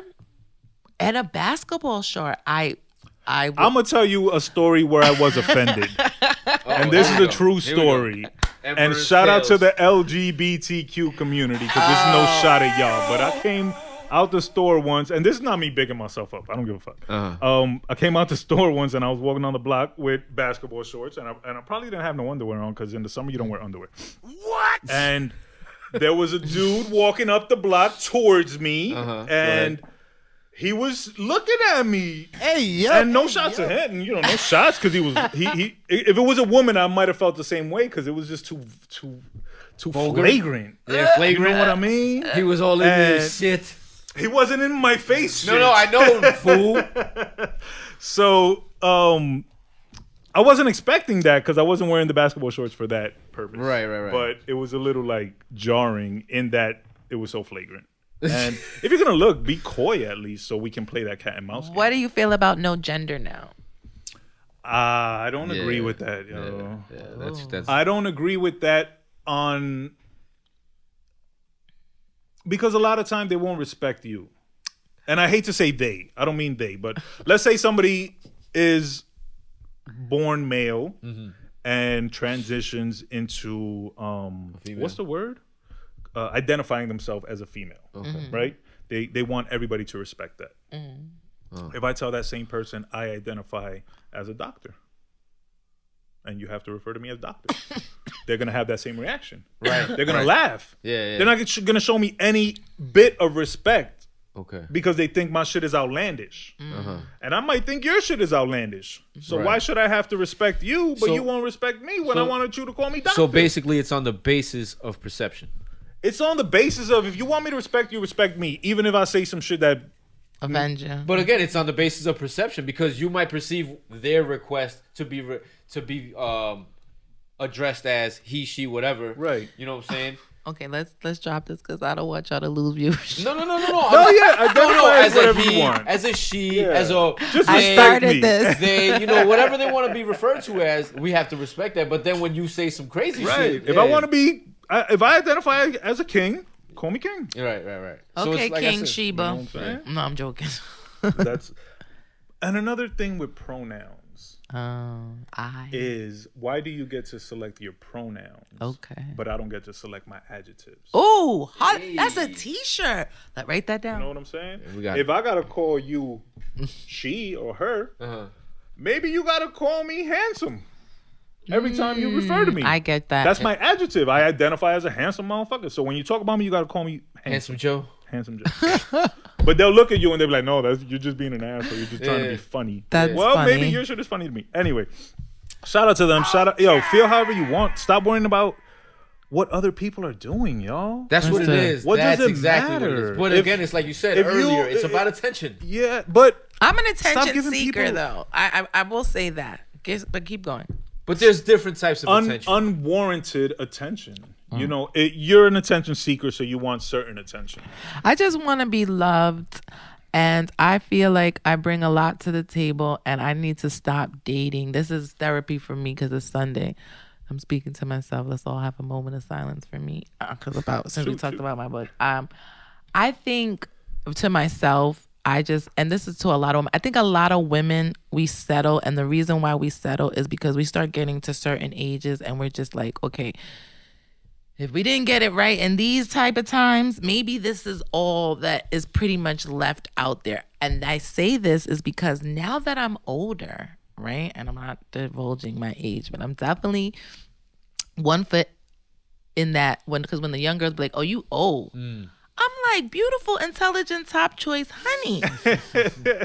And a basketball short. I'm gonna tell you a story where I was offended, and this is a true story. And shout out to the LGBTQ community, because this is no shot at y'all. But I came out the store once, and this is not me bigging myself up. I don't give a fuck. I came out the store once, and I was walking on the block with basketball shorts, and I probably didn't have no underwear on, because in the summer you don't wear underwear. What? And there was a dude walking up the block towards me, and he was looking at me. And no shots at him. No shots, because he if it was a woman, I might have felt the same way, because it was just too flagrant. Yeah, flagrant. You know what I mean? He was all in this shit. He wasn't in my face shit. No, I know, fool. So, I wasn't expecting that, because I wasn't wearing the basketball shorts for that purpose. Right. But it was a little, jarring in that it was so flagrant. And if you're gonna look, be coy at least, so we can play that cat and mouse game. What do you feel about no gender now? I don't agree with that. That's. I don't agree with that because a lot of times they won't respect you. And I hate to say they. I don't mean they, but let's say somebody is born male and transitions into what's the word? Identifying themselves as a female, right? They want everybody to respect that. If I tell that same person I identify as a doctor, and you have to refer to me as doctor, they're gonna have that same reaction. Right. They're gonna laugh. Yeah. They're not gonna show me any bit of respect. Okay. Because they think my shit is outlandish. And I might think your shit is outlandish. So why should I have to respect you, but you won't respect me when I wanted you to call me doctor? So basically, it's on the basis of perception. It's on the basis of, if you want me to respect you, respect me, even if I say some shit that offend you. But again, it's on the basis of perception, because you might perceive their request to be addressed as he, she, whatever. Right. You know what I'm saying? Okay, let's drop this, because I don't want y'all to lose viewership. No. As a whatever he, you want. as a she, as a just I started this. They, whatever they want to be referred to as, we have to respect that. But then when you say some crazy shit, if I want to be, if I identify as a king, call me king. Right. Okay, So it's like King said, Sheba. You know No, I'm joking. and another thing with pronouns. is why do you get to select your pronouns? Okay. But I don't get to select my adjectives. Oh, that's a t-shirt. Like, write that down. You know what I'm saying? If I gotta call you she or her, maybe you gotta call me handsome every time you refer to me. I get that. That's my adjective. I identify as a handsome motherfucker. So when you talk about me, you gotta call me handsome Joe. Handsome Joe. But they'll look at you and they'll be like, no, you're just being an asshole. You're just trying to be funny. That's funny. Maybe your shit is funny to me. Anyway, shout out to them. Shout out. Yo, feel however you want. Stop worrying about what other people are doing, y'all. That's what it is. That's does exactly matter? What it is. But again, it's like you said earlier. It's about attention. Yeah, but I'm an attention seeker, though. I will say that. But keep going. But there's different types of attention. Unwarranted attention. You know, you're an attention seeker, so you want certain attention. I just want to be loved, and I feel like I bring a lot to the table, and I need to stop dating. This is therapy for me because it's Sunday. I'm speaking to myself. Let's all have a moment of silence for me, since we talked about my book. I think to myself, and this is to a lot of women, I think a lot of women, we settle, and the reason why we settle is because we start getting to certain ages, and we're just like, okay, if we didn't get it right in these type of times, maybe this is all that is pretty much left out there. And I say this is because now that I'm older, right? And I'm not divulging my age, but I'm definitely 1 foot in that because when the young girls be like, oh, you old. I'm like, beautiful, intelligent, top choice, honey.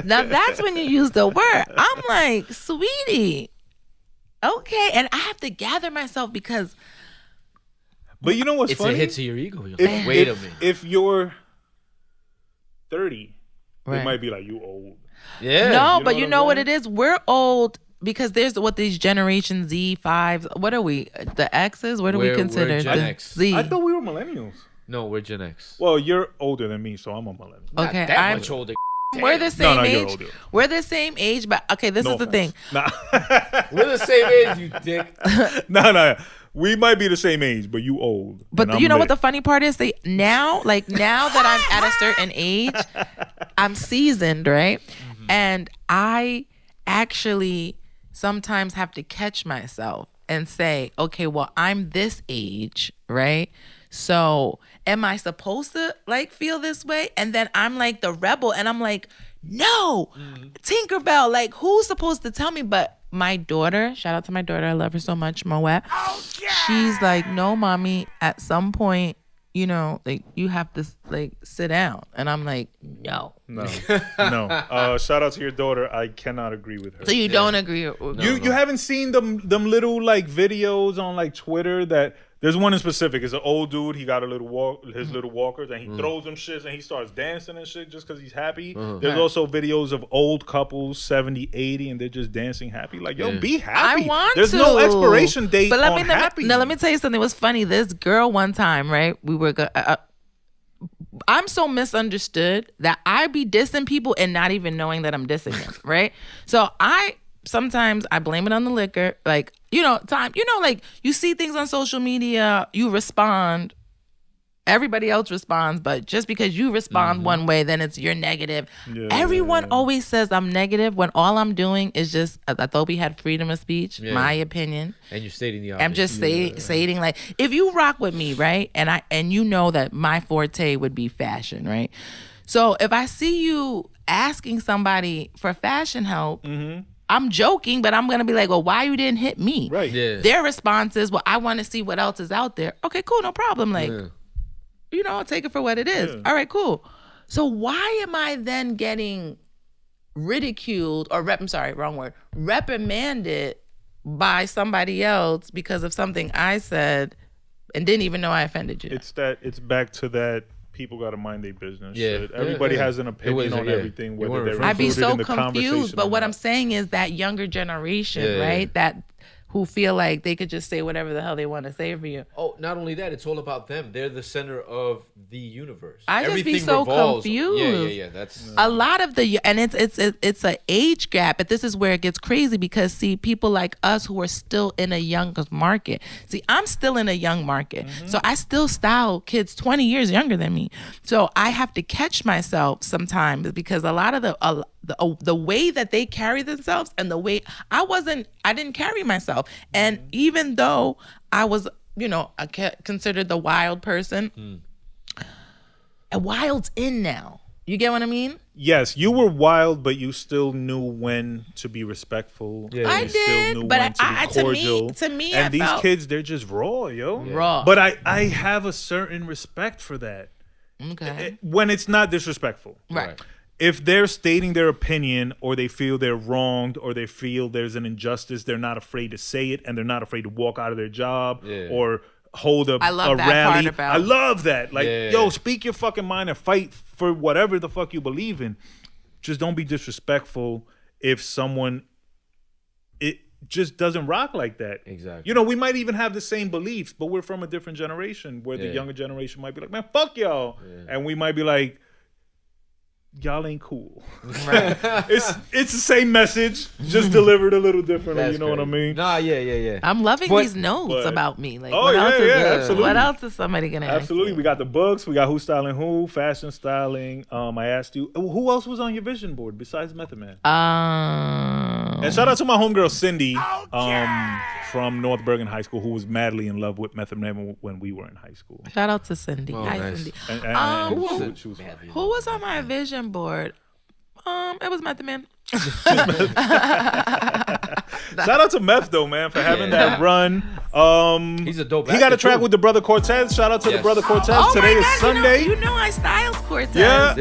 Now that's when you use the word. I'm like, sweetie. Okay. And I have to gather myself because... But you know what's funny? It's a hit to your ego. You're like, wait a minute. If you're 30, they might be like, you old. Yeah. No, but you know what it is? We're old because there's these Generation Z, 5s. What are we? The X's? What do we consider? We're Gen X. Z. I thought we were millennials. No, we're Gen X. Well, you're older than me, so I'm a millennial. Okay, Not that much older. We're the same age. You're older. We're the same age, but okay, this is the thing. Nah. We're the same age, you dick. No. We might be the same age, but you old. But you know what the funny part is? Now that I'm at a certain age, I'm seasoned, right? Mm-hmm. And I actually sometimes have to catch myself and say, okay, well, I'm this age, right? So am I supposed to like feel this way? And then I'm like the rebel and I'm like, no, Tinkerbell, like who's supposed to tell me? But my daughter, shout out to my daughter, I love her so much, Moet. Oh, yeah. She's like, no, mommy, at some point, you know, like you have to like sit down. And I'm like, no. Shout out to your daughter. I cannot agree with her. So you don't agree with You haven't seen them little like videos on like Twitter that there's one in specific. It's an old dude. He got his little walkers, and he throws them shits, and he starts dancing and shit just because he's happy. There's also videos of old couples, 70, 80, and they're just dancing happy. Like, yo, be happy. I want There's to. no expiration date but on happy. Let me tell you something. It was funny. This girl one time, right? We were I'm so misunderstood that I be dissing people and not even knowing that I'm dissing them, right? So sometimes I blame it on the liquor. Like, like you see things on social media, you respond, everybody else responds, but just because you respond one way, then you're negative. Yeah, everyone always says I'm negative when all I'm doing is just, I thought we had freedom of speech, my opinion. And you're stating the obvious. I'm just stating like, if you rock with me, right? And you know that my forte would be fashion, right? So if I see you asking somebody for fashion help, I'm joking, but I'm going to be like, well, why you didn't hit me? Right. Yeah. Their response is, well, I want to see what else is out there. Okay, cool. No problem. Like, I'll take it for what it is. Yeah. All right, cool. So why am I then getting ridiculed or reprimanded by somebody else because of something I said and didn't even know I offended you? It's back to that. People got to mind their business. Yeah. Everybody has an opinion on everything, whether they're I'd be so in the confused, but what I'm saying is that younger generation, right? That who feel like they could just say whatever the hell they want to say for you. Oh, not only that, it's all about them. They're the center of the universe. Everything be so confused. Yeah. That's a lot of and it's an age gap, but this is where it gets crazy because see, people like us who are still in a young market. See, I'm still in a young market, so I still style kids 20 years younger than me. So I have to catch myself sometimes because a lot of the way that they carry themselves and the way I didn't carry myself. And even though I was, considered the wild person, a wild's in now. You get what I mean? Yes, you were wild, but you still knew when to be respectful. Yeah, I still knew when to be cordial. To me, and these kids, they're just raw, yo. Yeah. Raw. But I have a certain respect for that. Okay. When it's not disrespectful. Right. If they're stating their opinion or they feel they're wronged or they feel there's an injustice, they're not afraid to say it and they're not afraid to walk out of their job or hold a rally. I love that. Like, yo, speak your fucking mind and fight for whatever the fuck you believe in. Just don't be disrespectful if someone it just doesn't rock like that. Exactly. We might even have the same beliefs, but we're from a different generation where the younger generation might be like, man, fuck y'all. Yeah. And we might be like, y'all ain't cool. Right. it's the same message, just delivered a little differently. You know what I mean? Nah, yeah. I'm loving these notes about me. Like, absolutely. What else is somebody gonna ask? Absolutely. We got the books. We got Who's Styling Who, fashion styling. I asked you, who else was on your vision board besides Method Man? And shout out to my homegirl Cindy, from North Bergen High School, who was madly in love with Method Man when we were in high school. Shout out to Cindy. Hi, nice. Cindy. Who was on my vision board? It was Method Man. Shout out to Meth though, man, for having that run. He's a dope. He got a track with the brother Cortez. Shout out to the brother Cortez. Today is Sunday. You know I styled Cortez. Yeah.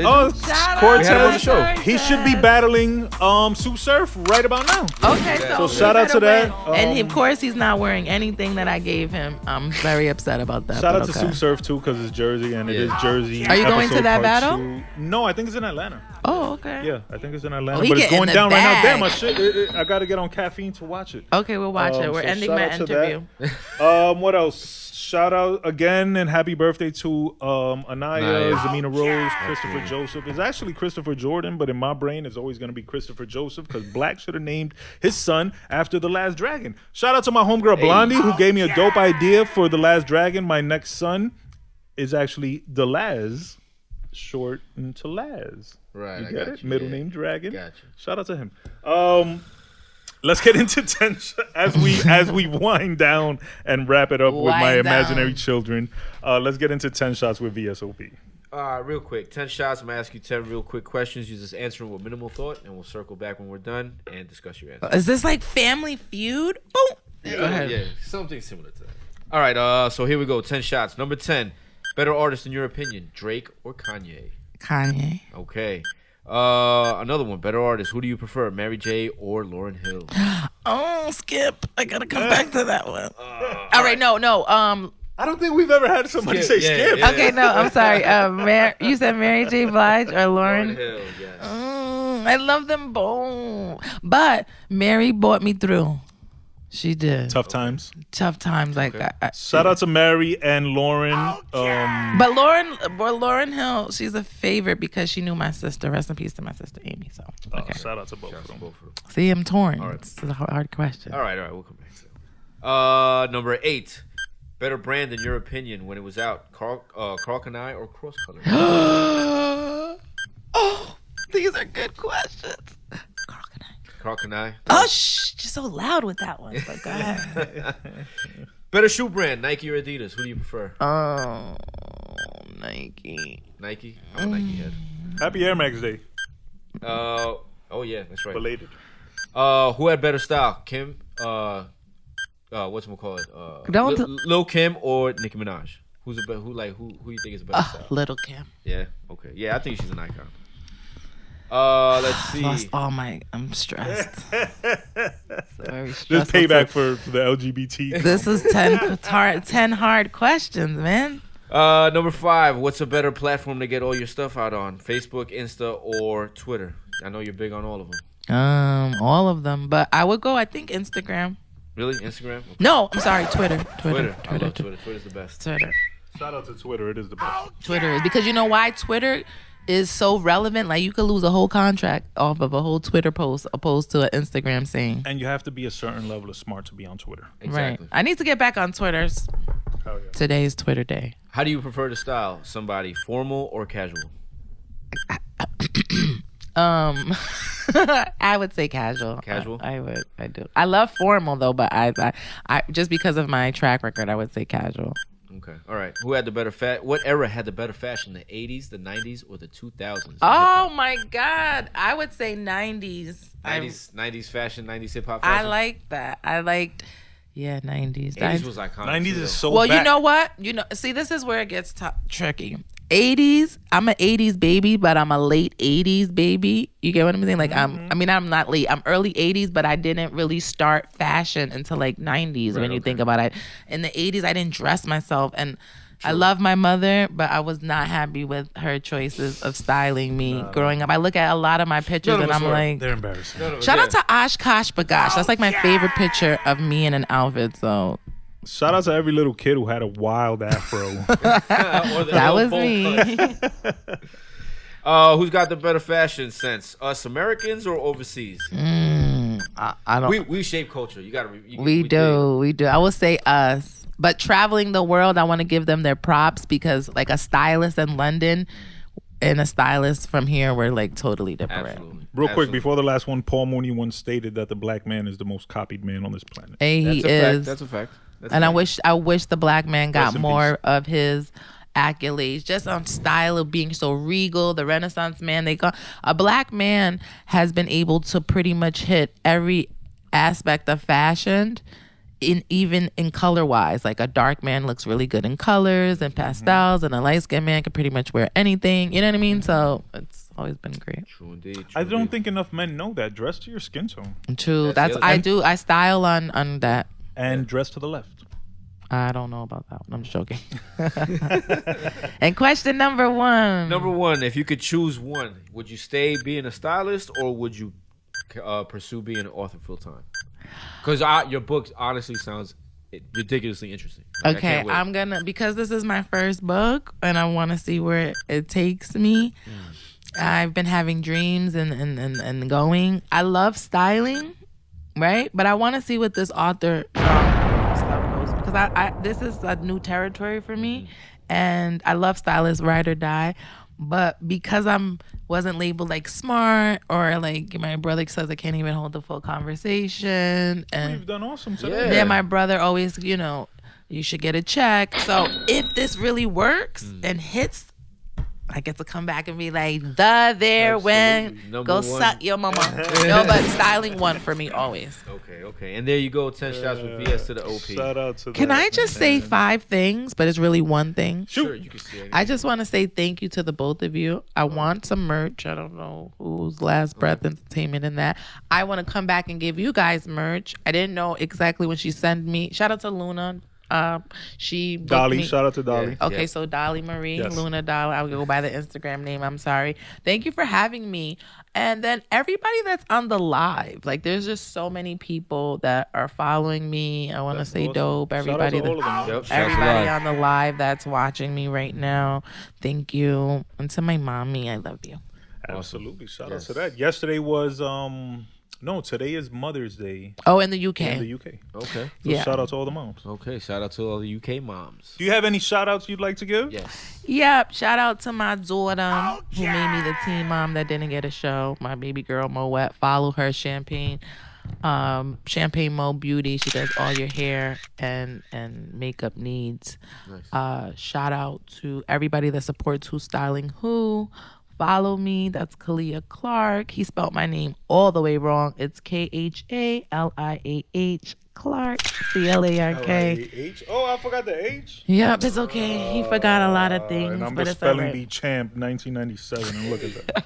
Cortez. We had him on the show. He should be battling Sue Surf right about now. Okay, so shout out to that. And of course, he's not wearing anything that I gave him. I'm very upset about that. Shout out to Sue Surf too, because it's Jersey and it is Jersey. Are you going to that battle? No, I think it's in Atlanta. Oh, okay. Yeah, I think it's in Atlanta, but it's going down right now. Damn, my shit! I got to get on caffeine to watch it. Okay, we'll watch it. We're ending my interview. What else? Shout out again and happy birthday to Anaya, Zamina Rose, Christopher Joseph. It's actually Christopher Jordan, but in my brain it's always going to be Christopher Joseph because Black should have named his son after The Last Dragon. Shout out to my homegirl Blondie who gave me a dope idea for The Last Dragon. My next son is actually The Laz, short into Laz. Right, you get it? Middle name Dragon. Gotcha. Shout out to him. Let's get into 10 as we wind down and wrap it up with my imaginary children. Let's get into 10 shots with VSOP. Real quick, 10 shots. I'm gonna ask you 10 real quick questions. You just answer them with minimal thought, and we'll circle back when we're done and discuss your answer. Is this like Family Feud? Boom. Yeah, something similar to that. All right, so here we go. 10 shots. Number 10. Better artist in your opinion, Drake or Kanye? Kanye. Okay. Another one. Better artist. Who do you prefer, Mary J or Lauryn Hill? Oh, Skip. I gotta come back to that one. All right. No. I don't think we've ever had somebody say Skip. Yeah. Okay, no, I'm sorry. You said Mary J. Blige or Lauryn Hill, yes. I love them both, but Mary brought me through. She did. Tough times. Like shout out to Mary and Lauren. But Lauryn Hill, she's a favorite because she knew my sister. Rest in peace to my sister Amy. So shout out to both of them. See, I'm torn. All right. It's a hard question. All right. We'll come back to it. Number 8. Better brand in your opinion when it was out, Carl Kanai or Cross Color? Oh, these are good questions. Carl Kanai. Oh, shh! You're so loud with that one. But go ahead. Better shoe brand, Nike or Adidas? Who do you prefer? Oh, Nike. Nike? I'm a Nike head. Happy Air Max Day. Oh yeah, that's right. Belated. Who had better style, Kim? Whatchamacallit? Lil Kim or Nicki Minaj? Who you think is a better style? Little Kim. Yeah. Okay. Yeah, I think she's an icon. Let's see. Lost all I'm stressed. Very stressful. This payback for the LGBT. This is 10 hard questions, man. Number 5. What's a better platform to get all your stuff out on? Facebook, Insta, or Twitter? I know you're big on all of them. All of them, but I would go. I think Instagram. Really, Instagram? Okay. No, I'm sorry, Twitter. I love Twitter. Twitter's the best. Twitter. Shout out to Twitter. It is the best. Twitter is because you know why Twitter is so relevant. Like you could lose a whole contract off of a whole Twitter post opposed to an Instagram saying. And you have to be a certain level of smart to be on Twitter. Exactly. Right. I need to get back on Twitter. Hell yeah. Today's Twitter day. How do you prefer to style somebody, formal or casual? I would say casual. Casual? I do. I love formal though, but I just because of my track record, I would say casual. Okay. All right. Who had the better what era had the better fashion? The 80s, the 90s, or the 2000s? Oh my God. I would say 90s. 90s fashion, 90s hip hop I fashion. like that. I liked 90s. 80s was iconic. 90s is so well, back. you know what? See, this is where it gets tricky. 80s, I'm an 80s baby, but I'm a late 80s baby. You get what I'm saying? Like, I'm not late. I'm early 80s, but I didn't really start fashion until like 90s when you think about it. In the 80s, I didn't dress myself. And I love my mother, but I was not happy with her choices of styling me growing up. I look at a lot of my pictures and I'm like, they're embarrassing. Shout out to Oshkosh Bagosh. That's like my favorite picture of me in an outfit. So shout out to every little kid who had a wild afro. that was me. Who's got the better fashion sense? Us Americans or overseas? I don't. We shape culture. You gotta. We do. I will say us. But traveling the world, I want to give them their props because like a stylist in London and a stylist from here were like totally different. Absolutely. Real quick, before the last one, Paul Mooney once stated that the black man is the most copied man on this planet. And he is. That's a fact. And I wish the black man got more of his accolades just on style of being so regal. The Renaissance man, a black man has been able to pretty much hit every aspect of fashion. Even in color wise, like a dark man looks really good in colors and pastels, and a light skinned man can pretty much wear anything. You know what I mean? So it's always been great. True indeed. I don't think enough men know that. Dress to your skin tone. True. I do. I style on that. And dress to the left. I don't know about that one. I'm just joking. And question number one. Number one, if you could choose one, would you stay being a stylist or would you pursue being an author full time? Because your book honestly sounds ridiculously interesting. Like, okay, I'm gonna, because this is my first book and I want to see where it takes me. I've been having dreams and going. I love styling, right? But I want to see what this author stuff goes, because I this is a new territory for me, and I love stylists, ride or die. But because wasn't labeled like smart, or like my brother says I can't even hold the full conversation, and You've done awesome today. Yeah, my brother always, you should get a check. So if this really works and hits, I get to come back and be like, when go suck your mama. No, but styling one for me always. Okay. And there you go, 10 shots with VS to the OP. Shout out to Can I just say 5 things, but it's really one thing? Sure, you can say anything. I just want to say thank you to the both of you. I want some merch. I don't know whose last breath entertainment in that. I want to come back and give you guys merch. I didn't know exactly when she sent me. Shout out to Luna. She Dolly, me. Shout out to Dolly. Yeah. Okay, so Dolly Marie, yes. Luna Dolly. I'll go by the Instagram name. I'm sorry. Thank you for having me. And then everybody that's on the live, like there's just so many people that are following me. I want to say awesome. Dope. Everybody everybody on the live that's watching me right now. Thank you. And to my mommy, I love you. Absolutely. Shout out to that. Yesterday was no, today is Mother's Day. Oh, in the UK. In the UK. Okay. So shout out to all the moms. Okay, shout out to all the UK moms. Do you have any shout outs you'd like to give? Yes. Yep. Shout out to my daughter who made me the teen mom that didn't get a show. My baby girl Moet. Follow her, Champagne Mo Beauty. She does all your hair and makeup needs. Nice. Shout out to everybody that supports Who's Styling Who. Follow me. That's Khaliah Clark. He spelled my name all the way wrong. It's Khaliah Clark. CLARK. Oh, I forgot the H. Yep, it's okay. He forgot a lot of things. And I'm but the it's spelling right. bee champ 1997. And look at that.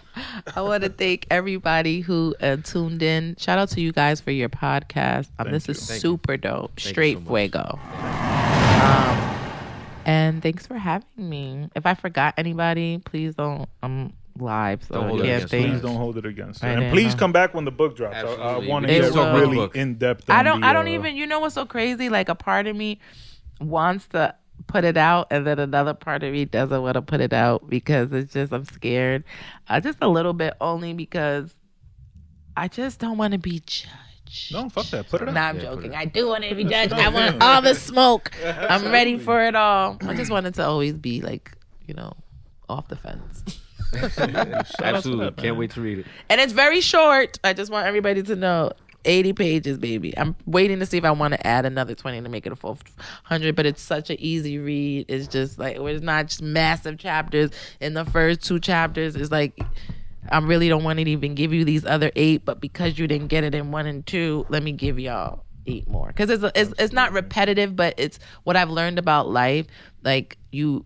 I want to thank everybody who tuned in. Shout out to you guys for your podcast. This is super dope. Straight fuego. And thanks for having me. If I forgot anybody, please don't. I'm live, so I can't think. Please don't hold it against her. And please come back when the book drops. I want to get really in depth. I don't even. You know what's so crazy? Like a part of me wants to put it out, and then another part of me doesn't want to put it out because it's just I'm scared. Just a little bit, only because I just don't want to be judged. No, fuck that. Put it out. Nah, I'm joking. I do want to be judged. I want all the smoke. I'm ready for it all. I just wanted to always be like, off the fence. Absolutely. Can't wait to read it. And it's very short. I just want everybody to know. 80 pages, baby. I'm waiting to see if I want to add another 20 to make it a full 100, but it's such an easy read. It's just like, it's not just massive chapters. In the first 2 chapters, it's like, I really don't want to even give you these other 8, but because you didn't get it in 1 and 2, let me give y'all 8 more. Because it's not repetitive, but it's what I've learned about life. Like, you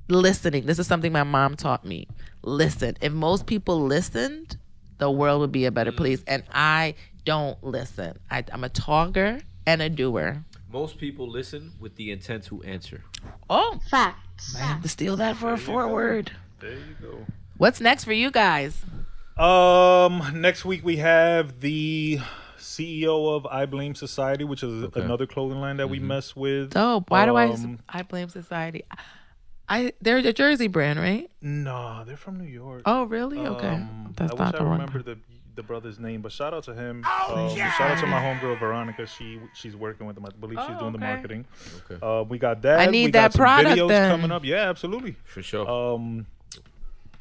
listening. This is something my mom taught me. Listen. If most people listened, the world would be a better place. And I don't listen. I'm a talker and a doer. Most people listen with the intent to answer. Oh, Facts. I have to steal that for a foreword. There you go. What's next for you guys? Next week we have the CEO of I Blame Society, which is another clothing line that we mess with. Oh, why do I blame society? They're a Jersey brand, right? No, they're from New York. Oh, really? Okay. That's I not wish I the remember the brother's name, but shout out to him. Shout out to my homegirl Veronica. She's working with them. I believe she's doing the marketing. Okay. We got that. I need we that got some product videos then. coming up. Yeah, absolutely. For sure.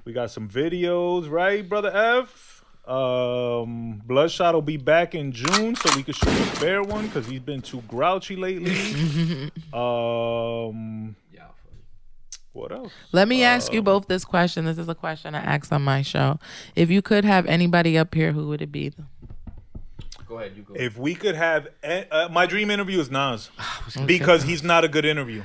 We got some videos, right, Brother F? Bludshot will be back in June, so we can shoot a fair one because he's been too grouchy lately. What else? Let me ask you both this question. This is a question I asked on my show. If you could have anybody up here, who would it be? Go ahead, you go. If we could have my dream interview is Nas because he's not a good interview.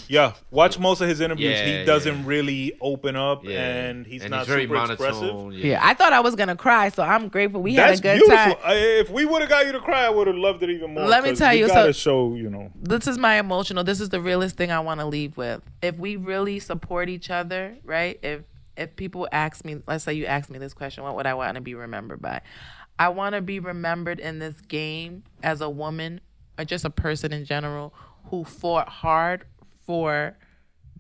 Yeah, watch most of his interviews. He doesn't really open up, and he's not very super monotone, expressive. Yeah, I thought I was gonna cry, so I'm grateful we had a good beautiful. time. If we would have got you to cry, I would have loved it even more. Let me tell you, gotta so show, this is my emotional. This is the realest thing I want to leave with. If we really support each other, right? If people ask me, let's say you ask me this question, what would I want to be remembered by? I want to be remembered in this game as a woman, or just a person in general, who fought hard for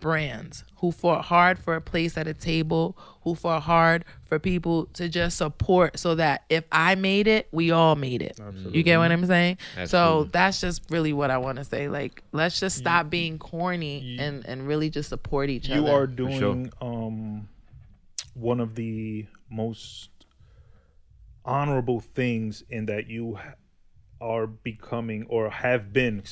brands, who fought hard for a place at a table, who fought hard for people to just support so that if I made it, we all made it. Absolutely. You get what I'm saying? Absolutely. So that's just really what I want to say. Like, let's just stop being corny and really just support each other. You are doing one of the most honorable things in that you are becoming, or have been,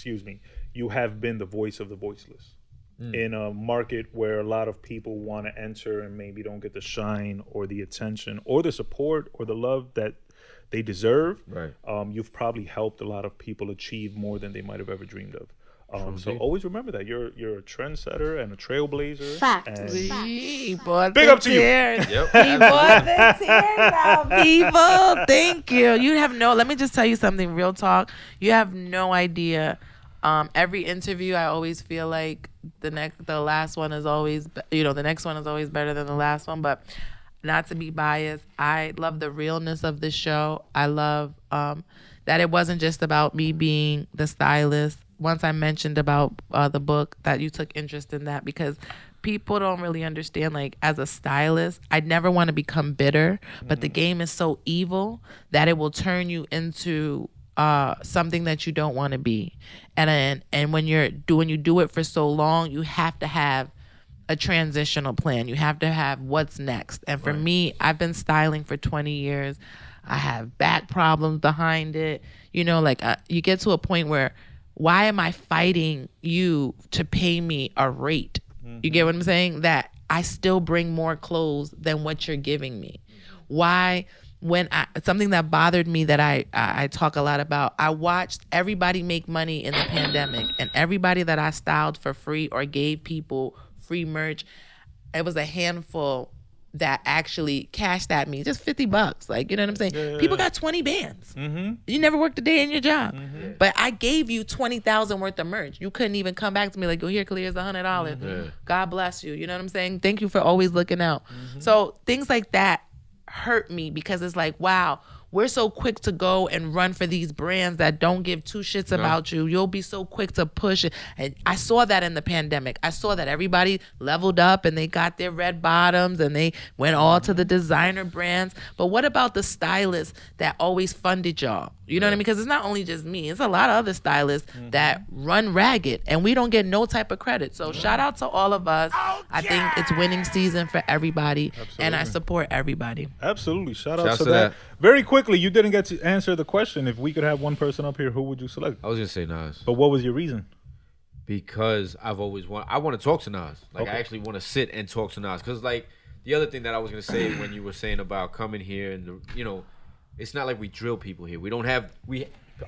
you have been the voice of the voiceless. In a market where a lot of people want to enter and maybe don't get the shine or the attention or the support or the love that they deserve, right? You've probably helped a lot of people achieve more than they might have ever dreamed of. So always remember that you're a trendsetter and a trailblazer. Facts. Big up to you. Yep. He bought the tears out, people. Thank you. Let me just tell you something, real talk. You have no idea. Every interview, I always feel like the last one is always, the next one is always better than the last one. But not to be biased, I love the realness of the show. I love that it wasn't just about me being the stylist. Once I mentioned about the book, that you took interest in that, because people don't really understand, like, as a stylist, I'd never want to become bitter, but the game is so evil that it will turn you into something that you don't want to be. And when you do it for so long, you have to have a transitional plan. You have to have what's next. And for me, I've been styling for 20 years. I have back problems behind it. You get to a point where, why am I fighting you to pay me a rate? You get what I'm saying? That I still bring more clothes than what you're giving me. Why? Something that bothered me that I talk a lot about, I watched everybody make money in the pandemic, and everybody that I styled for free or gave people free merch, it was a handful that actually cashed at me just $50. Like, you know what I'm saying? Yeah. People got 20 bands. Mm-hmm. You never worked a day in your job. Mm-hmm. But I gave you 20,000 worth of merch. You couldn't even come back to me like, here, Khaliah, $100. Mm-hmm. God bless you. You know what I'm saying? Thank you for always looking out. Mm-hmm. So things like that hurt me, because it's like, wow, we're so quick to go and run for these brands that don't give two shits about you. You'll be so quick to push it. And I saw that in the pandemic. I saw that everybody leveled up and they got their red bottoms and they went all to the designer brands. But what about the stylists that always funded y'all? You know what I mean? Because it's not only just me. It's a lot of other stylists that run ragged and we don't get no type of credit. So shout out to all of us. I think it's winning season for everybody. Absolutely. And I support everybody. Absolutely. Shout out to that. Very quickly, you didn't get to answer the question. If we could have one person up here, who would you select? I was going to say Nas. But what was your reason? Because I've always I want to talk to Nas. Like, I actually want to sit and talk to Nas. Because, like, the other thing that I was going to say when you were saying about coming here and, you know, it's not like we drill people here. We don't have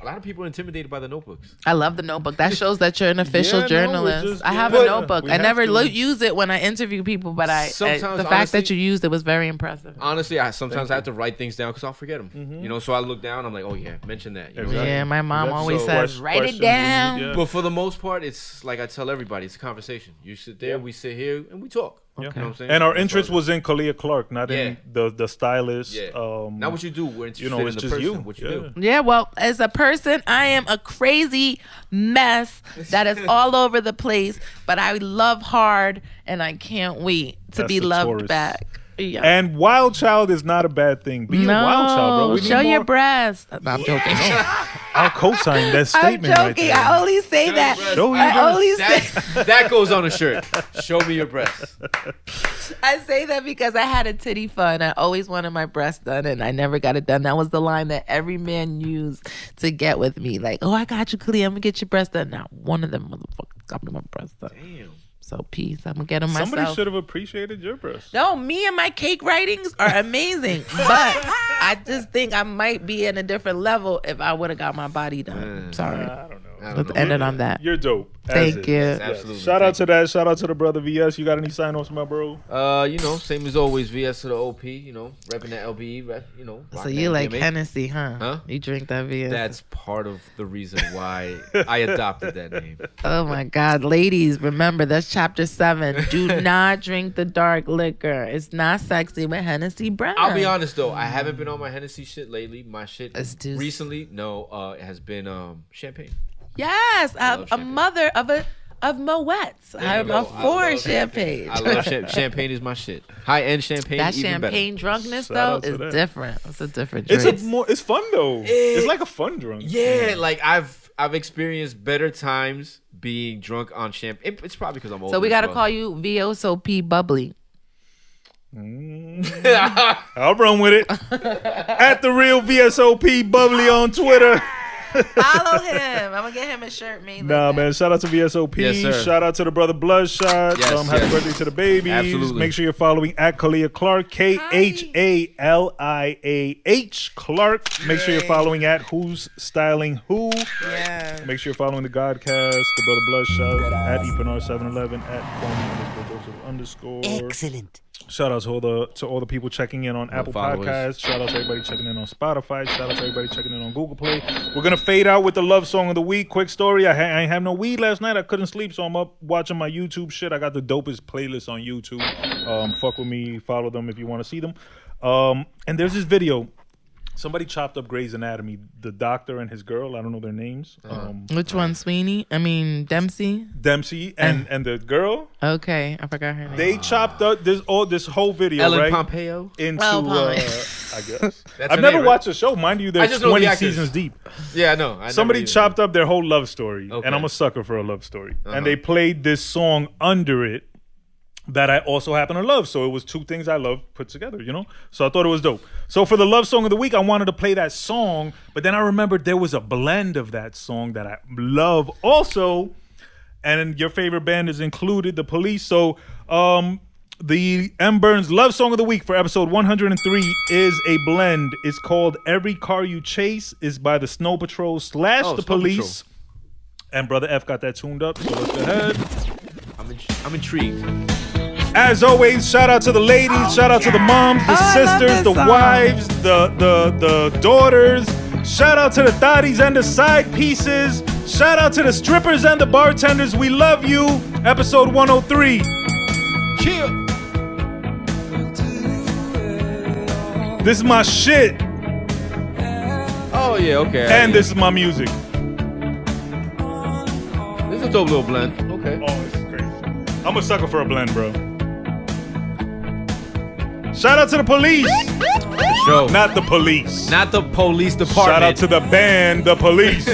a lot of people are intimidated by the notebooks. I love the notebook. That shows that you're an official journalist. I have a notebook. I never use it when I interview people, but the fact that you used it was very impressive. Honestly, I sometimes have to write things down because I'll forget them. You know, so I look down. I'm like, oh yeah, mention that. You know? Yeah, my mom always says, write it down. But for the most part, it's like I tell everybody, it's a conversation. You sit there, we sit here, and we talk. Okay. You know what I'm saying? And our interest was in Khaliah Clark, not in the stylist. Yeah. Not what you do. We're interested it's in the just person, what you do. Yeah, well, as a person, I am a crazy mess that is all over the place, but I love hard and I can't wait to be loved back. Yeah. And wild child is not a bad thing. Be a wild child, bro. Show your breast. No, I'm joking. I'll co-sign that statement. I'm joking. Right I only say that. Show your breast. That goes on a shirt. Show me your breasts. I say that because I had a titty fun. I always wanted my breast done, and I never got it done. That was the line that every man used to get with me. Like, oh, I got you, Khaliah. I'm going to get your breast done. Not one of them motherfuckers got me my breast done. Damn. So peace. I'm gonna get them myself. Somebody should have appreciated your breast. No, me and my cake writings are amazing, but I just think I might be in a different level if I would have got my body done. Sorry. I don't know. Let's end it on that. You're dope. Thank you. Absolutely. Shout out to that. Shout out to the brother VS. You got any sign-offs, my bro? You know, same as always. VS to the OP. You know, repping that LBE. You know. So you like Hennessy, huh? Huh? You drink that VS. That's part of the reason why I adopted that name. Oh my God, ladies, remember that's chapter 7. Do not drink the dark liquor. It's not sexy with Hennessy Brown. I'll be honest though, I haven't been on my Hennessy shit lately. My shit recently, it has been champagne. Yes, a mother of Moet's. I'm for champagne. I love champagne. Is my shit. High-end champagne. That even champagne better. drunkenness though is different. It's a different drink. It's fun though. It's like a fun drunk. Yeah, like I've experienced better times being drunk on champagne. It's probably because I'm old. So we gotta call you VSOP Bubbly. I'll run with it. At the real VSOP Bubbly on Twitter. Follow him. I'm gonna get him a shirt made. Nah, man. Shout out to VSOP. Yes, shout out to the brother Bludshot. Happy birthday to the babies. Absolutely. Make sure you're following at Khaliah Clark. KHALIAH Clark. Make sure you're following at Who's Styling Who. Yeah. Make sure you're following the Gahhd Cast, the brother Bludshot, at EPNR711, at Kwame_Joseph_. Excellent. Shout out to all the people checking in on Apple Podcasts. Shout out to everybody checking in on Spotify. Shout out to everybody checking in on Google Play. We're gonna fade out with the love song of the week. Quick story: I ain't have no weed last night. I couldn't sleep, so I'm up watching my YouTube shit. I got the dopest playlist on YouTube. Fuck with me, follow them if you want to see them. And there's this video. Somebody chopped up Grey's Anatomy, the doctor and his girl. I don't know their names. Which one, Sweeney? I mean Dempsey. Dempsey and the girl. Okay, I forgot her name. They chopped up this whole video, Ellen right? Pompeo. Into I guess I've never watched the show. Mind you, they're 20 seasons deep. Yeah, I know. Somebody chopped up their whole love story, and I'm a sucker for a love story. And they played this song under it that I also happen to love. So it was two things I love put together, you know? So I thought it was dope. So for the love song of the week, I wanted to play that song, but then I remembered there was a blend of that song that I love also, and your favorite band is included, The Police. So the M. Burnz love song of the week for episode 103 is a blend. It's called Every Car You Chase. Is by the Snow Patrol / The Police. And Brother F got that tuned up, so let's go ahead. I'm intrigued. As always, shout out to the ladies, shout out to the moms, the sisters, the wives, the daughters. Shout out to the thotties and the side pieces. Shout out to the strippers and the bartenders. We love you. Episode 103. Chill. This is my shit. Oh yeah, okay. And this is my music. This is a dope little blend. Okay. Oh, this is crazy. I'm a sucker for a blend, bro. Shout out to the police. For sure. Not the police. Not the police department. Shout out to the band, the police.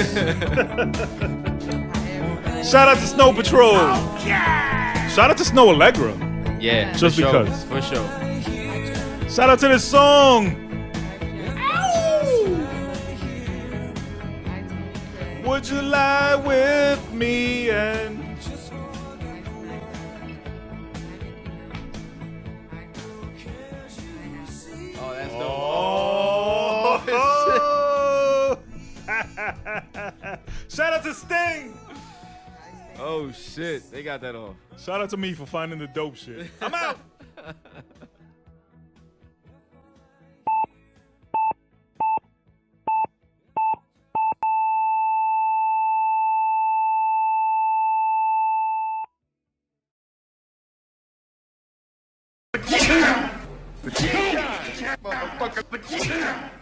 Shout out to Snow Patrol. Shout out to Snow Allegra. Yeah. Just for because. Sure. For sure. Shout out to this song. Would you lie with me and Oh, that's dope. Oh. Shout out to Sting. Oh shit, they got that off. Shout out to me for finding the dope shit. I'm out. Motherfucker.